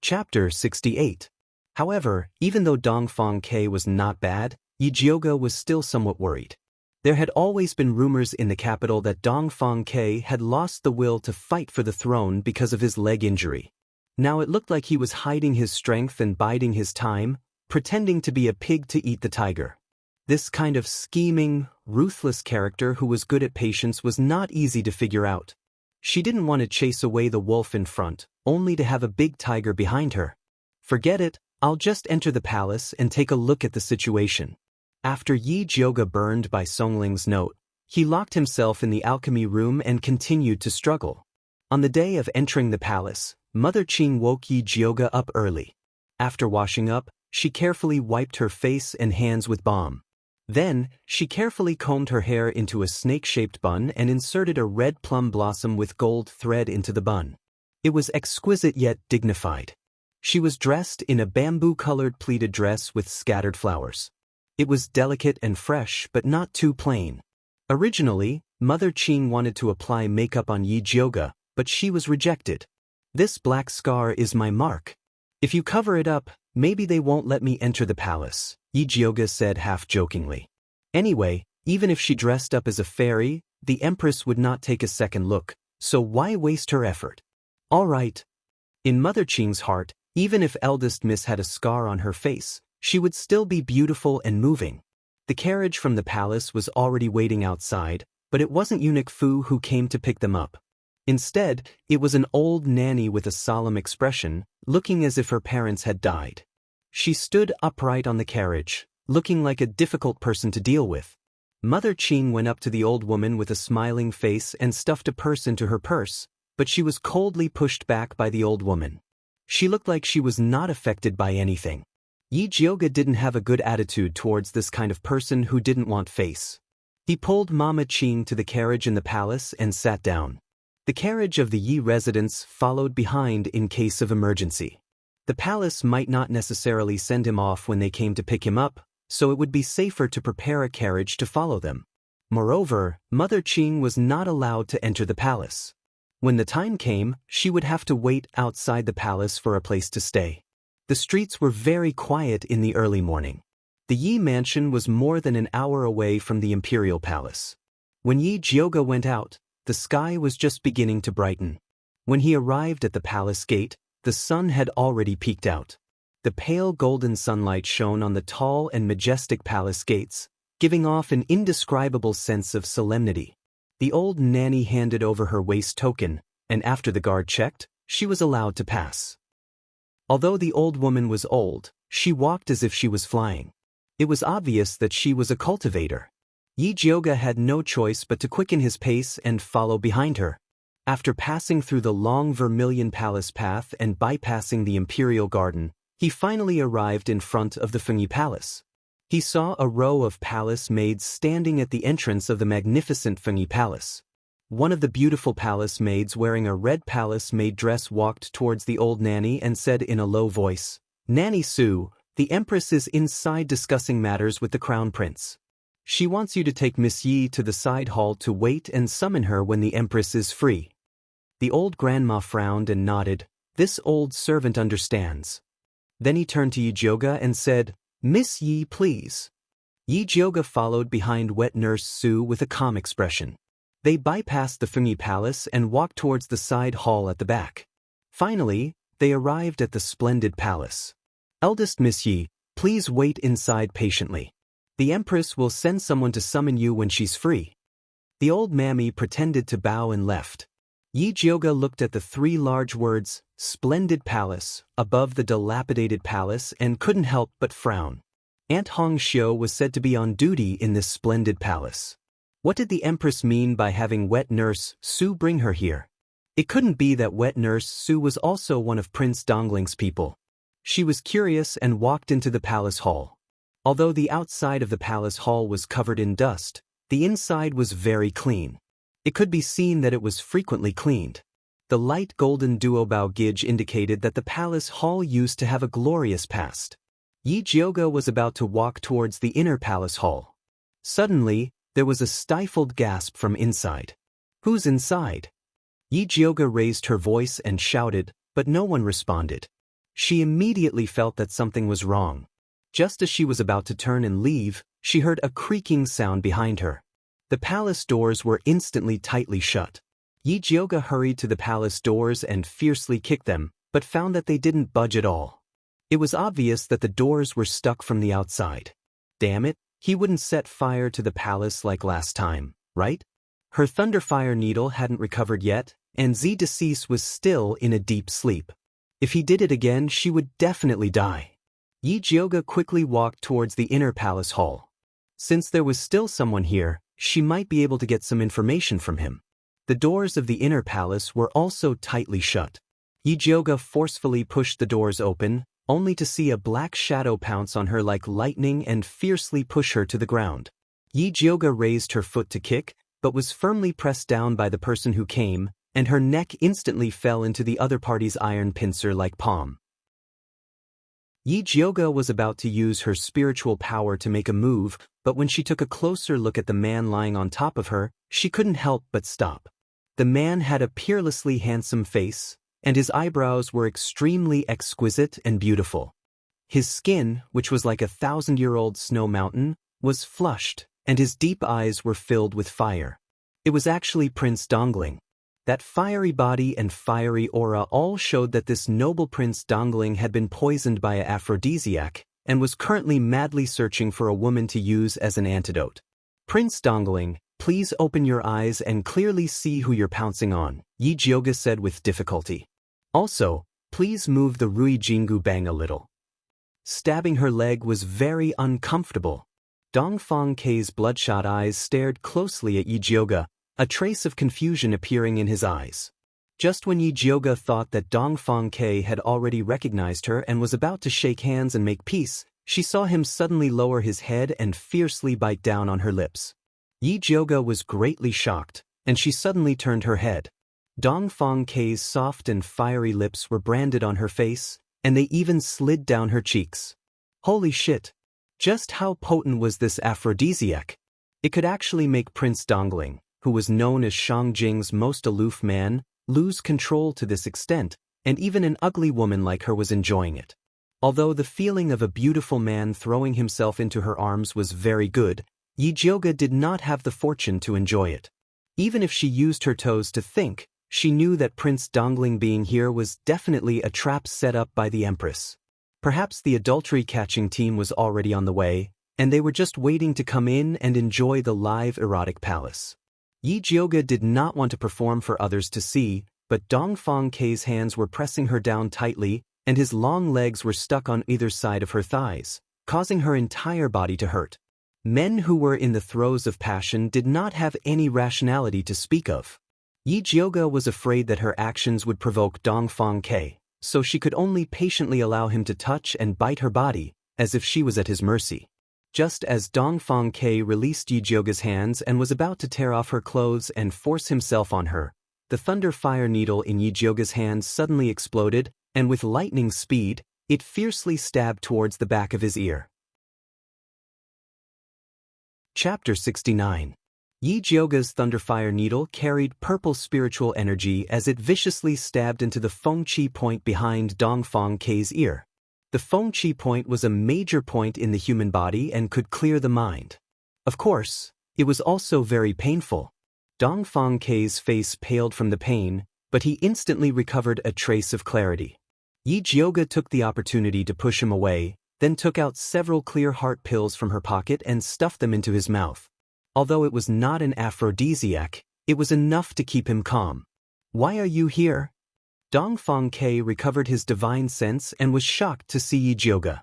Chapter 68. However, even though Dongfang Ke was not bad, Yi Jioga was still somewhat worried. There had always been rumors in the capital that Dongfang Ke had lost the will to fight for the throne because of his leg injury. Now it looked like he was hiding his strength and biding his time, pretending to be a pig to eat the tiger. This kind of scheming, ruthless character who was good at patience was not easy to figure out. She didn't want to chase away the wolf in front, only to have a big tiger behind her. Forget it, I'll just enter the palace and take a look at the situation. After Yi Jioga burned Bai Songling's note, he locked himself in the alchemy room and continued to struggle. On the day of entering the palace, Mother Qing woke Yi Jioga up early. After washing up, she carefully wiped her face and hands with balm. Then, she carefully combed her hair into a snake-shaped bun and inserted a red plum blossom with gold thread into the bun. It was exquisite yet dignified. She was dressed in a bamboo-colored pleated dress with scattered flowers. It was delicate and fresh but not too plain. Originally, Mother Qing wanted to apply makeup on Yi Jioga, but she was rejected. "This black scar is my mark. If you cover it up, maybe they won't let me enter the palace," Yi Jioga said half-jokingly. Anyway, even if she dressed up as a fairy, the Empress would not take a second look, so why waste her effort? All right. In Mother Qing's heart, even if eldest Miss had a scar on her face, she would still be beautiful and moving. The carriage from the palace was already waiting outside, but it wasn't Eunuch Fu who came to pick them up. Instead, it was an old nanny with a solemn expression, looking as if her parents had died. She stood upright on the carriage, looking like a difficult person to deal with. Mother Qing went up to the old woman with a smiling face and stuffed a purse into her purse, but she was coldly pushed back by the old woman. She looked like she was not affected by anything. Yi Jioga didn't have a good attitude towards this kind of person who didn't want face. He pulled Mama Qing to the carriage in the palace and sat down. The carriage of the Yi residents followed behind in case of emergency. The palace might not necessarily send him off when they came to pick him up, so it would be safer to prepare a carriage to follow them. Moreover, Mother Qing was not allowed to enter the palace. When the time came, she would have to wait outside the palace for a place to stay. The streets were very quiet in the early morning. The Yi mansion was more than an hour away from the imperial palace. When Yi Jioga went out, the sky was just beginning to brighten. When he arrived at the palace gate, the sun had already peeked out. The pale golden sunlight shone on the tall and majestic palace gates, giving off an indescribable sense of solemnity. The old nanny handed over her waist token, and after the guard checked, she was allowed to pass. Although the old woman was old, she walked as if she was flying. It was obvious that she was a cultivator. Yi Jioga had no choice but to quicken his pace and follow behind her. After passing through the long Vermilion Palace path and bypassing the Imperial Garden, he finally arrived in front of the Fengyi Palace. He saw a row of palace maids standing at the entrance of the magnificent Fengyi Palace. One of the beautiful palace maids wearing a red palace maid dress walked towards the old nanny and said in a low voice, "Nanny Su, the Empress is inside discussing matters with the Crown Prince. She wants you to take Miss Yi to the side hall to wait and summon her when the Empress is free." The old grandma frowned and nodded. This old servant understands. Then he turned to Yi Jioga and said, "Miss Yi, please." Yi Jioga followed behind wet nurse Su with a calm expression. They bypassed the Fengyi Palace and walked towards the side hall at the back. Finally, they arrived at the splendid palace. "Eldest Miss Yi, please wait inside patiently. The Empress will send someone to summon you when she's free." The old mammy pretended to bow and left. Yi Jioga looked at the three large words, "Splendid Palace," above the dilapidated palace and couldn't help but frown. Aunt Hong Xiu was said to be on duty in this splendid palace. What did the Empress mean by having wet nurse Su bring her here? It couldn't be that wet nurse Su was also one of Prince Dongling's people. She was curious and walked into the palace hall. Although the outside of the palace hall was covered in dust, the inside was very clean. It could be seen that it was frequently cleaned. The light golden duobao gauge indicated that the palace hall used to have a glorious past. Yi Jioga was about to walk towards the inner palace hall. Suddenly, there was a stifled gasp from inside. "Who's inside?" Yi Jioga raised her voice and shouted, but no one responded. She immediately felt that something was wrong. Just as she was about to turn and leave, she heard a creaking sound behind her. The palace doors were instantly tightly shut. Yi Jioga hurried to the palace doors and fiercely kicked them, but found that they didn't budge at all. It was obvious that the doors were stuck from the outside. Damn it, he wouldn't set fire to the palace like last time, right? Her Thunderfire needle hadn't recovered yet, and Zi Decease was still in a deep sleep. If he did it again, she would definitely die. Yi Jioga quickly walked towards the inner palace hall. Since there was still someone here, she might be able to get some information from him. The doors of the inner palace were also tightly shut. Yijioga forcefully pushed the doors open, only to see a black shadow pounce on her like lightning and fiercely push her to the ground. Yijioga raised her foot to kick, but was firmly pressed down by the person who came, and her neck instantly fell into the other party's iron pincer like palm. Yijioga was about to use her spiritual power to make a move, but when she took a closer look at the man lying on top of her, she couldn't help but stop. The man had a peerlessly handsome face, and his eyebrows were extremely exquisite and beautiful. His skin, which was like a 1,000-year-old snow mountain, was flushed, and his deep eyes were filled with fire. It was actually Prince Dongling. That fiery body and fiery aura all showed that this noble Prince Dongling had been poisoned by an aphrodisiac and was currently madly searching for a woman to use as an antidote. Prince Dongling, please open your eyes and clearly see who you're pouncing on, Yijioga said with difficulty. Also, please move the Rui Jingu bang a little. Stabbing her leg was very uncomfortable. Dongfang Kei's bloodshot eyes stared closely at Yijioga, a trace of confusion appearing in his eyes. Just when Yijioga thought that Dongfang Kei had already recognized her and was about to shake hands and make peace, she saw him suddenly lower his head and fiercely bite down on her lips. Yijioga was greatly shocked, and she suddenly turned her head. Dongfang Kei's soft and fiery lips were branded on her face, and they even slid down her cheeks. Holy shit! Just how potent was this aphrodisiac? It could actually make Prince Dongling, who was known as Shangjing's most aloof man, lose control to this extent, and even an ugly woman like her was enjoying it. Although the feeling of a beautiful man throwing himself into her arms was very good, Yijioga did not have the fortune to enjoy it. Even if she used her toes to think, she knew that Prince Dongling being here was definitely a trap set up by the Empress. Perhaps the adultery-catching team was already on the way, and they were just waiting to come in and enjoy the live erotic palace. Yijioga did not want to perform for others to see, but Dongfang Kei's hands were pressing her down tightly, and his long legs were stuck on either side of her thighs, causing her entire body to hurt. Men who were in the throes of passion did not have any rationality to speak of. Yijioga was afraid that her actions would provoke Dongfang Kei, so she could only patiently allow him to touch and bite her body, as if she was at his mercy. Just as Dongfang Kei released Yijioga's hands and was about to tear off her clothes and force himself on her, the thunder fire needle in Yijioga's hand suddenly exploded, and with lightning speed, it fiercely stabbed towards the back of his ear. Chapter 69. Yijioga's thunderfire needle carried purple spiritual energy as it viciously stabbed into the Fengqi point behind Dongfang Kei's ear. The Fengqi point was a major point in the human body and could clear the mind. Of course, it was also very painful. Dongfang Kei's face paled from the pain, but he instantly recovered a trace of clarity. Yijioga took the opportunity to push him away, then took out several clear heart pills from her pocket and stuffed them into his mouth. Although it was not an aphrodisiac, it was enough to keep him calm. Why are you here? Dongfang Kei recovered his divine sense and was shocked to see Yijioga.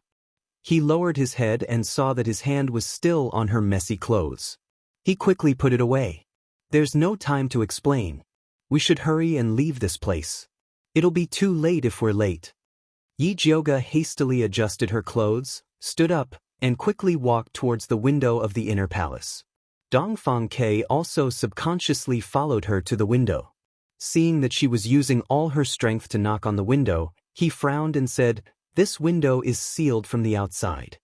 He lowered his head and saw that his hand was still on her messy clothes. He quickly put it away. There's no time to explain. We should hurry and leave this place. It'll be too late if we're late. Yijioga hastily adjusted her clothes, stood up, and quickly walked towards the window of the inner palace. Dongfang Kei also subconsciously followed her to the window. Seeing that she was using all her strength to knock on the window, he frowned and said, "This window is sealed from the outside."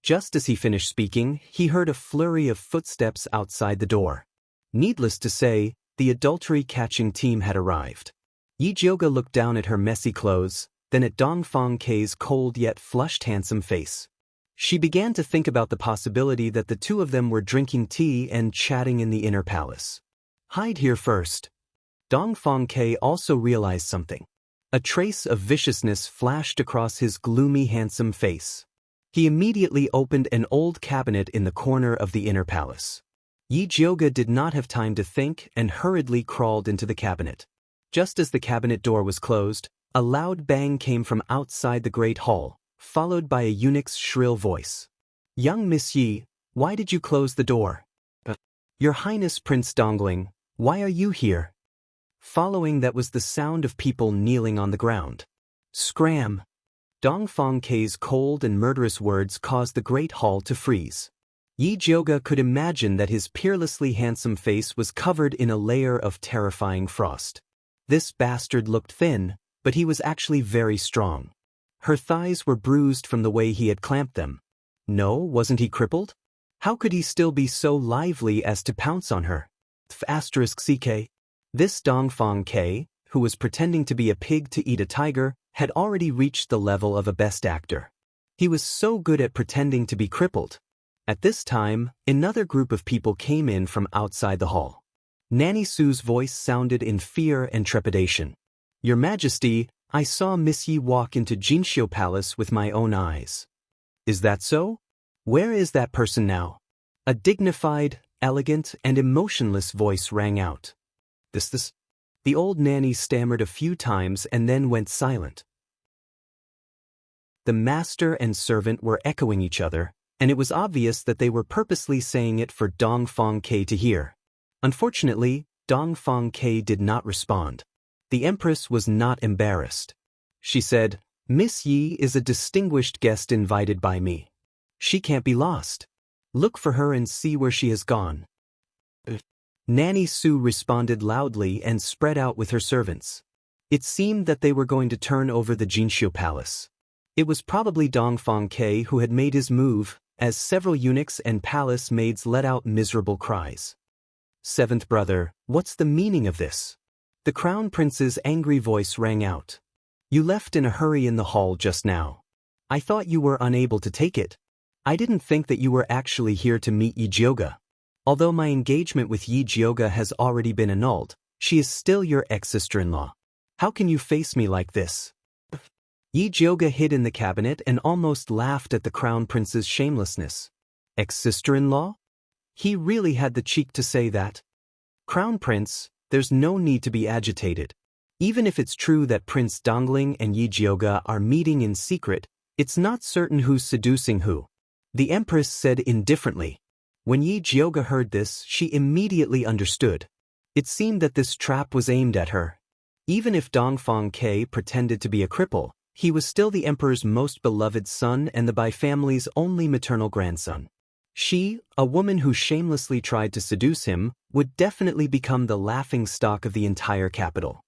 Just as he finished speaking, he heard a flurry of footsteps outside the door. Needless to say, the adultery-catching team had arrived. Yijioga looked down at her messy clothes, then at Dongfang Kei's cold yet flushed handsome face. She began to think about the possibility that the two of them were drinking tea and chatting in the inner palace. Hide here first. Dongfang Kei also realized something. A trace of viciousness flashed across his gloomy handsome face. He immediately opened an old cabinet in the corner of the inner palace. Yijioga did not have time to think and hurriedly crawled into the cabinet. Just as the cabinet door was closed, a loud bang came from outside the great hall, followed by a eunuch's shrill voice. "Young Miss Yi, why did you close the door?" "Your Highness Prince Dongling, why are you here?" Following that was the sound of people kneeling on the ground. Scram! Dongfang K's cold and murderous words caused the great hall to freeze. Yi Jioge could imagine that his peerlessly handsome face was covered in a layer of terrifying frost. This bastard looked thin, but he was actually very strong. Her thighs were bruised from the way he had clamped them. No, wasn't he crippled? How could he still be so lively as to pounce on her? *CK. This Dongfang K, who was pretending to be a pig to eat a tiger, had already reached the level of a best actor. He was so good at pretending to be crippled. At this time, another group of people came in from outside the hall. Nanny Su's voice sounded in fear and trepidation. Your Majesty, I saw Miss Yi walk into Jinxiu Palace with my own eyes. Is that so? Where is that person now? A dignified, elegant, and emotionless voice rang out. This. The old nanny stammered a few times and then went silent. The master and servant were echoing each other, and it was obvious that they were purposely saying it for Dongfang K to hear. Unfortunately, Dongfang K did not respond. The Empress was not embarrassed. She said, Miss Yi is a distinguished guest invited by me. She can't be lost. Look for her and see where she has gone. Nanny Su responded loudly and spread out with her servants. It seemed that they were going to turn over the Jinxiu Palace. It was probably Dongfang K who had made his move, as several eunuchs and palace maids let out miserable cries. Seventh brother, what's the meaning of this? The crown prince's angry voice rang out. You left in a hurry in the hall just now. I thought you were unable to take it. I didn't think that you were actually here to meet Yi Jioge. Although my engagement with Yi Jioge has already been annulled, she is still your ex-sister-in-law. How can you face me like this? Yi Jioge hid in the cabinet and almost laughed at the crown prince's shamelessness. Ex-sister-in-law? He really had the cheek to say that. Crown prince, there's no need to be agitated. Even if it's true that Prince Dongling and Yi Jioge are meeting in secret, it's not certain who's seducing who. The Empress said indifferently. When Yi Jioge heard this, she immediately understood. It seemed that this trap was aimed at her. Even if Dongfang K pretended to be a cripple, he was still the emperor's most beloved son and the Bai family's only maternal grandson. She, a woman who shamelessly tried to seduce him, would definitely become the laughingstock of the entire capital.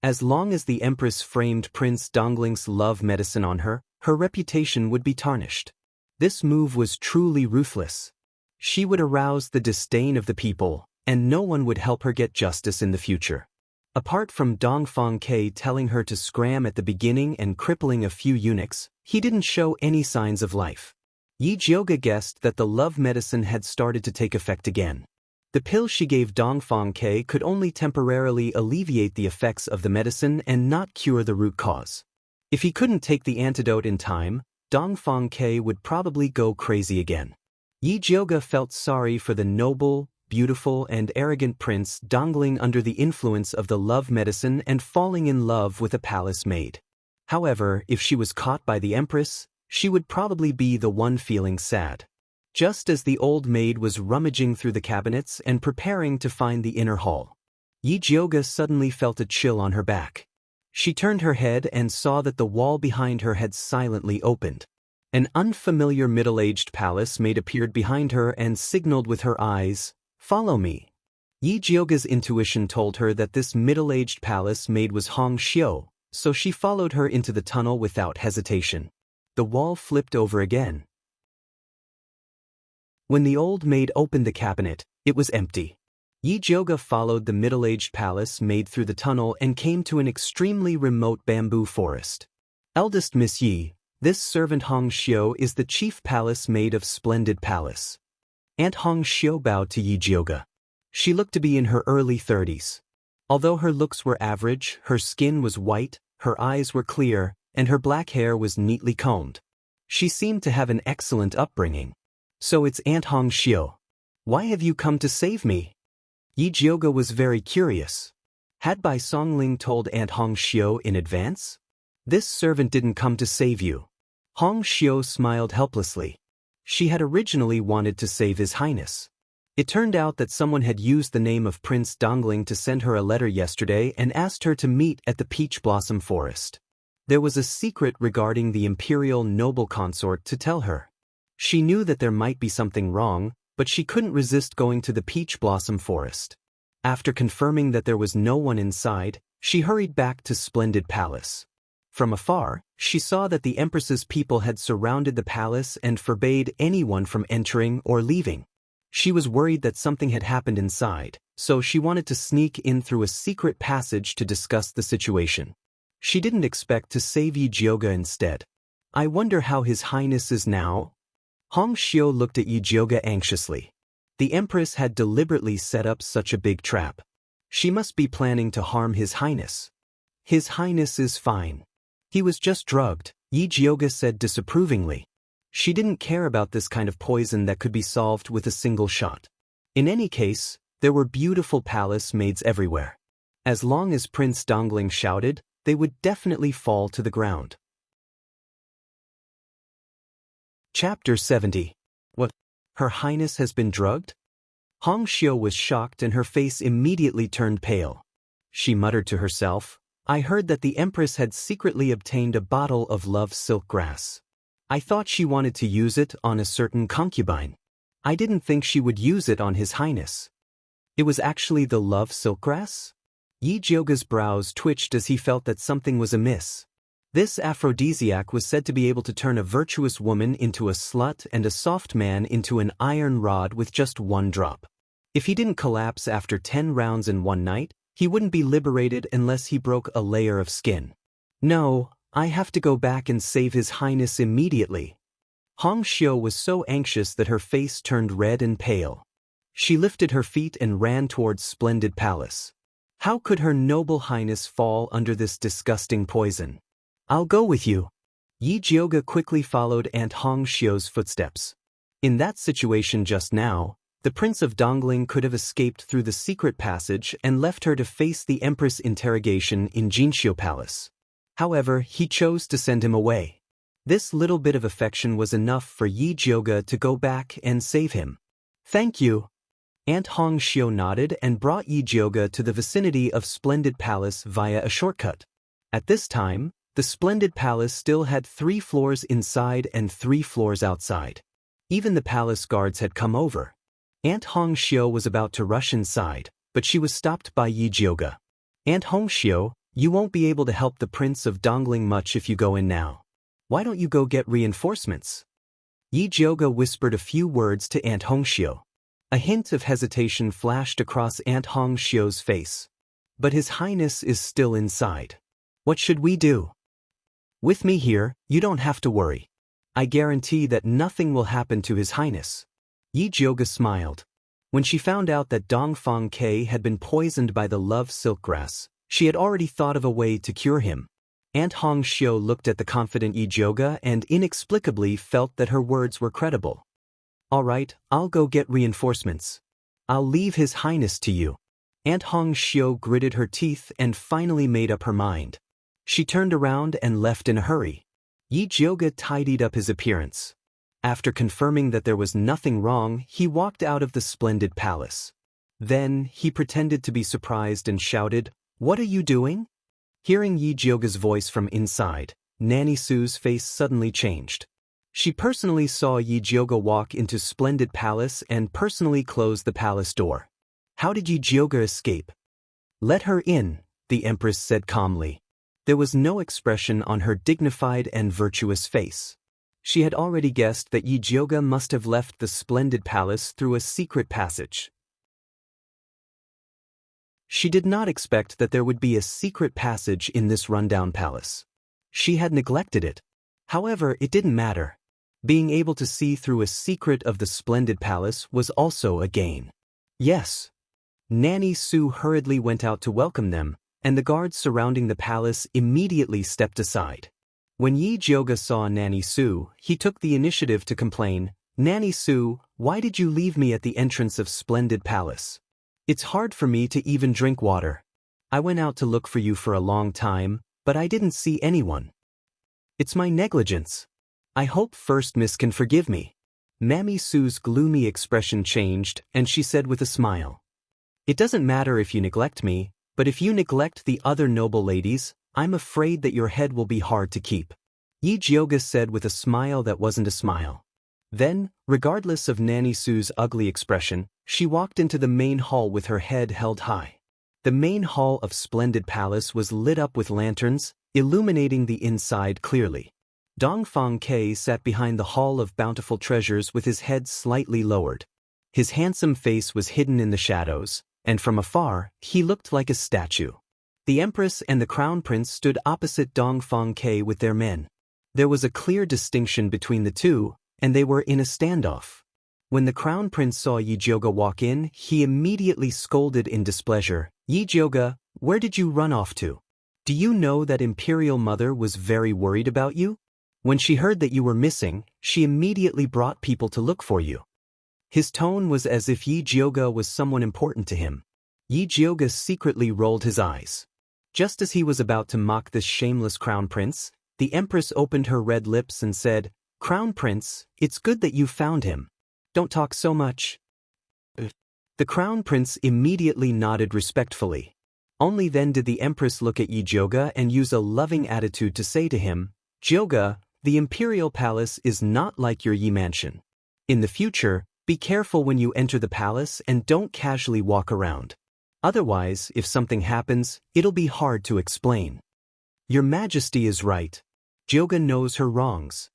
As long as the empress framed Prince Dongling's love medicine on her, her reputation would be tarnished. This move was truly ruthless. She would arouse the disdain of the people, and no one would help her get justice in the future. Apart from Dongfang K telling her to scram at the beginning and crippling a few eunuchs, he didn't show any signs of life. Yi Jioge guessed that the love medicine had started to take effect again. The pill she gave Dongfang K could only temporarily alleviate the effects of the medicine and not cure the root cause. If he couldn't take the antidote in time, Dongfang K would probably go crazy again. Yi Jioge felt sorry for the noble, beautiful and arrogant Prince Dongling under the influence of the love medicine and falling in love with a palace maid. However, if she was caught by the Empress, she would probably be the one feeling sad. Just as the old maid was rummaging through the cabinets and preparing to find the inner hall, Yi Jioge suddenly felt a chill on her back. She turned her head and saw that the wall behind her had silently opened. An unfamiliar middle-aged palace maid appeared behind her and signaled with her eyes, "Follow me." Yi Jioge's intuition told her that this middle-aged palace maid was Hong Xiu, so she followed her into the tunnel without hesitation. The wall flipped over again. When the old maid opened the cabinet, it was empty. Yi Jioge followed the middle-aged palace maid through the tunnel and came to an extremely remote bamboo forest. Eldest Miss Yi, this servant Hong Xiu is the chief palace maid of Splendid Palace. Aunt Hong Xiu bowed to Yi Jioge. She looked to be in her early 30s. Although her looks were average, her skin was white, her eyes were clear, and her black hair was neatly combed. She seemed to have an excellent upbringing. So it's Aunt Hong Xiu. Why have you come to save me? Yi Jioge was very curious. Had Bai Songling told Aunt Hong Xiu in advance? This servant didn't come to save you. Hong Xiu smiled helplessly. She had originally wanted to save His Highness. It turned out that someone had used the name of Prince Dongling to send her a letter yesterday and asked her to meet at the peach blossom forest. There was a secret regarding the imperial noble consort to tell her. She knew that there might be something wrong, but she couldn't resist going to the peach blossom forest. After confirming that there was no one inside, she hurried back to Splendid Palace. From afar, she saw that the Empress's people had surrounded the palace and forbade anyone from entering or leaving. She was worried that something had happened inside, so she wanted to sneak in through a secret passage to discuss the situation. She didn't expect to save Yi Jioge instead. I wonder how His Highness is now? Hong Xiu looked at Yi Jioge anxiously. The Empress had deliberately set up such a big trap. She must be planning to harm His Highness. His Highness is fine. He was just drugged, Yi Jioge said disapprovingly. She didn't care about this kind of poison that could be solved with a single shot. In any case, there were beautiful palace maids everywhere. As long as Prince Dongling shouted, they would definitely fall to the ground. Chapter 70. What? Her Highness has been drugged? Hong Xiu was shocked and her face immediately turned pale. She muttered to herself, I heard that the Empress had secretly obtained a bottle of love silk grass. I thought she wanted to use it on a certain concubine. I didn't think she would use it on His Highness. It was actually the love silk grass? Yi Jioge's brows twitched as he felt that something was amiss. This aphrodisiac was said to be able to turn a virtuous woman into a slut and a soft man into an iron rod with just one drop. If he didn't collapse after 10 rounds in one night, he wouldn't be liberated unless he broke a layer of skin. No, I have to go back and save His Highness immediately. Hong Xiu was so anxious that her face turned red and pale. She lifted her feet and ran towards Splendid Palace. How could Her Noble Highness fall under this disgusting poison? I'll go with you. Yi Jioge quickly followed Aunt Hong Xiu's footsteps. In that situation just now, the Prince of Dongling could have escaped through the secret passage and left her to face the Empress interrogation in Jinxiu Palace. However, he chose to send him away. This little bit of affection was enough for Yi Jioge to go back and save him. Thank you. Aunt Hong Xiu nodded and brought Yi Jioge to the vicinity of Splendid Palace via a shortcut. At this time, the Splendid Palace still had 3 floors inside and 3 floors outside. Even the palace guards had come over. Aunt Hong Xiu was about to rush inside, but she was stopped by Yi Jioge. Aunt Hong Xiu, you won't be able to help the Prince of Dongling much if you go in now. Why don't you go get reinforcements? Yi Jioge whispered a few words to Aunt Hong Xiu. A hint of hesitation flashed across Aunt Hong Xiu's face. But His Highness is still inside. What should we do? With me here, you don't have to worry. I guarantee that nothing will happen to His Highness. Yi Jioge smiled. When she found out that Dongfang Ke had been poisoned by the love silk grass, she had already thought of a way to cure him. Aunt Hong Xiu looked at the confident Yi Jioge and inexplicably felt that her words were credible. All right, I'll go get reinforcements. I'll leave His Highness to you. Aunt Hong Xiu gritted her teeth and finally made up her mind. She turned around and left in a hurry. Yi Jioge tidied up his appearance. After confirming that there was nothing wrong, he walked out of the Splendid Palace. Then, he pretended to be surprised and shouted, What are you doing? Hearing Yi Jioge's voice from inside, Nanny Su's face suddenly changed. She personally saw Yi Jioge walk into Splendid Palace and personally close the palace door. How did Yi Jioge escape? Let her in, the Empress said calmly. There was no expression on her dignified and virtuous face. She had already guessed that Yi Jioge must have left the Splendid Palace through a secret passage. She did not expect that there would be a secret passage in this rundown palace. She had neglected it. However, it didn't matter. Being able to see through a secret of the Splendid Palace was also a gain. Yes. Nanny Su hurriedly went out to welcome them, and the guards surrounding the palace immediately stepped aside. When Yi Jioge saw Nanny Su, he took the initiative to complain, Nanny Su, why did you leave me at the entrance of Splendid Palace? It's hard for me to even drink water. I went out to look for you for a long time, but I didn't see anyone. It's my negligence. I hope First Miss can forgive me. Mammy Sue's gloomy expression changed, and she said with a smile, "It doesn't matter if you neglect me, but if you neglect the other noble ladies, I'm afraid that your head will be hard to keep." Yi Jioga said with a smile that wasn't a smile. Then, regardless of Nanny Sue's ugly expression, she walked into the main hall with her head held high. The main hall of Splendid Palace was lit up with lanterns, illuminating the inside clearly. Dongfang Ke sat behind the Hall of Bountiful Treasures with his head slightly lowered. His handsome face was hidden in the shadows, and from afar, he looked like a statue. The Empress and the Crown Prince stood opposite Dongfang Ke with their men. There was a clear distinction between the two, and they were in a standoff. When the Crown Prince saw Yi Jioga walk in, he immediately scolded in displeasure, "Yi Jioga, where did you run off to? Do you know that Imperial Mother was very worried about you? When she heard that you were missing, she immediately brought people to look for you." His tone was as if Yi Jioga was someone important to him. Yi Jioga secretly rolled his eyes. Just as he was about to mock this shameless Crown Prince, the Empress opened her red lips and said, "Crown Prince, it's good that you found him. Don't talk so much." The Crown Prince immediately nodded respectfully. Only then did the Empress look at Yi Jioga and use a loving attitude to say to him, "Jioga, the Imperial Palace is not like your Yi Mansion. In the future, be careful when you enter the palace and don't casually walk around. Otherwise, if something happens, it'll be hard to explain." "Your Majesty is right. Jioga knows her wrongs."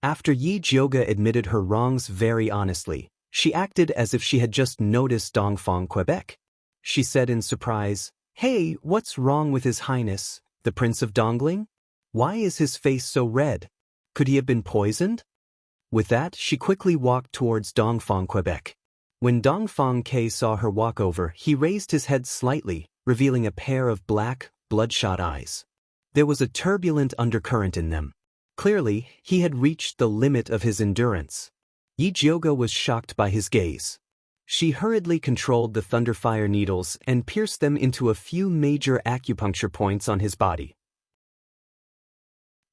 After Yi Jioga admitted her wrongs very honestly, she acted as if she had just noticed Dongfang Quebec. She said in surprise, "Hey, what's wrong with His Highness, the Prince of Dongling? Why is his face so red? Could he have been poisoned?" With that, she quickly walked towards Dongfang Quebec. When Dongfang Ke saw her walk over, he raised his head slightly, revealing a pair of black, bloodshot eyes. There was a turbulent undercurrent in them. Clearly, he had reached the limit of his endurance. Yi Jioga was shocked by his gaze. She hurriedly controlled the thunderfire needles and pierced them into a few major acupuncture points on his body.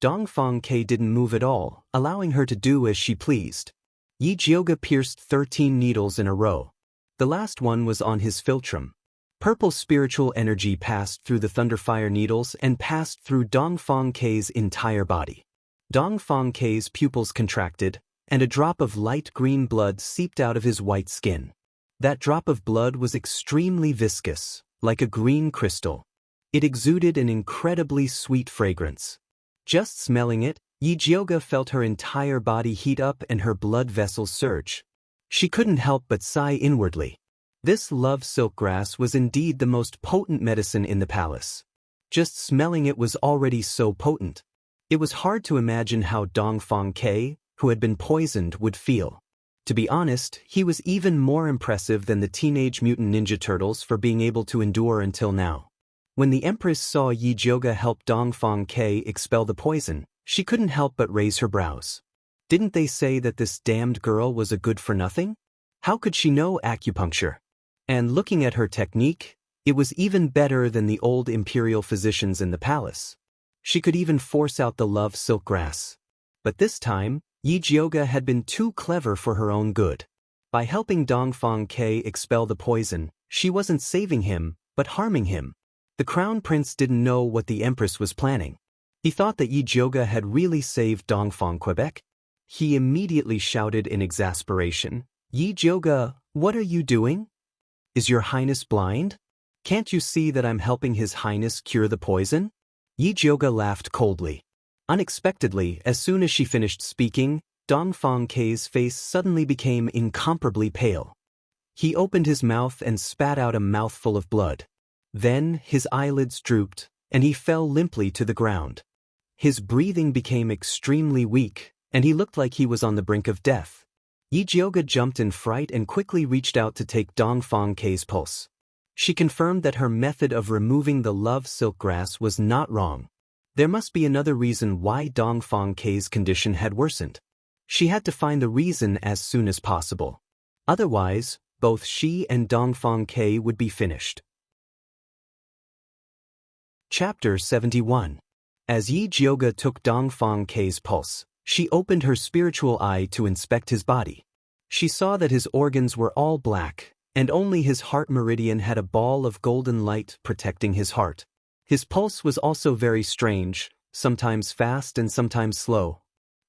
Dongfang Ke didn't move at all, allowing her to do as she pleased. Yi Jioga pierced 13 needles in a row. The last one was on his philtrum. Purple spiritual energy passed through the thunderfire needles and passed through Dongfang Ke's entire body. Dongfang Ke's pupils contracted, and a drop of light green blood seeped out of his white skin. That drop of blood was extremely viscous, like a green crystal. It exuded an incredibly sweet fragrance. Just smelling it, Yi Jioga felt her entire body heat up and her blood vessels surge. She couldn't help but sigh inwardly. This love silk grass was indeed the most potent medicine in the palace. Just smelling it was already so potent. It was hard to imagine how Dongfang Ke, who had been poisoned, would feel. To be honest, he was even more impressive than the Teenage Mutant Ninja Turtles for being able to endure until now. When the Empress saw Yi Jioga help Dongfang Ke expel the poison, she couldn't help but raise her brows. Didn't they say that this damned girl was a good-for-nothing? How could she know acupuncture? And looking at her technique, it was even better than the old imperial physicians in the palace. She could even force out the love silk grass. But this time, Yi Jioga had been too clever for her own good. By helping Dongfang Ke expel the poison, she wasn't saving him, but harming him. The Crown Prince didn't know what the Empress was planning. He thought that Yi Jioga had really saved Dongfang Quebec. He immediately shouted in exasperation, "Yi Jioga, what are you doing? Is your Highness blind? Can't you see that I'm helping His Highness cure the poison?" Yi Jioga laughed coldly. Unexpectedly, as soon as she finished speaking, Dongfang Ke's face suddenly became incomparably pale. He opened his mouth and spat out a mouthful of blood. Then, his eyelids drooped, and he fell limply to the ground. His breathing became extremely weak, and he looked like he was on the brink of death. Yi Jioga jumped in fright and quickly reached out to take Dongfang Ke's pulse. She confirmed that her method of removing the love silk grass was not wrong. There must be another reason why Dongfang Ke's condition had worsened. She had to find the reason as soon as possible. Otherwise, both she and Dongfang Ke would be finished. Chapter 71. As Yi Jioga took Dongfang Ke's pulse, She opened her spiritual eye to inspect his body. She saw that his organs were all black, and only his heart meridian had a ball of golden light protecting his heart. His pulse was also very strange, sometimes fast and sometimes slow.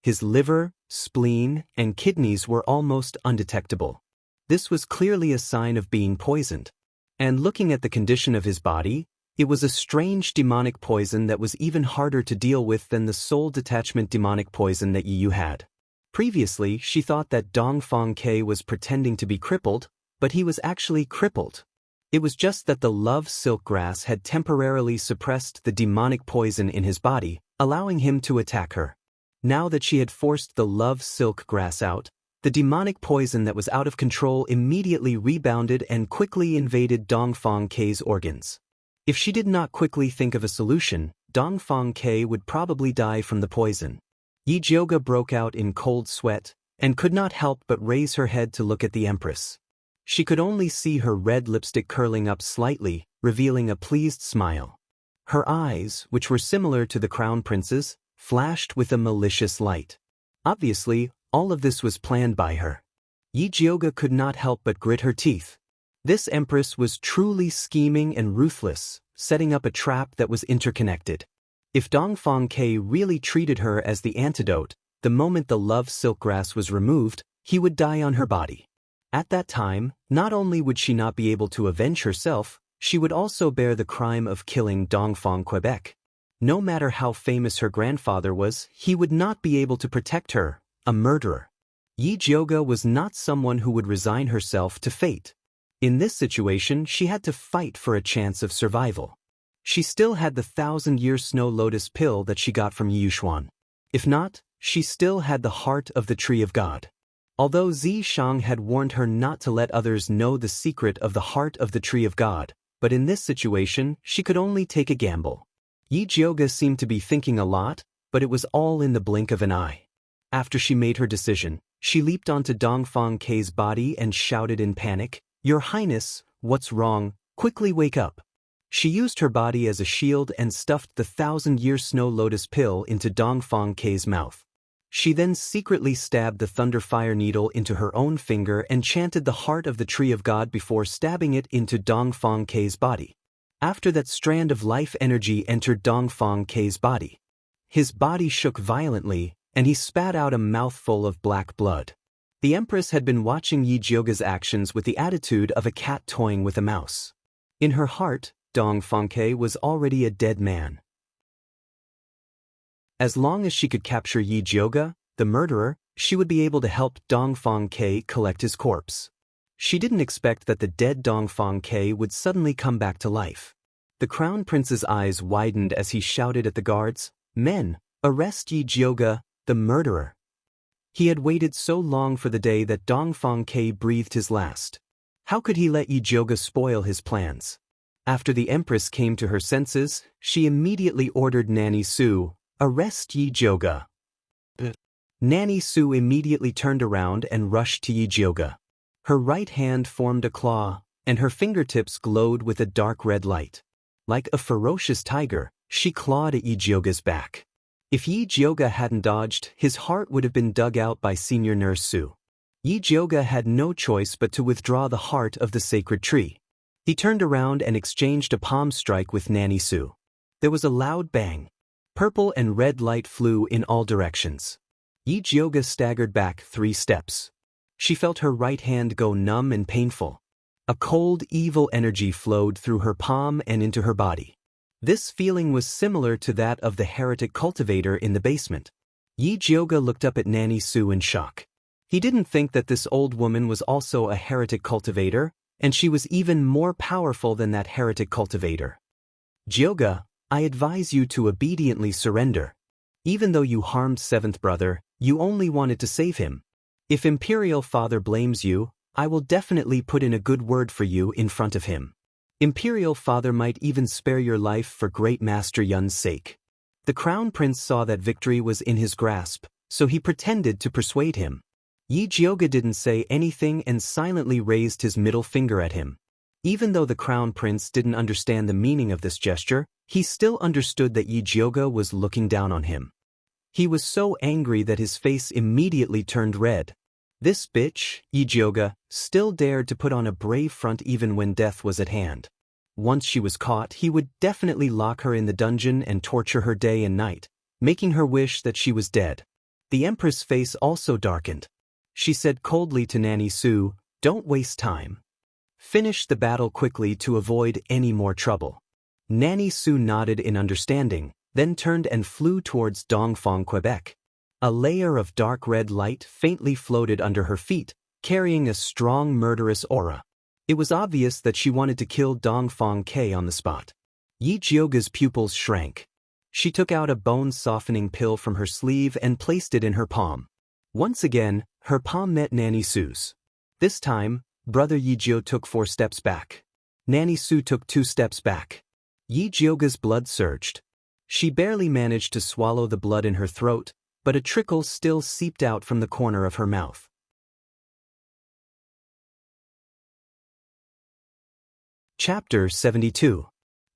His liver, spleen, and kidneys were almost undetectable. This was clearly a sign of being poisoned. And looking at the condition of his body, it was a strange demonic poison that was even harder to deal with than the soul detachment demonic poison that Yu had. Previously, she thought that Dongfang Ke was pretending to be crippled, but he was actually crippled. It was just that the love silk grass had temporarily suppressed the demonic poison in his body, allowing him to attack her. Now that she had forced the love silk grass out, the demonic poison that was out of control immediately rebounded and quickly invaded Dongfang Ke's organs. If she did not quickly think of a solution, Dongfang Ke would probably die from the poison. Yi Jiuge broke out in cold sweat, and could not help but raise her head to look at the Empress. She could only see her red lipstick curling up slightly, revealing a pleased smile. Her eyes, which were similar to the Crown Prince's, flashed with a malicious light. Obviously, all of this was planned by her. Yi Jiuge could not help but grit her teeth. This Empress was truly scheming and ruthless, setting up a trap that was interconnected. If Dongfang Ke really treated her as the antidote, the moment the love silk grass was removed, he would die on her body. At that time, not only would she not be able to avenge herself, she would also bear the crime of killing Dongfang Quebec. No matter how famous her grandfather was, he would not be able to protect her, a murderer. Yi Jiuge was not someone who would resign herself to fate. In this situation, she had to fight for a chance of survival. She still had the 1,000-year snow lotus pill that she got from Yushuan. If not, she still had the heart of the tree of God. Although Zi Shang had warned her not to let others know the secret of the heart of the tree of God, but in this situation, she could only take a gamble. Yi Jiuge seemed to be thinking a lot, but it was all in the blink of an eye. After she made her decision, she leaped onto Dongfang Ke's body and shouted in panic, "Your Highness, what's wrong? Quickly wake up." She used her body as a shield and stuffed the 1,000-year snow lotus pill into Dongfang Ke's mouth. She then secretly stabbed the thunder fire needle into her own finger and chanted the heart of the tree of God before stabbing it into Dongfang Ke's body. After that strand of life energy entered Dongfang Ke's body, his body shook violently, and he spat out a mouthful of black blood. The Empress had been watching Yi Jiuge's actions with the attitude of a cat toying with a mouse. In her heart, Dongfang Ke was already a dead man. As long as she could capture Yi Jiuge, the murderer, she would be able to help Dongfang Ke collect his corpse. She didn't expect that the dead Dongfang Ke would suddenly come back to life. The Crown Prince's eyes widened as he shouted at the guards, "Men, arrest Yi Jiuge, the murderer." He had waited so long for the day that Dongfang Ke breathed his last. How could he let Yi Jiuge spoil his plans? After the Empress came to her senses, she immediately ordered Nanny Su, "Arrest Yi Jiuge." Nanny Su immediately turned around and rushed to Yi Jiuge. Her right hand formed a claw, and her fingertips glowed with a dark red light. Like a ferocious tiger, she clawed at Yi Jiuge's back. If Yi Jiuge hadn't dodged, his heart would have been dug out by Senior Nurse Su. Yi Jiuge had no choice but to withdraw the heart of the sacred tree. He turned around and exchanged a palm strike with Nanny Su. There was a loud bang. Purple and red light flew in all directions. Yi Jiuge staggered back 3 steps. She felt her right hand go numb and painful. A cold, evil energy flowed through her palm and into her body. This feeling was similar to that of the heretic cultivator in the basement. Yi Jiuge looked up at Nanny Su in shock. He didn't think that this old woman was also a heretic cultivator, and she was even more powerful than that heretic cultivator. "Jiuge, I advise you to obediently surrender. Even though you harmed 7th brother, you only wanted to save him. If Imperial Father blames you, I will definitely put in a good word for you in front of him. Imperial Father might even spare your life for Great Master Yun's sake." The Crown Prince saw that victory was in his grasp, so he pretended to persuade him. Yi Jiuge didn't say anything and silently raised his middle finger at him. Even though the Crown Prince didn't understand the meaning of this gesture, he still understood that Yi Jiuge was looking down on him. He was so angry that his face immediately turned red. This bitch, Yijioga, still dared to put on a brave front even when death was at hand. Once she was caught, he would definitely lock her in the dungeon and torture her day and night, making her wish that she was dead. The Empress' face also darkened. She said coldly to Nanny Su, "Don't waste time. Finish the battle quickly to avoid any more trouble." Nanny Su nodded in understanding, then turned and flew towards Dongfang, Quebec. A layer of dark red light faintly floated under her feet, carrying a strong murderous aura. It was obvious that she wanted to kill Dongfang K on the spot. Yijioga's pupils shrank. She took out a bone-softening pill from her sleeve and placed it in her palm. Once again, her palm met Nanny Su's. This time, Brother Yijio took 4 steps back. Nanny Su took 2 steps back. Yijioga's blood surged. She barely managed to swallow the blood in her throat, but a trickle still seeped out from the corner of her mouth. Chapter 72.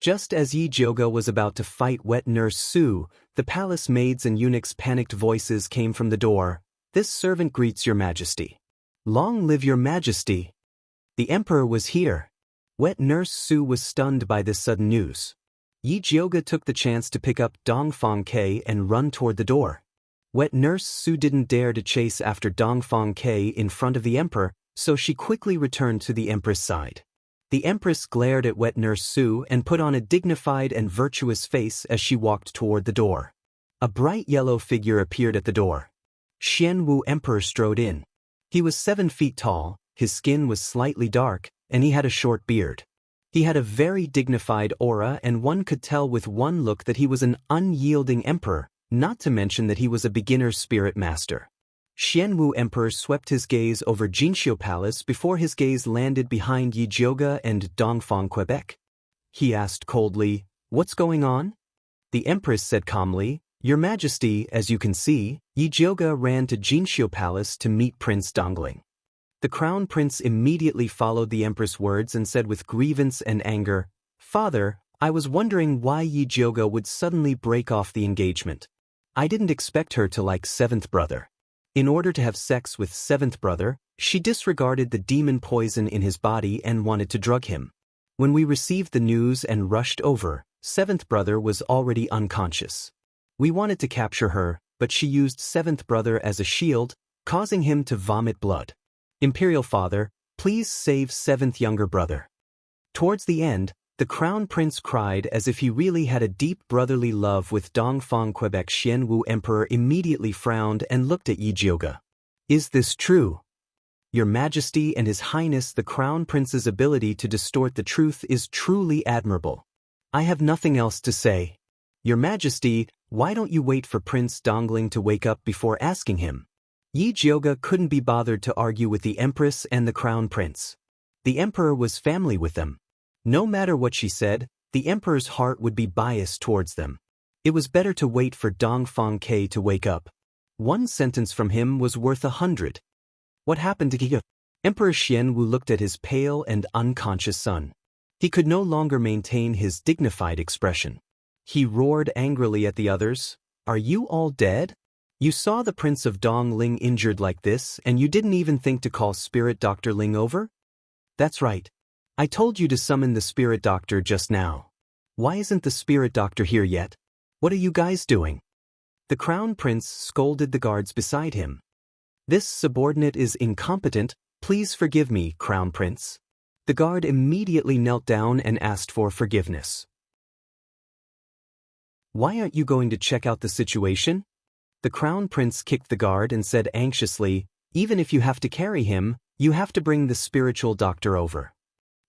Just as Yijioga was about to fight Wet Nurse Su, the palace maids and eunuchs' panicked voices came from the door. "This servant greets your majesty." "Long live your majesty." The emperor was here. Wet Nurse Su was stunned by this sudden news. Yijioga took the chance to pick up Dongfang K and run toward the door. Wet Nurse Su didn't dare to chase after Dongfang K in front of the emperor, so she quickly returned to the empress' side. The empress glared at Wet Nurse Su and put on a dignified and virtuous face as she walked toward the door. A bright yellow figure appeared at the door. Xianwu Emperor strode in. He was 7 feet tall, his skin was slightly dark, and he had a short beard. He had a very dignified aura, and one could tell with one look that he was an unyielding emperor, not to mention that he was a beginner spirit master. Xianwu Emperor swept his gaze over Jinxiu Palace before his gaze landed behind Yijioga and Dongfang, Quebec. He asked coldly, "What's going on?" The Empress said calmly, "Your Majesty, as you can see." Yijioga ran to Jinxiu Palace to meet Prince Dongling. The Crown Prince immediately followed the Empress' words and said with grievance and anger, "Father, I was wondering why Yijioga would suddenly break off the engagement. I didn't expect her to like 7th brother. In order to have sex with 7th brother, she disregarded the demon poison in his body and wanted to drug him. When we received the news and rushed over, 7th brother was already unconscious. We wanted to capture her, but she used 7th brother as a shield, causing him to vomit blood. Imperial Father, please save 7th younger brother." Towards the end, the Crown Prince cried as if he really had a deep brotherly love with Dongfang, Quebec. Xianwu Emperor immediately frowned and looked at Yijioga. "Is this true?" "Your Majesty and His Highness the Crown Prince's ability to distort the truth is truly admirable. I have nothing else to say. Your Majesty, why don't you wait for Prince Dongling to wake up before asking him?" Yijioga couldn't be bothered to argue with the Empress and the Crown Prince. The Emperor was family with them. No matter what she said, the Emperor's heart would be biased towards them. It was better to wait for Dongfang K to wake up. One sentence from him was worth 100. What happened to Giga? Emperor Xianwu looked at his pale and unconscious son. He could no longer maintain his dignified expression. He roared angrily at the others, "Are you all dead? You saw the Prince of Dongling injured like this, and you didn't even think to call Spirit Dr. Ling over? That's right. I told you to summon the Spirit Doctor just now. Why isn't the Spirit Doctor here yet? What are you guys doing?" The Crown Prince scolded the guards beside him. "This subordinate is incompetent. Please forgive me, Crown Prince." The guard immediately knelt down and asked for forgiveness. "Why aren't you going to check out the situation?" The Crown Prince kicked the guard and said anxiously, "Even if you have to carry him, you have to bring the spiritual doctor over."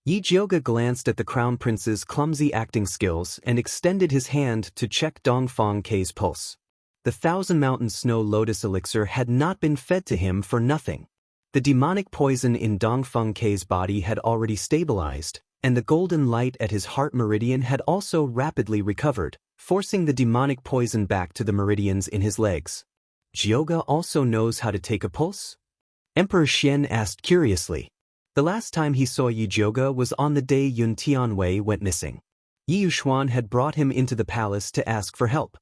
Yijioga glanced at the Crown Prince's clumsy acting skills and extended his hand to check Dongfang K's pulse. The 1,000 Mountain Snow Lotus Elixir had not been fed to him for nothing. The demonic poison in Dongfang K's body had already stabilized, and the golden light at his heart meridian had also rapidly recovered, forcing the demonic poison back to the meridians in his legs. "Yijioga also knows how to take a pulse?" Emperor Xian asked curiously. The last time he saw Yijioga was on the day Yun Tianwei went missing. Yi Yuxuan had brought him into the palace to ask for help.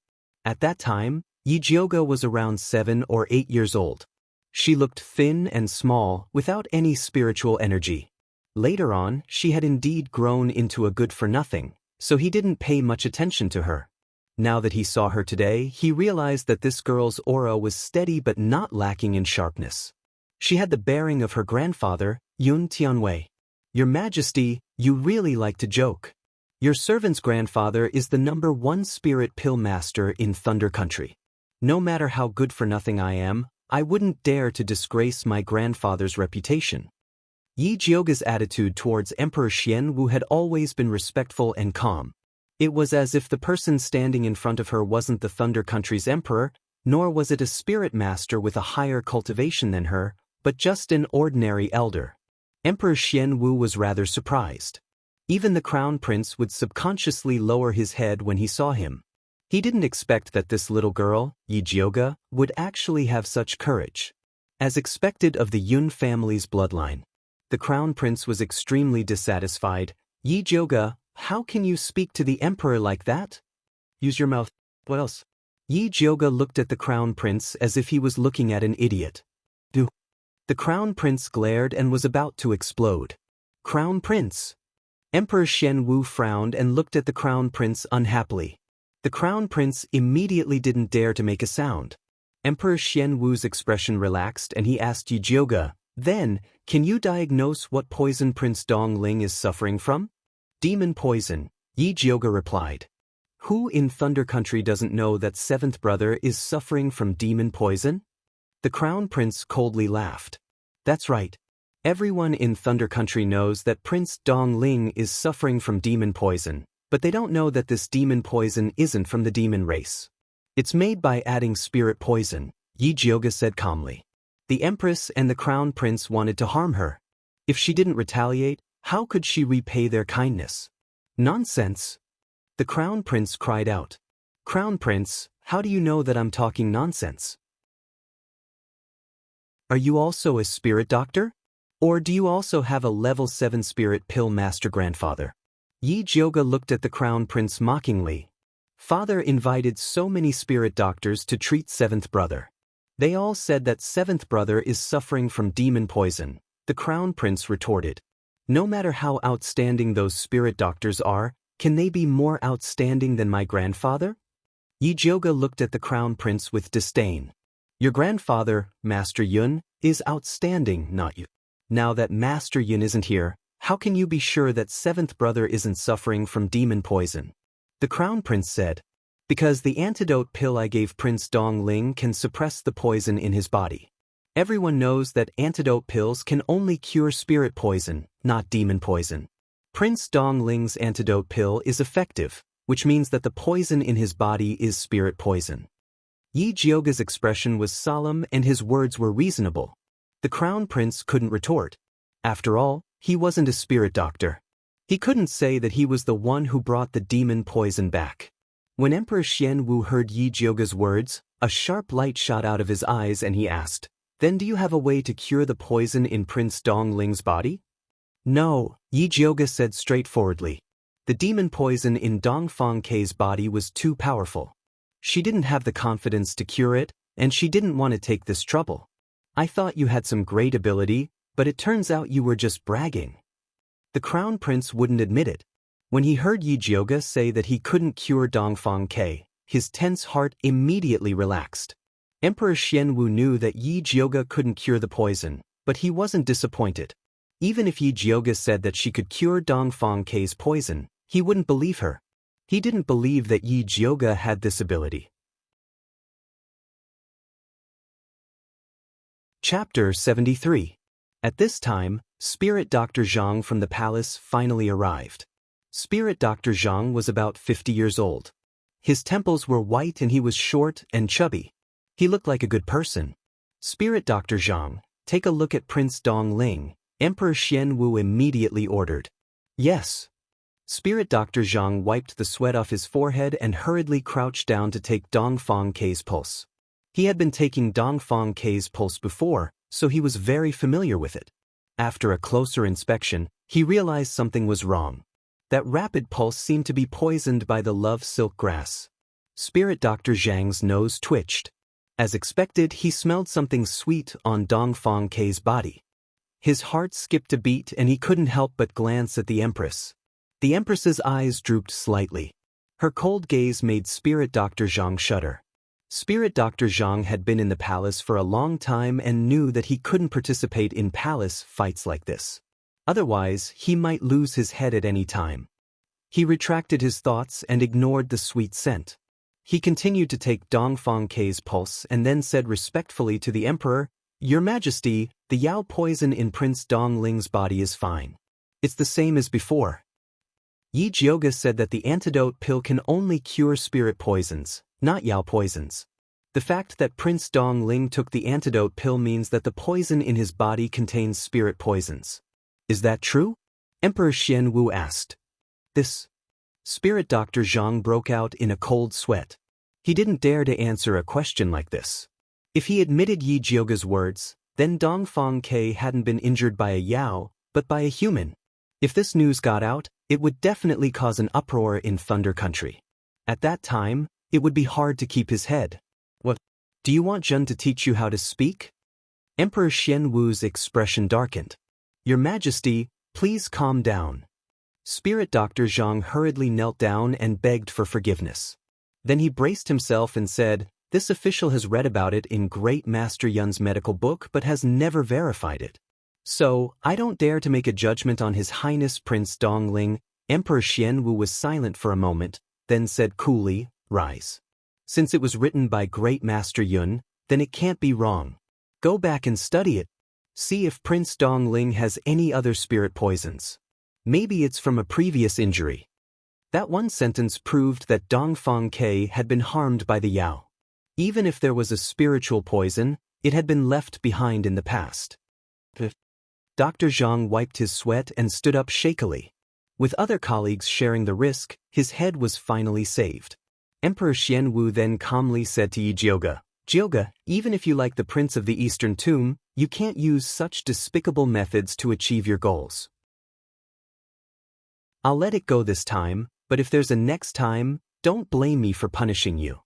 At that time, Yi Jiuge was around 7 or 8 years old. She looked thin and small, without any spiritual energy. Later on, she had indeed grown into a good-for-nothing, so he didn't pay much attention to her. Now that he saw her today, he realized that this girl's aura was steady but not lacking in sharpness. She had the bearing of her grandfather, Yun Tianwei. Your Majesty, you really like to joke. Your servant's grandfather is the #1 spirit pill master in Thunder Country. No matter how good-for-nothing I am, I wouldn't dare to disgrace my grandfather's reputation. Yi Jiuge's attitude towards Emperor Xianwu had always been respectful and calm. It was as if the person standing in front of her wasn't the Thunder Country's emperor, nor was it a spirit master with a higher cultivation than her, but just an ordinary elder. Emperor Xianwu was rather surprised. Even the crown prince would subconsciously lower his head when he saw him. He didn't expect that this little girl, Yi Jiuge, would actually have such courage. As expected of the Yun family's bloodline, the crown prince was extremely dissatisfied. Yi Jiuge, how can you speak to the emperor like that? Use your mouth. What else? Yi Jiuge looked at the crown prince as if he was looking at an idiot. The crown prince glared and was about to explode. Crown prince. Emperor Xianwu frowned and looked at the crown prince unhappily. The crown prince immediately didn't dare to make a sound. Emperor Xianwu's expression relaxed and he asked Yi Jiuge, "Then, can you diagnose what poison Prince Dongling is suffering from?" "Demon poison," Yi Jiuge replied. Who in Thunder Country doesn't know that seventh brother is suffering from demon poison? The crown prince coldly laughed. That's right. Everyone in Thunder Country knows that Prince Dongling is suffering from demon poison, but they don't know that this demon poison isn't from the demon race. It's made by adding spirit poison, Yi Jiuge said calmly. The empress and the crown prince wanted to harm her. If she didn't retaliate, how could she repay their kindness? Nonsense! The crown prince cried out. Crown prince, how do you know that I'm talking nonsense? Are you also a spirit doctor? Or do you also have a level 7 spirit pill master grandfather? Yi Jiuge looked at the crown prince mockingly. Father invited so many spirit doctors to treat seventh brother. They all said that seventh brother is suffering from demon poison, the crown prince retorted. No matter how outstanding those spirit doctors are, can they be more outstanding than my grandfather? Yi Jiuge looked at the crown prince with disdain. Your grandfather, Master Yun, is outstanding, not you. Now that Master Yun isn't here, how can you be sure that seventh brother isn't suffering from demon poison? The crown prince said, because the antidote pill I gave Prince Dongling can suppress the poison in his body. Everyone knows that antidote pills can only cure spirit poison, not demon poison. Prince Dongling's antidote pill is effective, which means that the poison in his body is spirit poison. Yi Jiuge's expression was solemn and his words were reasonable. The crown prince couldn't retort. After all, he wasn't a spirit doctor. He couldn't say that he was the one who brought the demon poison back. When Emperor Xianwu heard Yi Jiuge's words, a sharp light shot out of his eyes and he asked, Then do you have a way to cure the poison in Prince Dongling's body? No, Yi Jiuge said straightforwardly. The demon poison in Dongfang Kei's body was too powerful. She didn't have the confidence to cure it, and she didn't want to take this trouble. I thought you had some great ability, but it turns out you were just bragging. The crown prince wouldn't admit it. When he heard Yi Jiuge say that he couldn't cure Dongfang Kei, his tense heart immediately relaxed. Emperor Xianwu knew that Yi Jiuge couldn't cure the poison, but he wasn't disappointed. Even if Yi Jiuge said that she could cure Dongfang Kei's poison, he wouldn't believe her. He didn't believe that Yi Jiuge had this ability. Chapter 73. At this time, Spirit Dr. Zhang from the palace finally arrived. Spirit Dr. Zhang was about 50 years old. His temples were white and he was short and chubby. He looked like a good person. Spirit Dr. Zhang, take a look at Prince Dongling, Emperor Xianwu immediately ordered. Yes. Spirit Dr. Zhang wiped the sweat off his forehead and hurriedly crouched down to take Dongfang Kei's pulse. He had been taking Dongfang Kei's pulse before, so he was very familiar with it. After a closer inspection, he realized something was wrong. That rapid pulse seemed to be poisoned by the love silk grass. Spirit Dr. Zhang's nose twitched. As expected, he smelled something sweet on Dongfang K's body. His heart skipped a beat and he couldn't help but glance at the Empress. The Empress's eyes drooped slightly. Her cold gaze made Spirit Dr. Zhang shudder. Spirit Dr. Zhang had been in the palace for a long time and knew that he couldn't participate in palace fights like this. Otherwise, he might lose his head at any time. He retracted his thoughts and ignored the sweet scent. He continued to take Dongfang K's pulse and then said respectfully to the Emperor, "Your Majesty, the Yao poison in Prince Dongling's body is fine. It's the same as before." Yi Jioga said that the antidote pill can only cure spirit poisons, not Yao poisons. The fact that Prince Dongling took the antidote pill means that the poison in his body contains spirit poisons. Is that true? Emperor Xian Wu asked. This. Spirit Dr. Zhang broke out in a cold sweat. He didn't dare to answer a question like this. If he admitted Yi Jioga's words, then Dongfang K hadn't been injured by a Yao, but by a human. If this news got out, it would definitely cause an uproar in Thunder Country. At that time, it would be hard to keep his head. What? Do you want Zhen to teach you how to speak? Emperor Xian Wu's expression darkened. Your Majesty, please calm down. Spirit Dr. Zhang hurriedly knelt down and begged for forgiveness. Then he braced himself and said, "This official has read about it in Great Master Yun's medical book but has never verified it. So, I don't dare to make a judgment on His Highness Prince Dongling." Emperor Xian Wu was silent for a moment, then said coolly, "Rise. Since it was written by Great Master Yun, then it can't be wrong. Go back and study it. See if Prince Dongling has any other spirit poisons. Maybe it's from a previous injury." That one sentence proved that Dongfang K had been harmed by the Yao. Even if there was a spiritual poison, it had been left behind in the past. Dr. Zhang wiped his sweat and stood up shakily. With other colleagues sharing the risk, his head was finally saved. Emperor Xian Wu then calmly said to Yi Jioga, "Jioga, even if you like the Prince of the Eastern Tomb, you can't use such despicable methods to achieve your goals. I'll let it go this time, but if there's a next time, don't blame me for punishing you."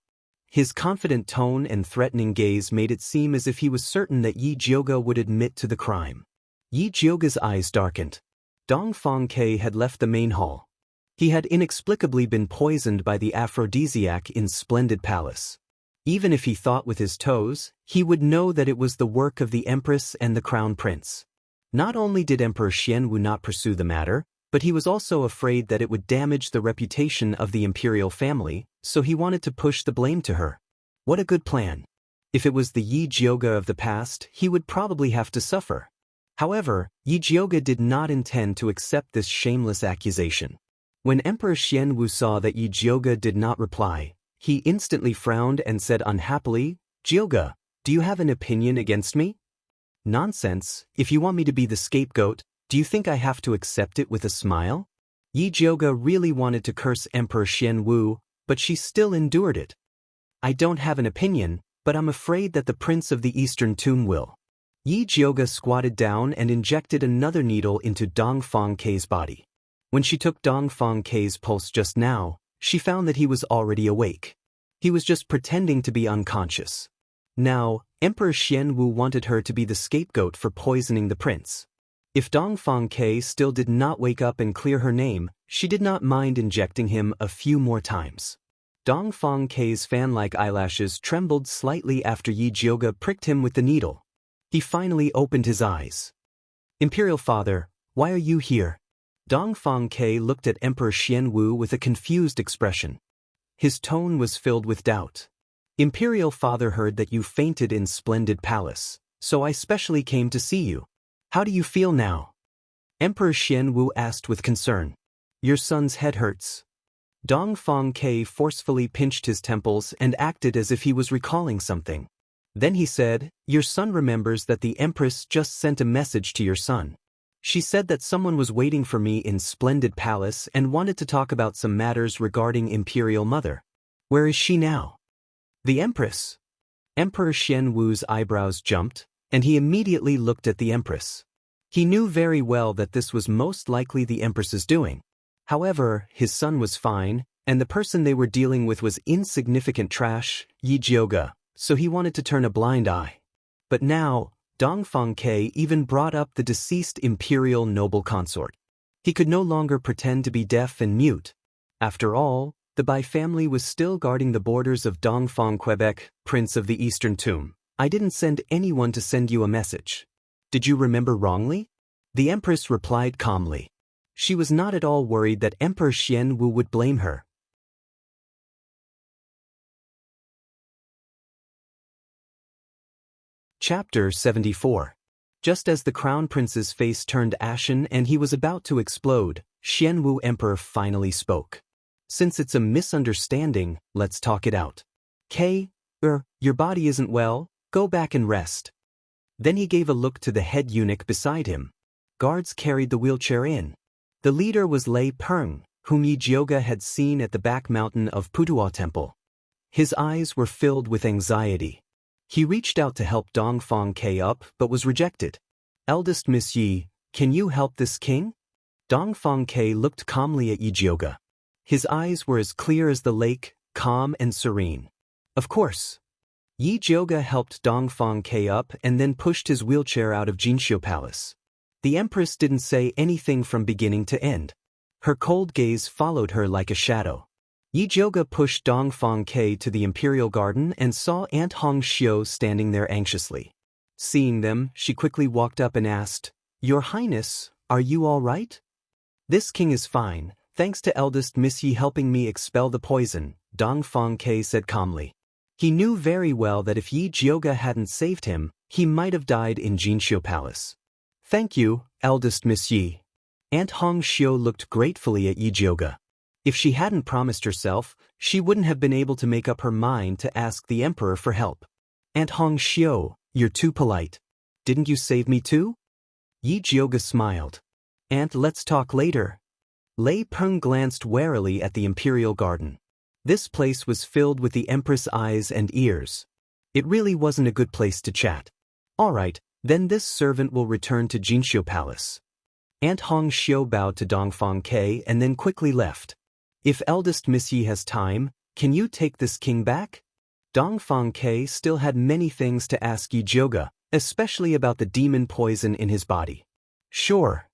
His confident tone and threatening gaze made it seem as if he was certain that Yi Jioga would admit to the crime. Yi Jioga's eyes darkened. Dongfang K had left the main hall. He had inexplicably been poisoned by the aphrodisiac in Splendid Palace. Even if he thought with his toes, he would know that it was the work of the Empress and the Crown Prince. Not only did Emperor Xian Wu not pursue the matter, but he was also afraid that it would damage the reputation of the imperial family, so he wanted to push the blame to her. What a good plan. If it was the Yi Jioga of the past, he would probably have to suffer. However, Yi Jioga did not intend to accept this shameless accusation. When Emperor Xian Wu saw that Yi Jioga did not reply, he instantly frowned and said unhappily, "Jioga, do you have an opinion against me?" "Nonsense, if you want me to be the scapegoat, do you think I have to accept it with a smile?" Yi Jioga really wanted to curse Emperor Xian Wu, but she still endured it. "I don't have an opinion, but I'm afraid that the Prince of the Eastern Tomb will." Yi Jioga squatted down and injected another needle into Dongfang K's body. When she took Dongfang K's pulse just now, she found that he was already awake. He was just pretending to be unconscious. Now, Emperor Xian Wu wanted her to be the scapegoat for poisoning the prince. If Dongfang K still did not wake up and clear her name, she did not mind injecting him a few more times. Dongfang K's fan-like eyelashes trembled slightly after Yi Jioga pricked him with the needle. He finally opened his eyes. "Imperial Father, why are you here?" Dongfang K looked at Emperor Xian Wu with a confused expression. His tone was filled with doubt. "Imperial Father heard that you fainted in Splendid Palace, so I specially came to see you. How do you feel now?" Emperor Xian Wu asked with concern. "Your son's head hurts." Dongfang K forcefully pinched his temples and acted as if he was recalling something. Then he said, "Your son remembers that the Empress just sent a message to your son. She said that someone was waiting for me in Splendid Palace and wanted to talk about some matters regarding Imperial Mother. Where is she now?" "The Empress." Emperor Xian Wu's eyebrows jumped, and he immediately looked at the Empress. He knew very well that this was most likely the Empress's doing. However, his son was fine, and the person they were dealing with was insignificant trash, Yi Jioga, so he wanted to turn a blind eye. But now, Dongfang Ke even brought up the deceased imperial noble consort. He could no longer pretend to be deaf and mute. After all, the Bai family was still guarding the borders of Dongfang Quebec, Prince of the Eastern Tomb. I didn't send anyone to send you a message. Did you remember wrongly? The Empress replied calmly. She was not at all worried that Emperor Xianwu would blame her. Chapter 74. Just as the Crown Prince's face turned ashen and he was about to explode, Xianwu Emperor finally spoke. Since it's a misunderstanding, let's talk it out. Your body isn't well, go back and rest. Then he gave a look to the head eunuch beside him. Guards carried the wheelchair in. The leader was Lei Peng, whom Yi Jioga had seen at the back mountain of Putuo Temple. His eyes were filled with anxiety. He reached out to help Dongfang Ke up but was rejected. Eldest Miss Yi, can you help this king? Dongfang Ke looked calmly at Yi Jioga. His eyes were as clear as the lake, calm and serene. Of course. Yi Jioga helped Dongfang Ke up and then pushed his wheelchair out of Jinxiu Palace. The Empress didn't say anything from beginning to end. Her cold gaze followed her like a shadow. Yi Jioga pushed Dongfang Ke to the Imperial Garden and saw Aunt Hong Xiu standing there anxiously. Seeing them, she quickly walked up and asked, Your Highness, are you all right? This king is fine, thanks to eldest Miss Yi helping me expel the poison, Dongfang Ke said calmly. He knew very well that if Yi Jioga hadn't saved him, he might have died in Jinxiu Palace. Thank you, eldest Miss Yi. Aunt Hong Xiu looked gratefully at Yi Jioga. If she hadn't promised herself, she wouldn't have been able to make up her mind to ask the emperor for help. Aunt Hong Xiu, you're too polite. Didn't you save me too? Yi Jioga smiled. Aunt, let's talk later. Lei Peng glanced warily at the Imperial Garden. This place was filled with the Empress' eyes and ears. It really wasn't a good place to chat. All right, then this servant will return to Jinxiu Palace. Aunt Hong Xiu bowed to Dongfang Ke and then quickly left. If eldest Miss Yi has time, can you take this king back? Dongfang Ke still had many things to ask Yi Jioga, especially about the demon poison in his body. Sure.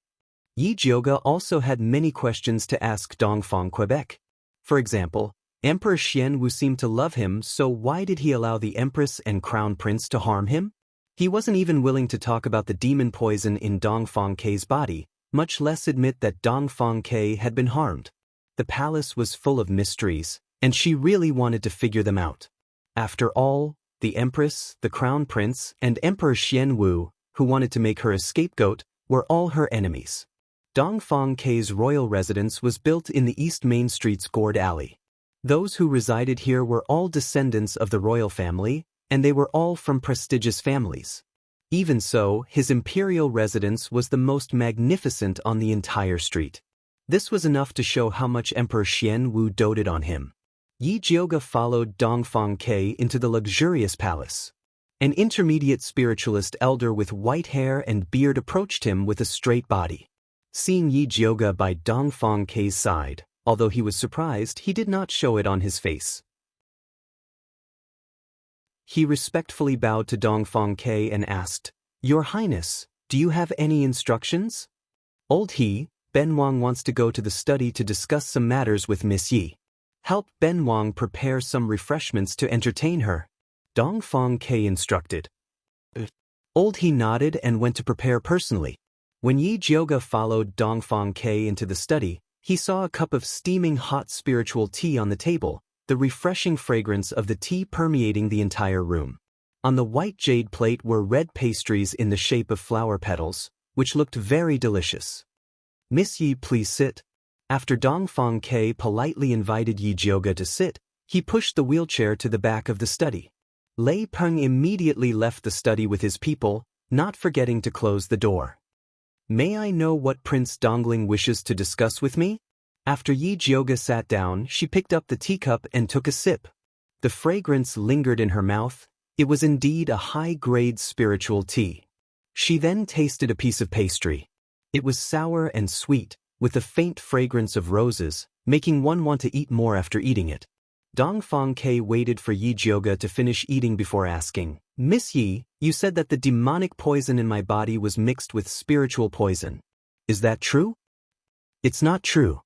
Yi Jioga also had many questions to ask Dongfang Quebec. For example, Emperor Xianwu seemed to love him, so why did he allow the Empress and Crown Prince to harm him? He wasn't even willing to talk about the demon poison in Dongfang Ke's body, much less admit that Dongfang Ke had been harmed. The palace was full of mysteries, and she really wanted to figure them out. After all, the Empress, the Crown Prince, and Emperor Xianwu, who wanted to make her a scapegoat, were all her enemies. Dongfang Ke's royal residence was built in the East Main Street's gourd alley. Those who resided here were all descendants of the royal family, and they were all from prestigious families. Even so, his imperial residence was the most magnificent on the entire street. This was enough to show how much Emperor Xianwu doted on him. Yi Jioga followed Dongfang Ke into the luxurious palace. An intermediate spiritualist elder with white hair and beard approached him with a straight body. Seeing Yi Jioga by Dongfang Ke's side, although he was surprised, he did not show it on his face. He respectfully bowed to Dongfang Ke and asked, Your Highness, do you have any instructions? Old He, Ben Wang wants to go to the study to discuss some matters with Miss Yi. Help Ben Wang prepare some refreshments to entertain her. Dongfang Ke instructed. Old He nodded and went to prepare personally. When Yi Jioga followed Dongfang Ke into the study, he saw a cup of steaming hot spiritual tea on the table, the refreshing fragrance of the tea permeating the entire room. On the white jade plate were red pastries in the shape of flower petals, which looked very delicious. Miss Yi, please sit. After Dongfang Ke politely invited Yi Jioga to sit, he pushed the wheelchair to the back of the study. Lei Peng immediately left the study with his people, not forgetting to close the door. May I know what Prince Dongling wishes to discuss with me? After Yi Jioga sat down, she picked up the teacup and took a sip. The fragrance lingered in her mouth. It was indeed a high-grade spiritual tea. She then tasted a piece of pastry. It was sour and sweet, with a faint fragrance of roses, making one want to eat more after eating it. Dongfang Ke waited for Yi Jioge to finish eating before asking, Miss Yi, you said that the demonic poison in my body was mixed with spiritual poison. Is that true? It's not true.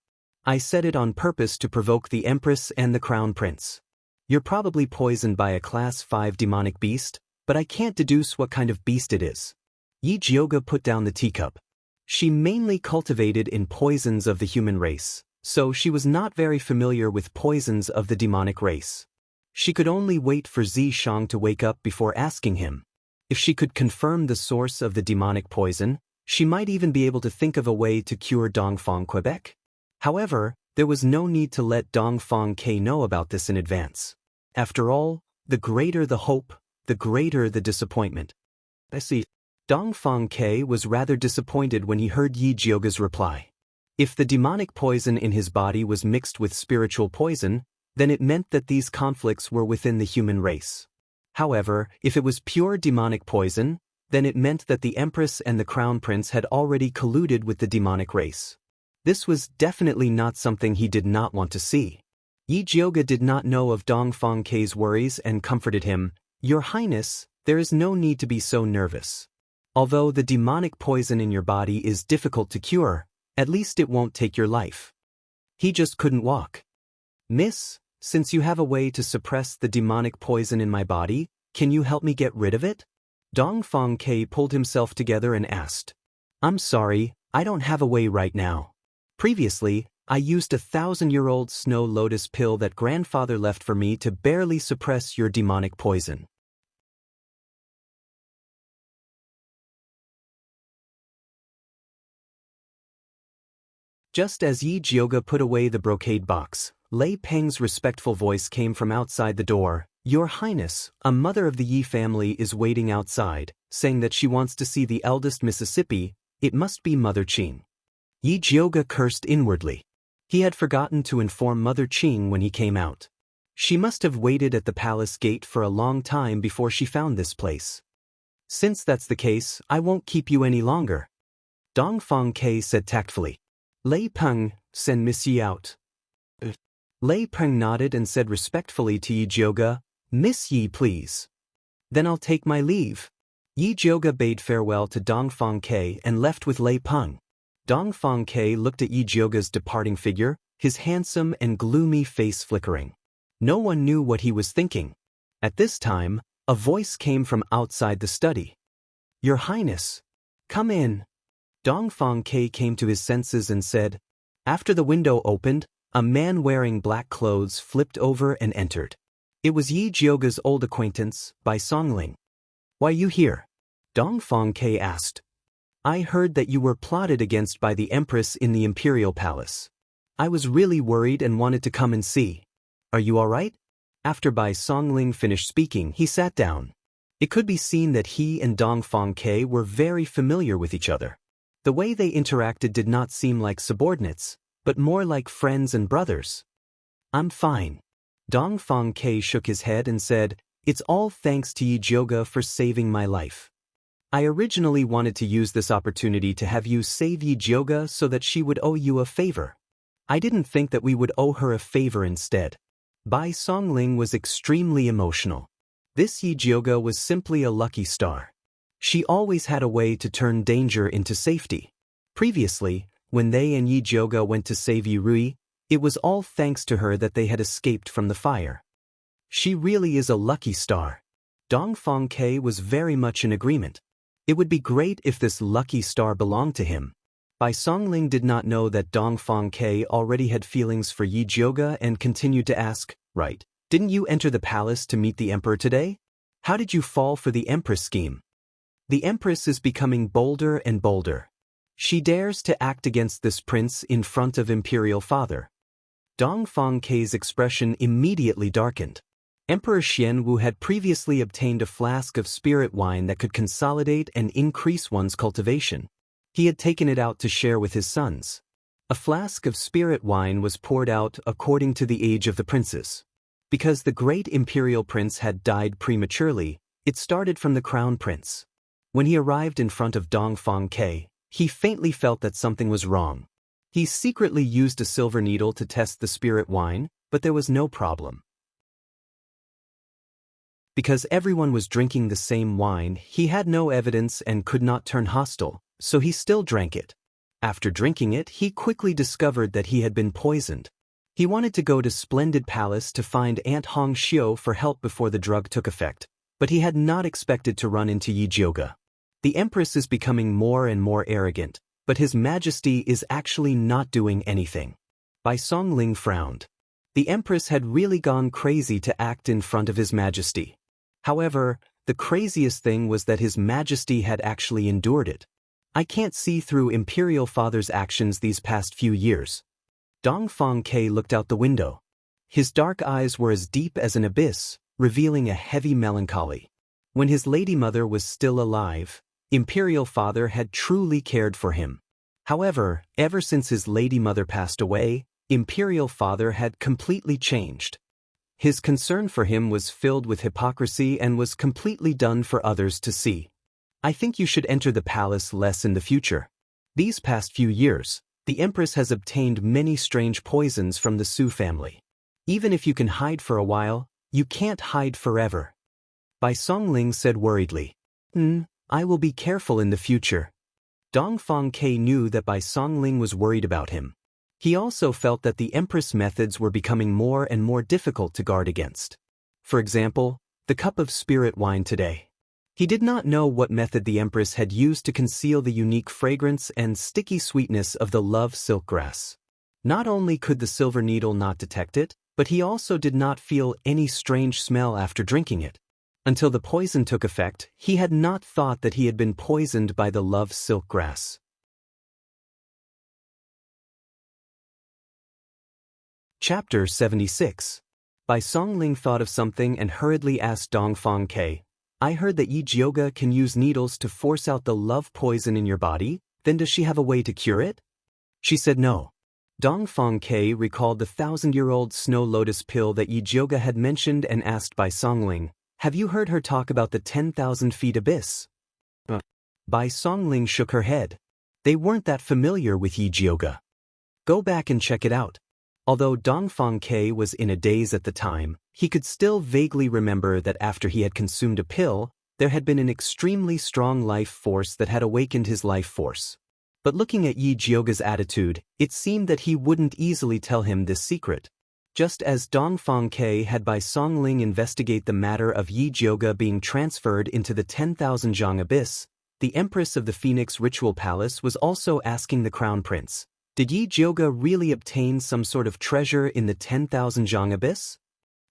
I said it on purpose to provoke the Empress and the Crown Prince. You're probably poisoned by a Class 5 demonic beast, but I can't deduce what kind of beast it is. Yi Jioge put down the teacup. She mainly cultivated in poisons of the human race, so she was not very familiar with poisons of the demonic race. She could only wait for Zishang to wake up before asking him. If she could confirm the source of the demonic poison, she might even be able to think of a way to cure Dongfang Quebec. However, there was no need to let Dongfang Ke know about this in advance. After all, the greater the hope, the greater the disappointment. I see. Dongfang Ke was rather disappointed when he heard Yi Jioge's reply. If the demonic poison in his body was mixed with spiritual poison, then it meant that these conflicts were within the human race. However, if it was pure demonic poison, then it meant that the Empress and the Crown Prince had already colluded with the demonic race. This was definitely not something he did not want to see. Yi Jioge did not know of Dongfang Ke's worries and comforted him, Your Highness, there is no need to be so nervous. Although the demonic poison in your body is difficult to cure, at least it won't take your life. He just couldn't walk. Miss, since you have a way to suppress the demonic poison in my body, can you help me get rid of it? Dongfang Ke pulled himself together and asked. I'm sorry, I don't have a way right now. Previously, I used a 1,000-year-old snow lotus pill that grandfather left for me to barely suppress your demonic poison. Just as Yi Jioge put away the brocade box, Lei Peng's respectful voice came from outside the door. Your Highness, a mother of the Yi family is waiting outside, saying that she wants to see the eldest Mississippi. It must be Mother Qing. Yi Jioge cursed inwardly. He had forgotten to inform Mother Qing when he came out. She must have waited at the palace gate for a long time before she found this place. Since that's the case, I won't keep you any longer. Dongfang Ke said tactfully. Lei Peng, send Miss Yi out. Lei Peng nodded and said respectfully to Yi Jioge, Miss Yi, please. Then I'll take my leave. Yi Jioge bade farewell to Dongfang Ke and left with Lei Peng. Dongfang Ke looked at Yi Jioge's departing figure, his handsome and gloomy face flickering. No one knew what he was thinking. At this time, a voice came from outside the study. Your Highness, come in. Dongfang Ke came to his senses and said. After the window opened, a man wearing black clothes flipped over and entered. It was Yi Jioge's old acquaintance, Bai Songling. Why you here? Dongfang Ke asked. I heard that you were plotted against by the Empress in the Imperial Palace. I was really worried and wanted to come and see. Are you all right? After Bai Songling finished speaking, he sat down. It could be seen that he and Dongfang Ke were very familiar with each other. The way they interacted did not seem like subordinates, but more like friends and brothers. I'm fine. Dongfang Ke shook his head and said, It's all thanks to Yi Jioge for saving my life. I originally wanted to use this opportunity to have you save Yi Jioge so that she would owe you a favor. I didn't think that we would owe her a favor instead. Bai Songling was extremely emotional. This Yi Jioge was simply a lucky star. She always had a way to turn danger into safety. Previously, when they and Yi Jioge went to save Yi Rui, it was all thanks to her that they had escaped from the fire. She really is a lucky star. Dongfang Ke was very much in agreement. It would be great if this lucky star belonged to him. Bai Songling did not know that Dongfang Ke already had feelings for Yi Jioge and continued to ask, Right, didn't you enter the palace to meet the emperor today? How did you fall for the Empress scheme? The Empress is becoming bolder and bolder. She dares to act against this prince in front of Imperial Father. Dongfang Ke's expression immediately darkened. Emperor Xianwu had previously obtained a flask of spirit wine that could consolidate and increase one's cultivation. He had taken it out to share with his sons. A flask of spirit wine was poured out according to the age of the princes. Because the great imperial prince had died prematurely, it started from the crown prince. When he arrived in front of Dongfang Ke, he faintly felt that something was wrong. He secretly used a silver needle to test the spirit wine, but there was no problem. Because everyone was drinking the same wine, he had no evidence and could not turn hostile, so he still drank it. After drinking it, he quickly discovered that he had been poisoned. He wanted to go to Splendid Palace to find Aunt Hong Xiu for help before the drug took effect, but he had not expected to run into Yi Jioge. The Empress is becoming more and more arrogant, but His Majesty is actually not doing anything. Bai Songling frowned. The Empress had really gone crazy to act in front of His Majesty. However, the craziest thing was that His Majesty had actually endured it. I can't see through Imperial Father's actions these past few years. Dongfang Ke looked out the window. His dark eyes were as deep as an abyss, revealing a heavy melancholy. When his lady mother was still alive, Imperial Father had truly cared for him. However, ever since his lady mother passed away, Imperial Father had completely changed. His concern for him was filled with hypocrisy and was completely done for others to see. I think you should enter the palace less in the future. These past few years, the Empress has obtained many strange poisons from the Su family. Even if you can hide for a while, you can't hide forever. Bai Songling said worriedly. I will be careful in the future. Dongfang Ke knew that Bai Songling was worried about him. He also felt that the Empress methods were becoming more and more difficult to guard against. For example, the cup of spirit wine today. He did not know what method the Empress had used to conceal the unique fragrance and sticky sweetness of the love silk grass. Not only could the silver needle not detect it, but he also did not feel any strange smell after drinking it. Until the poison took effect, he had not thought that he had been poisoned by the love silk grass. Chapter 76. Bai Songling thought of something and hurriedly asked Dongfang Ke, I heard that Yi Jioge can use needles to force out the love poison in your body, then does she have a way to cure it? She said no. Dongfang Ke recalled the 1,000-year-old snow lotus pill that Yi Jioge had mentioned and asked Bai Songling, have you heard her talk about the 10,000 feet abyss? Bai Songling shook her head. They weren't that familiar with Yi Jioge. Go back and check it out. Although Dongfang Ke was in a daze at the time, he could still vaguely remember that after he had consumed a pill, there had been an extremely strong life force that had awakened his life force. But looking at Yi Jioge's attitude, it seemed that he wouldn't easily tell him this secret. Just as Dongfang Ke had Bai Songling investigate the matter of Yi Jioge being transferred into the 10,000 Zhang abyss, the Empress of the Phoenix Ritual Palace was also asking the Crown Prince, did Yi Jioge really obtain some sort of treasure in the 10,000 Zhang abyss?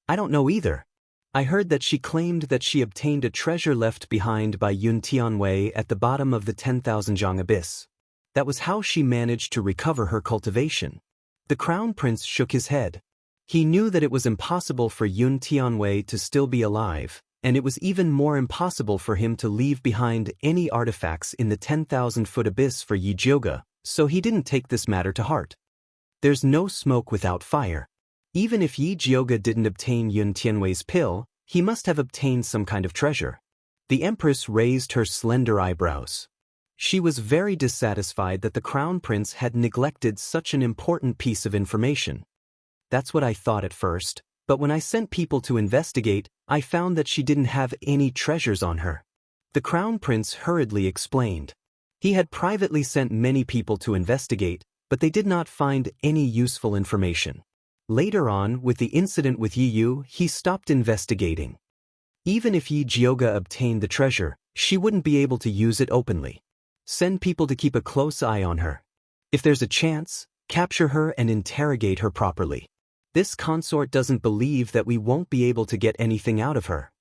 I don't know either. I heard that she claimed that she obtained a treasure left behind by Yun Tianwei at the bottom of the 10,000 Zhang abyss. That was how she managed to recover her cultivation. The Crown Prince shook his head. He knew that it was impossible for Yun Tianwei to still be alive, and it was even more impossible for him to leave behind any artifacts in the 10,000-foot abyss for Yi Jioge, so he didn't take this matter to heart. There's no smoke without fire. Even if Yi Jioge didn't obtain Yun Tianwei's pill, he must have obtained some kind of treasure. The Empress raised her slender eyebrows. She was very dissatisfied that the Crown Prince had neglected such an important piece of information. That's what I thought at first, but when I sent people to investigate, I found that she didn't have any treasures on her. The Crown Prince hurriedly explained. He had privately sent many people to investigate, but they did not find any useful information. Later on, with the incident with Yi Yu, he stopped investigating. Even if Yi Jioge obtained the treasure, she wouldn't be able to use it openly. Send people to keep a close eye on her. If there's a chance, capture her and interrogate her properly. This consort doesn't believe that we won't be able to get anything out of her.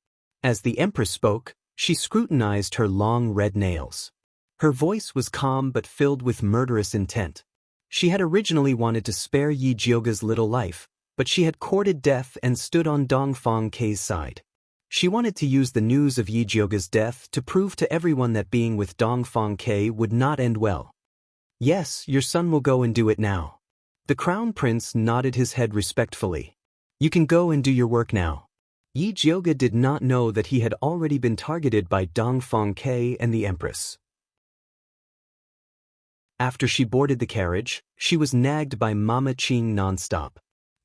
As the Empress spoke, she scrutinized her long red nails. Her voice was calm but filled with murderous intent. She had originally wanted to spare Yi Jioge's little life, but she had courted death and stood on Dongfang Ke's side. She wanted to use the news of Yi Jioge's death to prove to everyone that being with Dongfang Ke would not end well. Yes, your son will go and do it now. The Crown Prince nodded his head respectfully. You can go and do your work now. Yi Jioge did not know that he had already been targeted by Dongfang Ke and the Empress. After she boarded the carriage, she was nagged by Mama Qing nonstop.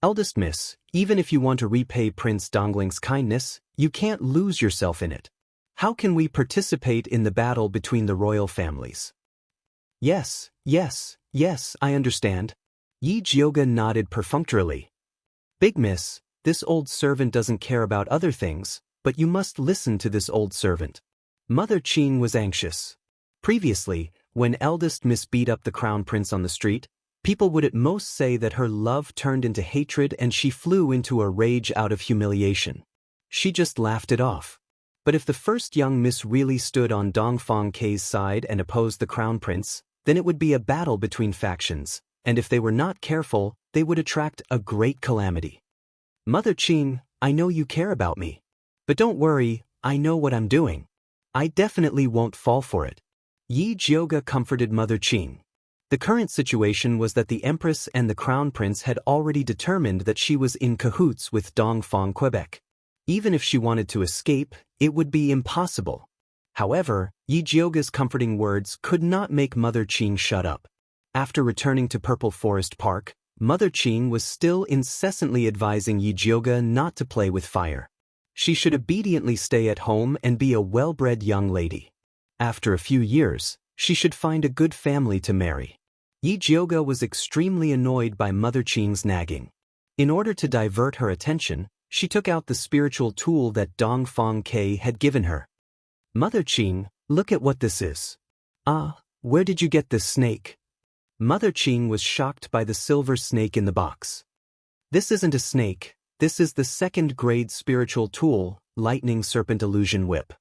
Eldest miss, even if you want to repay Prince Dongling's kindness, you can't lose yourself in it. How can we participate in the battle between the royal families? Yes, I understand. Yi Jioga nodded perfunctorily. Big miss, this old servant doesn't care about other things, but you must listen to this old servant. Mother Qing was anxious. Previously, when eldest miss beat up the crown prince on the street, people would at most say that her love turned into hatred and she flew into a rage out of humiliation. She just laughed it off. But if the first young miss really stood on Dongfang Kei's side and opposed the crown prince, then it would be a battle between factions, and if they were not careful, they would attract a great calamity. Mother Qing, I know you care about me. But don't worry, I know what I'm doing. I definitely won't fall for it. Yi Jioga comforted Mother Qing. The current situation was that the Empress and the Crown Prince had already determined that she was in cahoots with Dongfang Quebec. Even if she wanted to escape, it would be impossible. However, Yi Jioga's comforting words could not make Mother Qing shut up. After returning to Purple Forest Park, Mother Qing was still incessantly advising Yi Jioga not to play with fire. She should obediently stay at home and be a well-bred young lady. After a few years, she should find a good family to marry. Yi Jioga was extremely annoyed by Mother Qing's nagging. In order to divert her attention, she took out the spiritual tool that Dongfang Kei had given her. Mother Qing, look at what this is. Ah, where did you get this snake? Mother Qing was shocked by the silver snake in the box. This isn't a snake, this is the second-grade spiritual tool, Lightning Serpent Illusion Whip.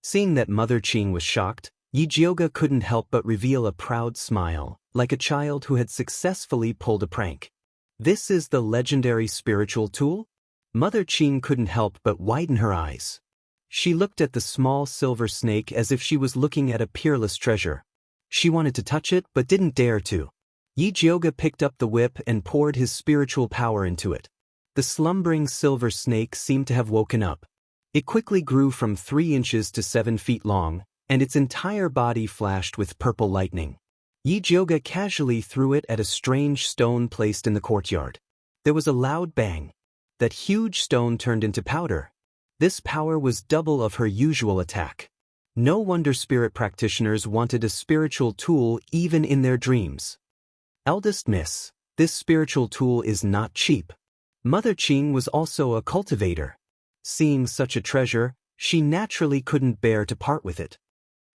Seeing that Mother Qing was shocked, Yi Jioga couldn't help but reveal a proud smile, like a child who had successfully pulled a prank. This is the legendary spiritual tool? Mother Qing couldn't help but widen her eyes. She looked at the small silver snake as if she was looking at a peerless treasure. She wanted to touch it but didn't dare to. Yi Jioga picked up the whip and poured his spiritual power into it. The slumbering silver snake seemed to have woken up. It quickly grew from 3 inches to 7 feet long, and its entire body flashed with purple lightning. Yi Jioga casually threw it at a strange stone placed in the courtyard. There was a loud bang. That huge stone turned into powder. This power was double of her usual attack. No wonder spirit practitioners wanted a spiritual tool even in their dreams. Eldest miss, this spiritual tool is not cheap. Mother Qing was also a cultivator. Seeing such a treasure, she naturally couldn't bear to part with it.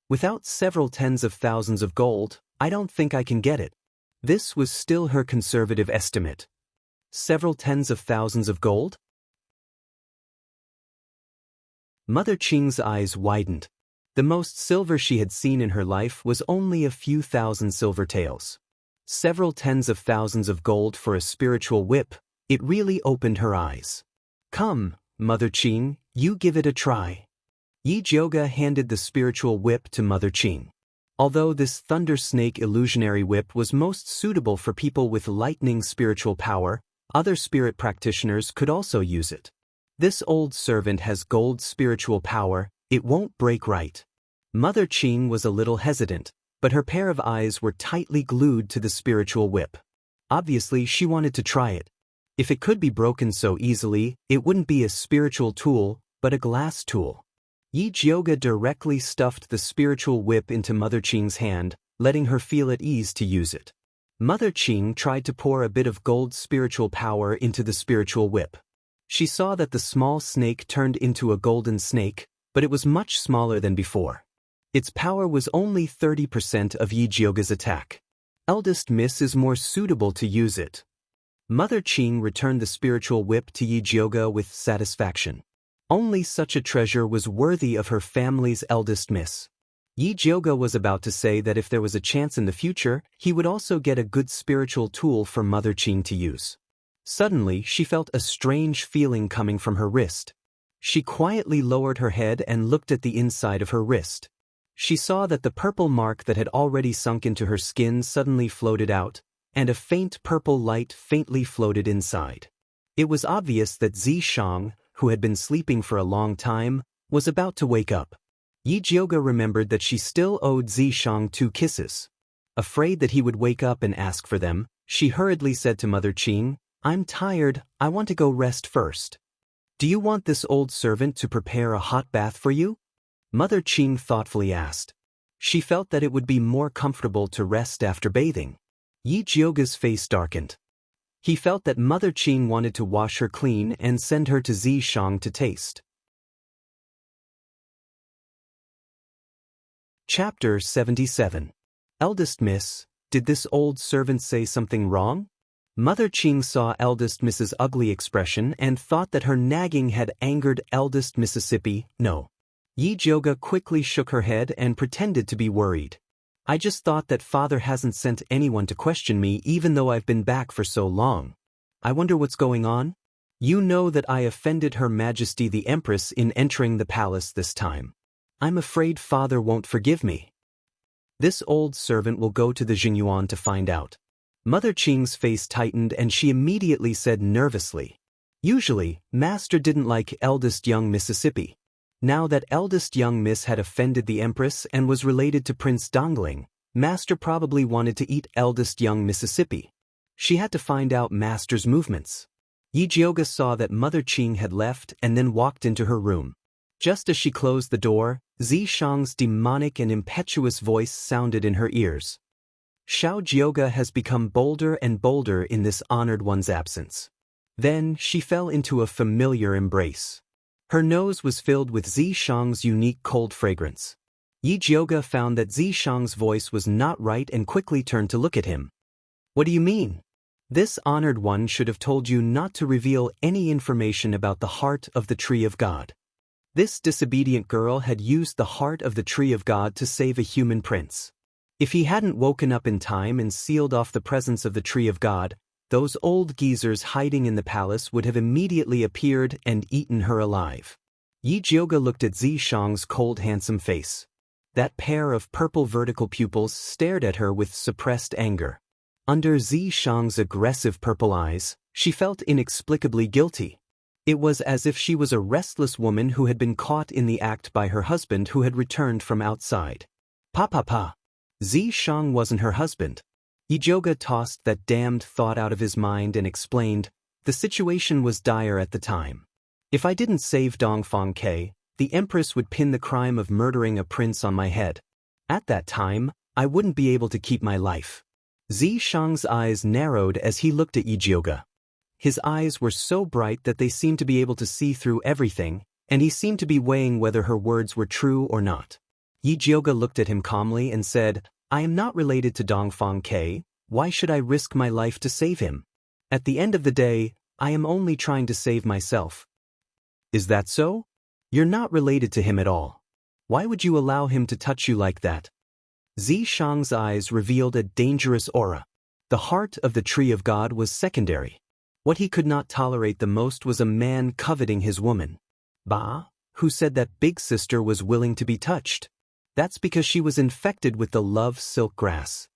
Without several tens of thousands of gold, I don't think I can get it. This was still her conservative estimate. Several tens of thousands of gold? Mother Qing's eyes widened. The most silver she had seen in her life was only a few thousand silver taels. Several tens of thousands of gold for a spiritual whip, it really opened her eyes. Come, Mother Qing, you give it a try. Yi Jioga handed the spiritual whip to Mother Qing. Although this thunder snake illusionary whip was most suitable for people with lightning spiritual power, other spirit practitioners could also use it. This old servant has gold spiritual power, it won't break right. Mother Qing was a little hesitant, but her pair of eyes were tightly glued to the spiritual whip. Obviously, she wanted to try it. If it could be broken so easily, it wouldn't be a spiritual tool, but a glass tool. Yi Jioga directly stuffed the spiritual whip into Mother Qing's hand, letting her feel at ease to use it. Mother Qing tried to pour a bit of gold spiritual power into the spiritual whip. She saw that the small snake turned into a golden snake, but it was much smaller than before. Its power was only 30% of Yi Jioga's attack. Eldest miss is more suitable to use it. Mother Qing returned the spiritual whip to Yi Jioga with satisfaction. Only such a treasure was worthy of her family's eldest miss. Yi Jioga was about to say that if there was a chance in the future, he would also get a good spiritual tool for Mother Qing to use. Suddenly, she felt a strange feeling coming from her wrist. She quietly lowered her head and looked at the inside of her wrist. She saw that the purple mark that had already sunk into her skin suddenly floated out, and a faint purple light faintly floated inside. It was obvious that Zi Shang, who had been sleeping for a long time, was about to wake up. Yi Jioga remembered that she still owed Zi Shang 2 kisses. Afraid that he would wake up and ask for them, she hurriedly said to Mother Qing, "I'm tired, I want to go rest first. Do you want this old servant to prepare a hot bath for you?" Mother Qing thoughtfully asked. She felt that it would be more comfortable to rest after bathing. Yi Jioga's face darkened. He felt that Mother Qing wanted to wash her clean and send her to Zishang to taste. Chapter 77. Eldest Miss, did this old servant say something wrong? Mother Qing saw Eldest Miss's ugly expression and thought that her nagging had angered Eldest Mississippi. No. Yi Jioga quickly shook her head and pretended to be worried. "I just thought that father hasn't sent anyone to question me even though I've been back for so long. I wonder what's going on? You know that I offended Her Majesty the Empress in entering the palace this time. I'm afraid father won't forgive me. This old servant will go to the Jingyuan to find out." Mother Qing's face tightened and she immediately said nervously, "Usually, Master didn't like eldest young Mississippi. Now that eldest young Miss had offended the Empress and was related to Prince Dongling, Master probably wanted to eat eldest young Mississippi. She had to find out Master's movements." Yi Jioga saw that Mother Qing had left and then walked into her room. Just as she closed the door, Zishang's demonic and impetuous voice sounded in her ears. "Xiao Jioga has become bolder and bolder in this honored one's absence." Then she fell into a familiar embrace. Her nose was filled with Zishang's unique cold fragrance. Yi Jioga found that Zishang's voice was not right and quickly turned to look at him. "What do you mean? This honored one should have told you not to reveal any information about the heart of the Tree of God." This disobedient girl had used the heart of the Tree of God to save a human prince. If he hadn't woken up in time and sealed off the presence of the Tree of God, those old geezers hiding in the palace would have immediately appeared and eaten her alive. Yi Jioga looked at Zishang's cold handsome face. That pair of purple vertical pupils stared at her with suppressed anger. Under Zishang's aggressive purple eyes, she felt inexplicably guilty. It was as if she was a restless woman who had been caught in the act by her husband who had returned from outside. Pa. Zishang wasn't her husband. Yi Jioga tossed that damned thought out of his mind and explained, "The situation was dire at the time. If I didn't save Dongfang Ke, the Empress would pin the crime of murdering a prince on my head. At that time, I wouldn't be able to keep my life." Zishang's eyes narrowed as he looked at Yi Jioga. His eyes were so bright that they seemed to be able to see through everything, and he seemed to be weighing whether her words were true or not. Yi Jioga looked at him calmly and said, "I am not related to Dongfang Ke. Why should I risk my life to save him? At the end of the day, I am only trying to save myself." "Is that so? You're not related to him at all. Why would you allow him to touch you like that?" Zishang's eyes revealed a dangerous aura. The heart of the Tree of God was secondary. What he could not tolerate the most was a man coveting his woman. Bah, who said that big sister was willing to be touched? That's because she was infected with the love silk grass.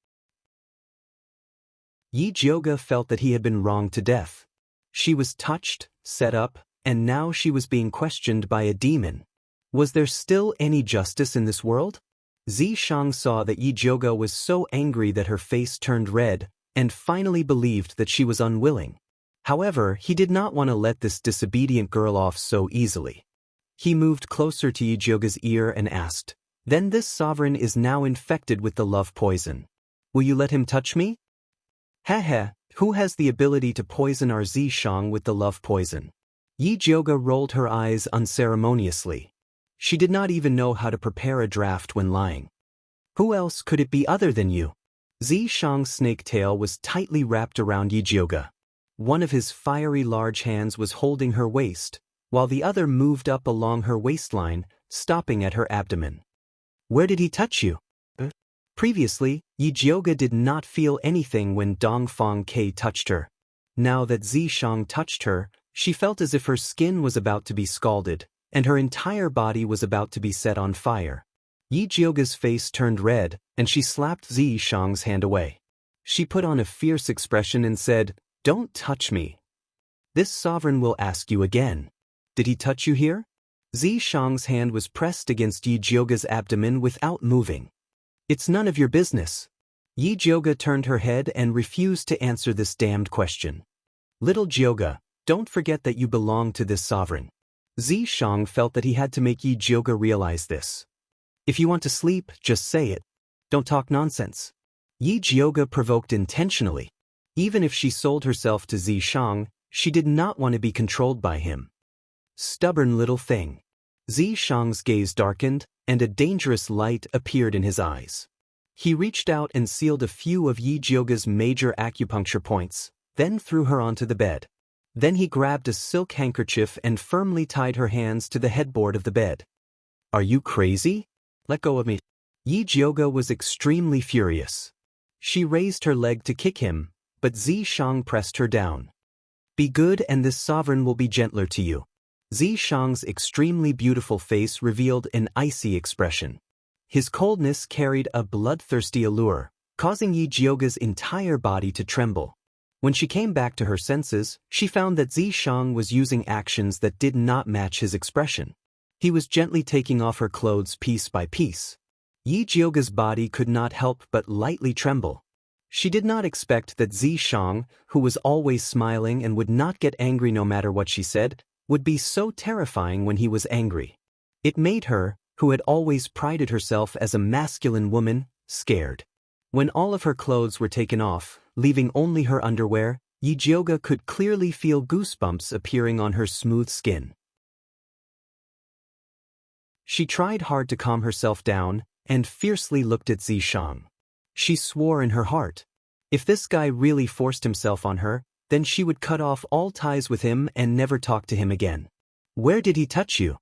Yi Jioga felt that he had been wronged to death. She was touched, set up, and now she was being questioned by a demon. Was there still any justice in this world? Zishang saw that Yi Jioga was so angry that her face turned red, and finally believed that she was unwilling. However, he did not want to let this disobedient girl off so easily. He moved closer to Yi Jioga's ear and asked, "Then this sovereign is now infected with the love poison. Will you let him touch me?" "Heh, who has the ability to poison our Zishang with the love poison?" Yi Jioga rolled her eyes unceremoniously. She did not even know how to prepare a draft when lying. "Who else could it be other than you?" Zishang's snake tail was tightly wrapped around Yi Jioga. One of his fiery large hands was holding her waist, while the other moved up along her waistline, stopping at her abdomen. "Where did he touch you?" Previously, Yi Jioga did not feel anything when Dongfang Ke touched her. Now that Zishang touched her, she felt as if her skin was about to be scalded, and her entire body was about to be set on fire. Yi Jioga's face turned red, and she slapped Zishang's hand away. She put on a fierce expression and said, "Don't touch me. This sovereign will ask you again. Did he touch you here?" Zishang's hand was pressed against Yi Jioga's abdomen without moving. "It's none of your business." Yi Jioga turned her head and refused to answer this damned question. Little Jioga, don't forget that you belong to this sovereign. Zishang felt that he had to make Yi Jioga realize this. If you want to sleep, just say it. Don't talk nonsense. Yi Jioga provoked intentionally. Even if she sold herself to Zishang, she did not want to be controlled by him. Stubborn little thing. Zishang's gaze darkened, and a dangerous light appeared in his eyes. He reached out and sealed a few of Yi Jioga's major acupuncture points, then threw her onto the bed. Then he grabbed a silk handkerchief and firmly tied her hands to the headboard of the bed. Are you crazy? Let go of me. Yi Jioga was extremely furious. She raised her leg to kick him, but Zishang pressed her down. Be good and this sovereign will be gentler to you. Zishang's extremely beautiful face revealed an icy expression. His coldness carried a bloodthirsty allure, causing Yi Jioga's entire body to tremble. When she came back to her senses, she found that Zishang was using actions that did not match his expression. He was gently taking off her clothes piece by piece. Yi Jioga's body could not help but lightly tremble. She did not expect that Zishang, who was always smiling and would not get angry no matter what she said, would be so terrifying when he was angry. It made her, who had always prided herself as a masculine woman, scared. When all of her clothes were taken off, leaving only her underwear, Yi Jioga could clearly feel goosebumps appearing on her smooth skin. She tried hard to calm herself down, and fiercely looked at Zishang. She swore in her heart. If this guy really forced himself on her, then she would cut off all ties with him and never talk to him again. Where did he touch you?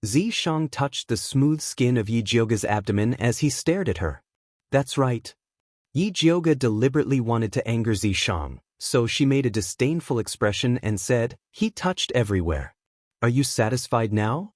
Zishang touched the smooth skin of Yi Jioga's abdomen as he stared at her. That's right. Yi Jioga deliberately wanted to anger Zishang, so she made a disdainful expression and said, he touched everywhere. Are you satisfied now?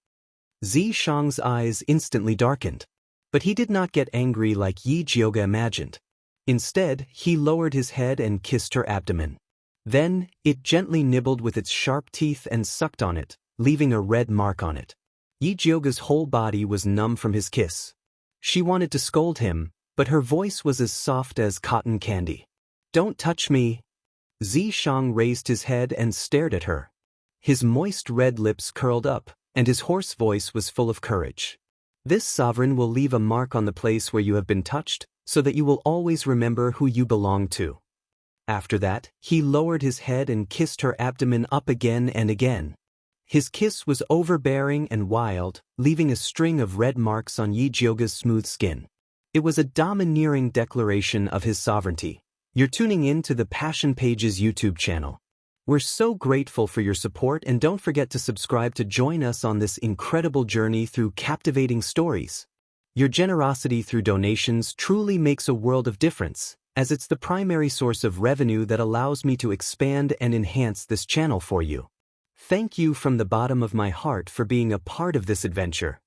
Zishang's eyes instantly darkened. But he did not get angry like Yi Jioga imagined. Instead, he lowered his head and kissed her abdomen. Then, it gently nibbled with its sharp teeth and sucked on it, leaving a red mark on it. Yi Jioga's whole body was numb from his kiss. She wanted to scold him, but her voice was as soft as cotton candy. Don't touch me. Zishang raised his head and stared at her. His moist red lips curled up, and his hoarse voice was full of courage. This sovereign will leave a mark on the place where you have been touched, so that you will always remember who you belong to. After that, he lowered his head and kissed her abdomen up again and again. His kiss was overbearing and wild, leaving a string of red marks on Yi Jioga's smooth skin. It was a domineering declaration of his sovereignty. You're tuning in to the Passion Pages YouTube channel. We're so grateful for your support, and don't forget to subscribe to join us on this incredible journey through captivating stories. Your generosity through donations truly makes a world of difference, as it's the primary source of revenue that allows me to expand and enhance this channel for you. Thank you from the bottom of my heart for being a part of this adventure.